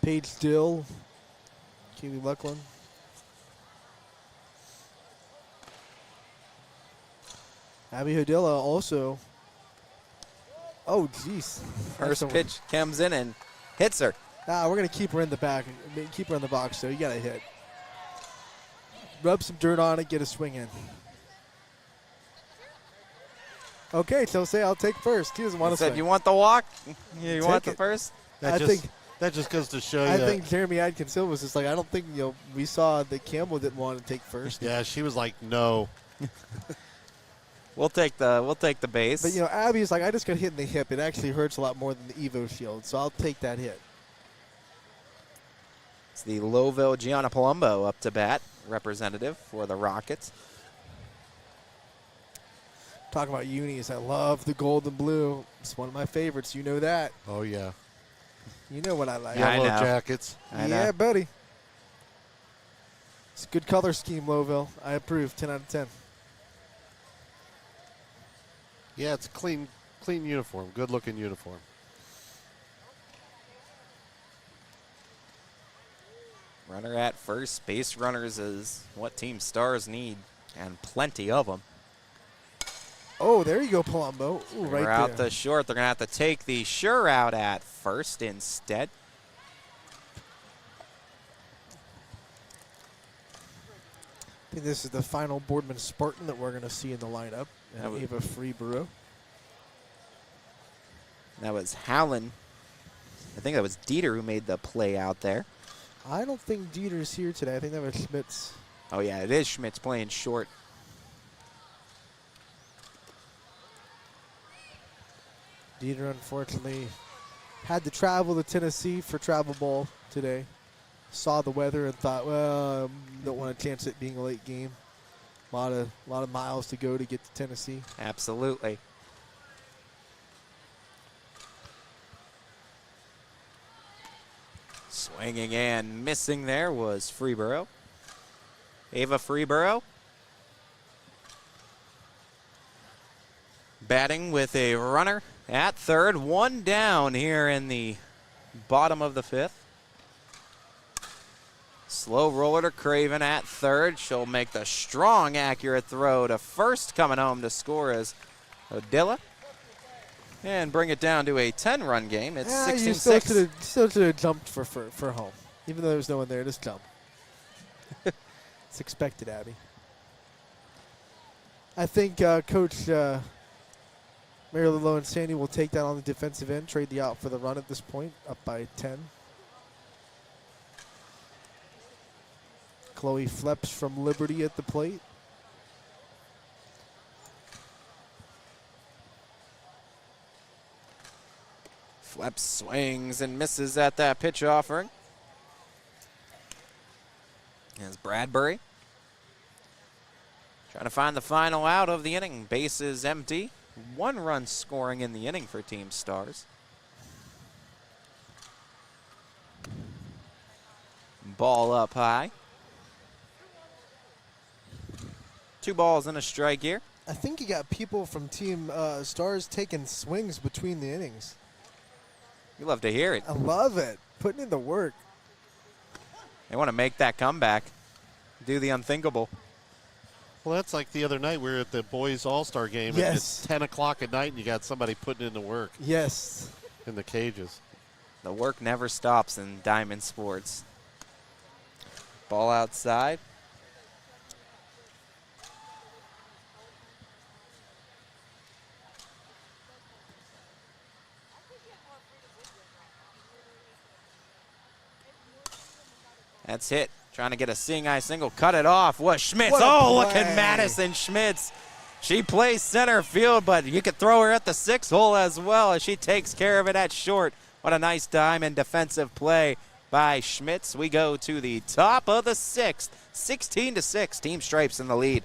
Paige Dill, Kaylee Luckland. Abby Hodilla also. Oh, jeez. First pitch comes in and hits her. Nah, we're going to keep her in the back. Keep her in the box, so you got to hit. Rub some dirt on it, get a swing in. Okay, so say I'll take first. He doesn't want to swing. Said you want the walk? You want the first? That just goes to show you. I think Jeremy Adkinson was just like, I don't think, we saw that Campbell didn't want to take first. Yeah, she was like, no. We'll take the base. But Abby's like, I just got hit in the hip. It actually hurts a lot more than the Evo Shield, so I'll take that hit. It's the Lowville Gianna Palumbo up to bat, representative for the Rockets. Talking about unis, I love the gold and blue. It's one of my favorites. You know that. Oh, yeah. You know what I like. Yellow jackets. Yeah, buddy. It's a good color scheme, Lowville. I approve. 10 out of 10. Yeah, it's a clean uniform. Good-looking uniform. Runner at first. Base runners is what Team Stars need, and plenty of them. Oh, there you go, Palumbo. Ooh, right They're out there. the short. They're going to have to take the sure out at first instead. I think this is the final Boardman Spartan that we're going to see in the lineup. And Ava Freeborough. That was Howland. I think that was Dieter who made the play out there. I don't think Dieter's here today. I think that was Schmitz. Oh, yeah, it is Schmitz playing short. Dieter, unfortunately, had to travel to Tennessee for travel ball today. Saw the weather and thought, well, don't want to chance it being a late game. A lot of miles to go to get to Tennessee. Absolutely. Swinging and missing there was Freeborough. Ava Freeborough. Batting with a runner at third. One down here in the bottom of the fifth. Slow roller to Craven at third. She'll make the strong, accurate throw to first. Coming home to score is Odilla. And bring it down to a 10-run game. It's 16-6. You still should have jumped for home. Even though there's no one there, just jump. It's expected, Abby. I think Coach Marilyn Lowe and Sandy will take that on the defensive end, trade the out for the run at this point, up by 10. Chloe Fleps from Liberty at the plate. Fleps swings and misses at that pitch offering. Here's Bradbury trying to find the final out of the inning. Base is empty. 1 run scoring in the inning for Team Stars. Ball up high. 2 balls and a strike here. I think you got people from Team Stars taking swings between the innings. You love to hear it. I love it. Putting in the work. They want to make that comeback. Do the unthinkable. Well, that's like the other night. We were at the boys all-star game. Yes. And it's 10 o'clock at night, and you got somebody putting in the work. Yes. In the cages. The work never stops in Diamond Sports. Ball outside. That's hit. Trying to get a seeing eye single. Cut it off. What Schmitz. Oh, look at Madison Schmitz. She plays center field, but you could throw her at the 6th hole as well as she takes care of it at short. What a nice diamond defensive play by Schmitz. We go to the top of the 6th. 16-6. Team Stripes in the lead.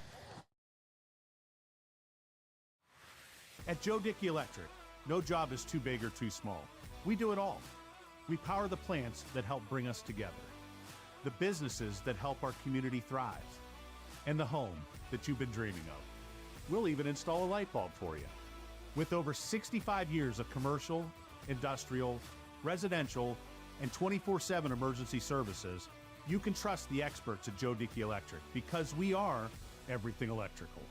At Joe Dickey Electric, no job is too big or too small. We do it all. We power the plants that help bring us together, the businesses that help our community thrive, and the home that you've been dreaming of. We'll even install a light bulb for you. With over 65 years of commercial, industrial, residential, and 24/7 emergency services, you can trust the experts at Joe Dickey Electric because we are everything electrical.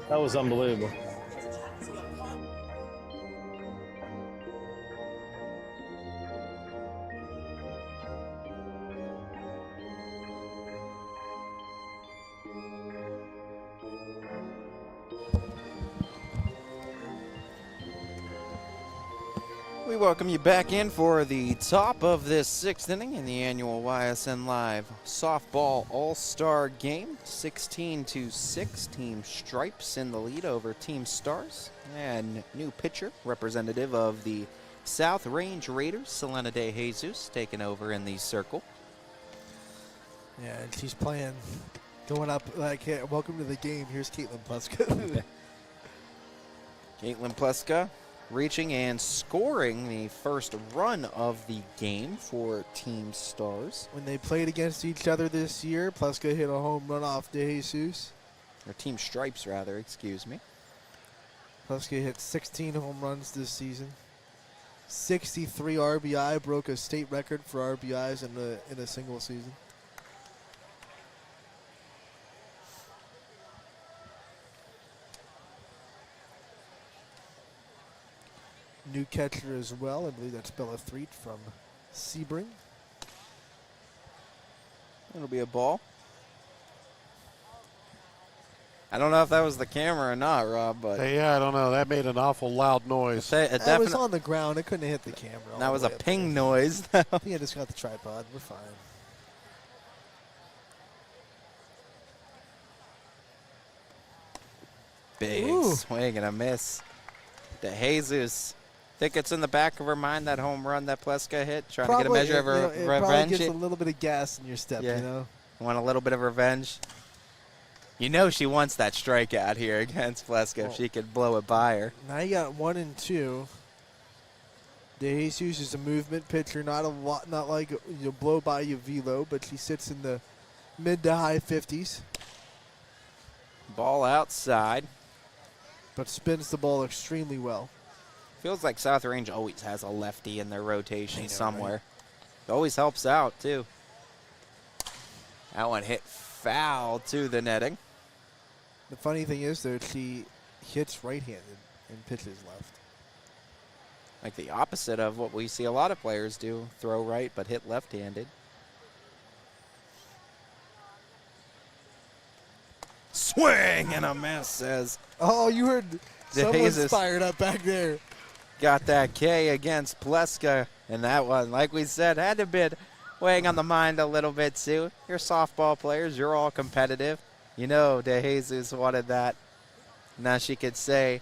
That was unbelievable. We welcome you back in for the top of this 6th inning in the annual YSN Live Softball All-Star Game. 16-6, Team Stripes in the lead over Team Stars. And new pitcher, representative of the South Range Raiders, Selena De Jesus, taking over in the circle. Yeah, and she's playing, going up like, hey, welcome to the game. Here's Caitlin Pluska. Caitlin Pluska reaching and scoring the first run of the game for Team Stars. When they played against each other this year, Pluska hit a home run off De Jesus. Or Team Stripes, rather, excuse me. Pluska hit 16 home runs this season. 63 RBI, broke a state record for RBIs in a single season. New catcher as well. I believe that's Bella Threet from Sebring. It'll be a ball. I don't know if that was the camera or not, Rob, but Yeah, I don't know. That made an awful loud noise. That was on the ground. It couldn't hit the camera. That was a ping noise. I think I just got the tripod. We're fine. Big Ooh. swing and a miss. De Jesus. Think it's in the back of her mind, that home run that Pleska hit, trying to get a measure of it revenge. probably gets a little bit of gas in your step, Yeah. you know. Want a little bit of revenge. You know she wants that strikeout here against Pleska if she could blow it by her. Now you got 1 and 2. De Jesus is a movement pitcher, not like you blow by you velo, but she sits in the mid to high 50s. Ball outside. But spins the ball extremely well. Feels like South Range always has a lefty in their rotation I know, somewhere. right? It always helps out, too. That one hit foul to the netting. The funny thing is, though, she hits right-handed and pitches left. Like the opposite of what we see a lot of players do. Throw right, but hit left-handed. Swing and a miss, says. Oh, you heard someone's Jesus. fired up back there. Got that K against Pleska, and that one, like we said, had to be weighing on the mind a little bit too. You're softball players, you're all competitive. You know De Jesus wanted that. Now she could say,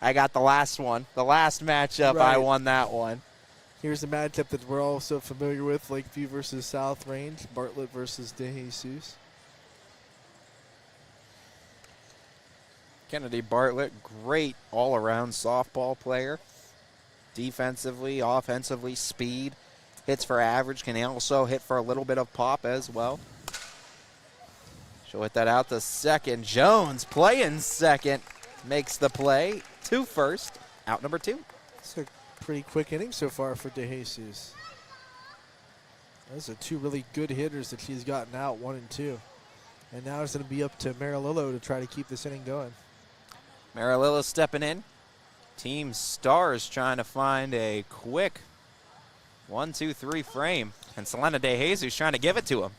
I got the last one. The last matchup, I Right. won that one. Here's a matchup that we're all so familiar with, Lakeview versus South Range, Bartlett versus De Jesus. Kennedy Bartlett, great all-around softball player. Defensively, offensively, speed. Hits for average, can also hit for a little bit of pop as well. She'll hit that out to second. Jones playing second. Makes the play to first. Out number 2. It's a pretty quick inning so far for De Jesus. Those are 2 really good hitters that she's gotten out, 1 and 2. And now it's going to be up to Marilillo to try to keep this inning going. Marilillo stepping in. Team Stars trying to find a quick 1-2-3 frame. And Selena De Jesus trying to give it to him.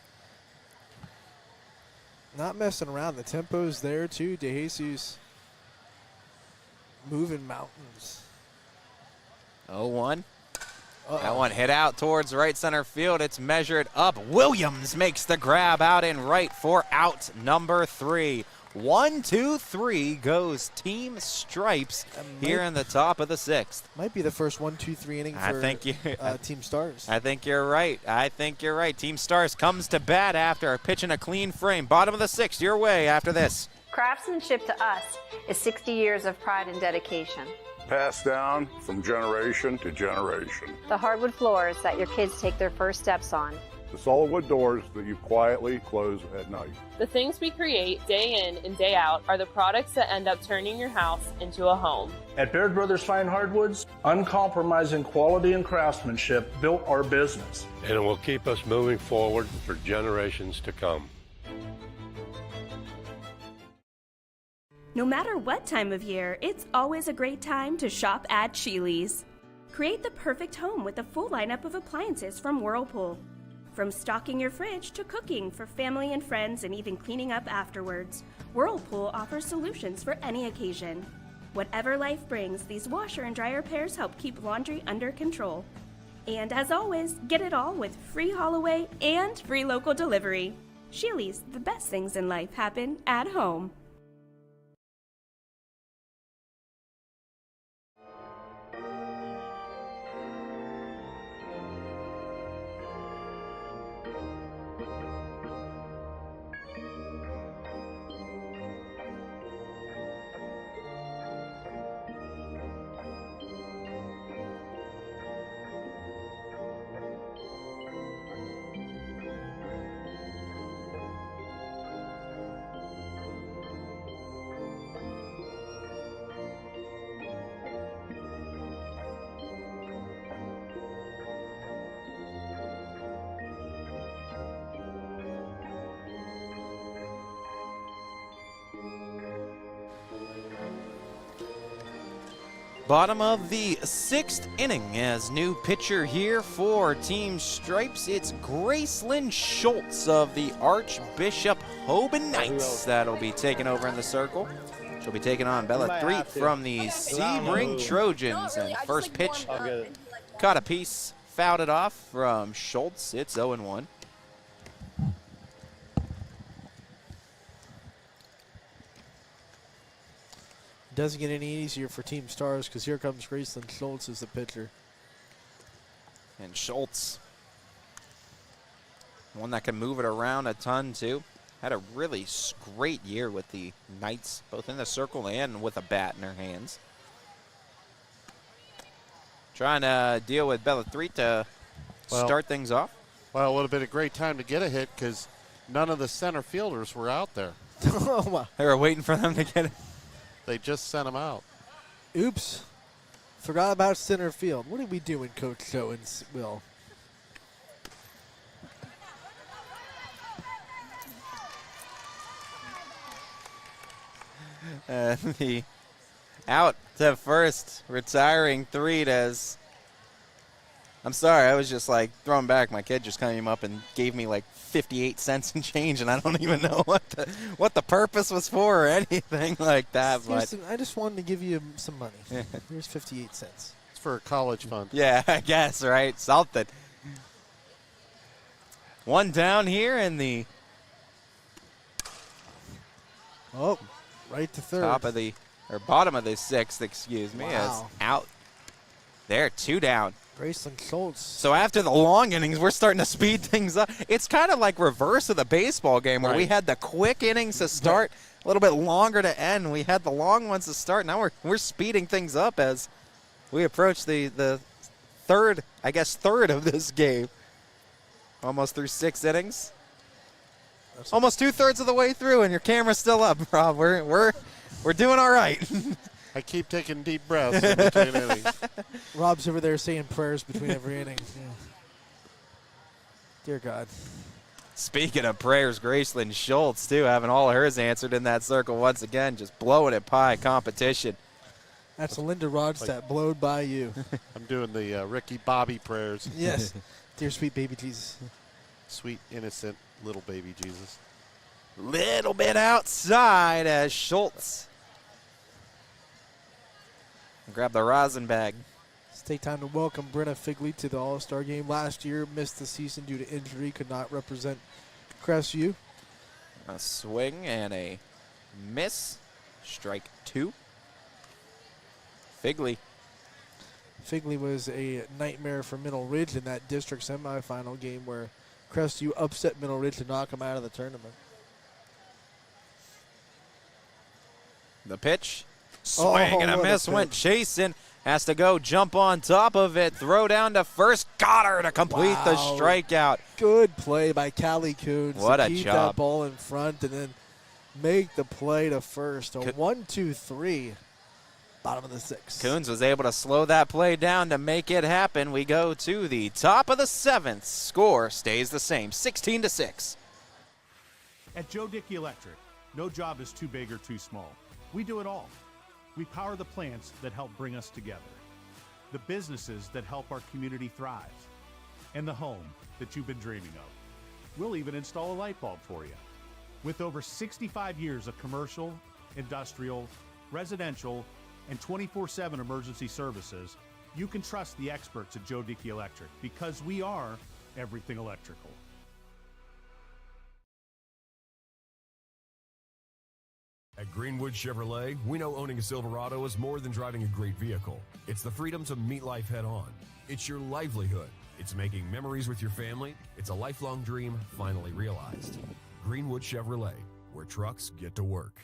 Not messing around. The tempo's there, too. De Jesus moving mountains. 0-1. That one hit out towards right center field. It's measured up. Williams makes the grab out in right for out number 3. 1-2-3 goes Team Stripes here in the top of the 6th. Might be the first 1-2-3 inning for Team Stars. I think you're right. I think you're right. Team Stars comes to bat after pitching a clean frame. Bottom of the 6th, your way after this. Craftsmanship to us is 60 years of pride and dedication. Passed down from generation to generation. The hardwood floors that your kids take their first steps on. The solid wood doors that you quietly close at night. The things we create day in and day out are the products that end up turning your house into a home. At Baird Brothers Fine Hardwoods, uncompromising quality and craftsmanship built our business. And it will keep us moving forward for generations to come. No matter what time of year, it's always a great time to shop at Sheely's. Create the perfect home with a full lineup of appliances from Whirlpool. From stocking your fridge to cooking for family and friends and even cleaning up afterwards, Whirlpool offers solutions for any occasion. Whatever life brings, these washer and dryer pairs help keep laundry under control. And as always, get it all with free haul-away and free local delivery. Sheely's, the best things in life happen at home. Bottom of the 6th inning as new pitcher here for Team Stripes. It's Gracelyn Schultz of the Archbishop Hoban Knights that'll be taking over in the circle. She'll be taking on Bella Threet from the Sebring Trojans. And first pitch caught a piece, fouled it off from Schultz. It's 0-1. Doesn't get any easier for Team Stars because here comes Gracelyn Schultz as the pitcher. And Schultz, one that can move it around a ton too. Had a really great year with the Knights, both in the circle and with a bat in her hands. Trying to deal with Bella Threet to start things off. Well, it would have been a great time to get a hit because none of the center fielders were out there. Oh my. They were waiting for them to get it. They just sent them out. Oops. Forgot about center field. What are we doing, Coach Joe and Will? The out to first, retiring Threet as, I'm sorry, I was just like throwing back. My kid just came up and gave me like 58 cents and change, and I don't even know what the purpose was for or anything like that. But I just wanted to give you some money. Here's 58 cents. It's for a college fund. Yeah, I guess, right? Something. One down here in the right to third. Bottom of the 6th, excuse me. Wow. Is out there, 2 down. Gracelyn Schultz. So after the long innings, we're starting to speed things up. It's kind of like reverse of the baseball game where we had the quick innings to start, a little bit longer to end. We had the long ones to start. Now we're speeding things up as we approach the third of this game. Almost through 6 innings. Almost 2/3 of the way through, and your camera's still up, Rob. We're doing all right. I keep taking deep breaths in between innings. Rob's over there saying prayers between every inning. Yeah. Dear God. Speaking of prayers, Gracelyn Schultz, too, having all hers answered in that circle once again, just blowing it by competition. That's Linda Rodstadt, blowed by you. I'm doing the Ricky Bobby prayers. Yes. Dear sweet baby Jesus. Sweet, innocent little baby Jesus. Little bit outside as Schultz grab the rosin bag. Let's take time to welcome Brenna Figley to the All-Star game. Last year, missed the season due to injury, could not represent Crestview. A swing and a miss. Strike 2. Figley. Figley was a nightmare for Middle Ridge in that district semifinal game where Crestview upset Middle Ridge to knock him out of the tournament. The pitch. Swing and a miss. Went chasing. Has to go jump on top of it. Throw down to first. Got her to complete the strikeout. Good play by Callie Coons. What a keep job. that ball in front and then make the play to first. A 1-2-3. Bottom of the 6th. Coons was able to slow that play down to make it happen. We go to the top of the 7th. Score stays the same, 16-6. At Joe Dickey Electric, no job is too big or too small. We do it all. We power the plants that help bring us together, the businesses that help our community thrive, and the home that you've been dreaming of. We'll even install a light bulb for you. With over 65 years of commercial, industrial, residential, and 24/7 emergency services, you can trust the experts at Joe Dickey Electric because we are everything electrical. At Greenwood Chevrolet, we know owning a Silverado is more than driving a great vehicle. It's the freedom to meet life head on. It's your livelihood. It's making memories with your family. It's a lifelong dream finally realized. Greenwood Chevrolet, where trucks get to work.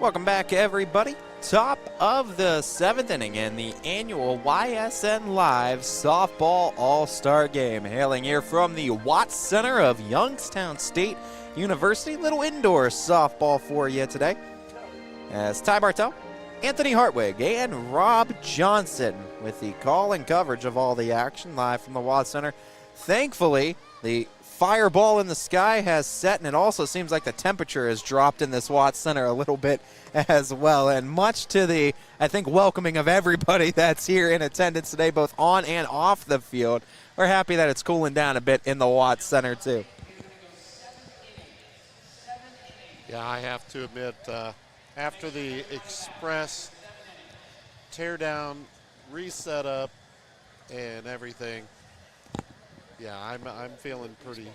Welcome back, everybody. Top of the 7th inning in the annual YSN Live Softball All-Star Game. Hailing here from the Watts Center of Youngstown State University. Little indoor softball for you today. As Ty Bartell, Anthony Hartwig, and Rob Johnson with the call and coverage of all the action live from the Watts Center. Thankfully, the fireball in the sky has set, and it also seems like the temperature has dropped in this Watts Center a little bit as well. And much to the, I think, welcoming of everybody that's here in attendance today, both on and off the field. We're happy that it's cooling down a bit in the Watts Center, too. Yeah, I have to admit, after the Express teardown, reset up, and everything, yeah, I'm feeling pretty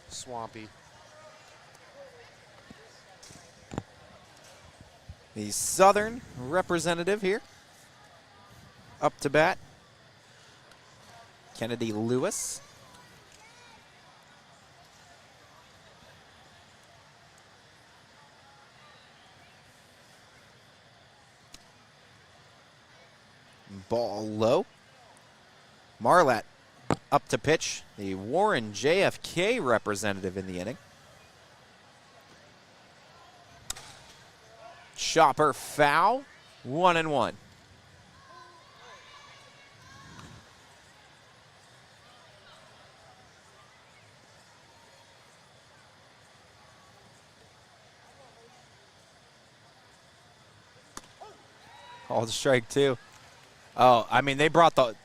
swampy. The Southern representative here, up to bat, Kennedy Lewis. Ball low. Marlatt up to pitch, the Warren JFK representative in the inning. Chopper foul, 1-1. Called strike two. Oh, I mean, they brought the,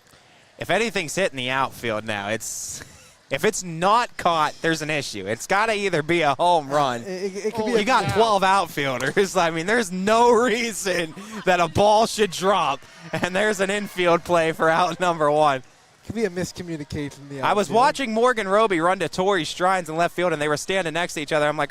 if anything's hitting the outfield now, it's, if it's not caught, there's an issue. It's got to either be a home run. It could be You got 12 outfielders. I mean, there's no reason that a ball should drop, and there's an infield play for out number one. It could be a miscommunication in the outfield. I was watching Morgan Roby run to Torrey Strines in left field, and they were standing next to each other. I'm like,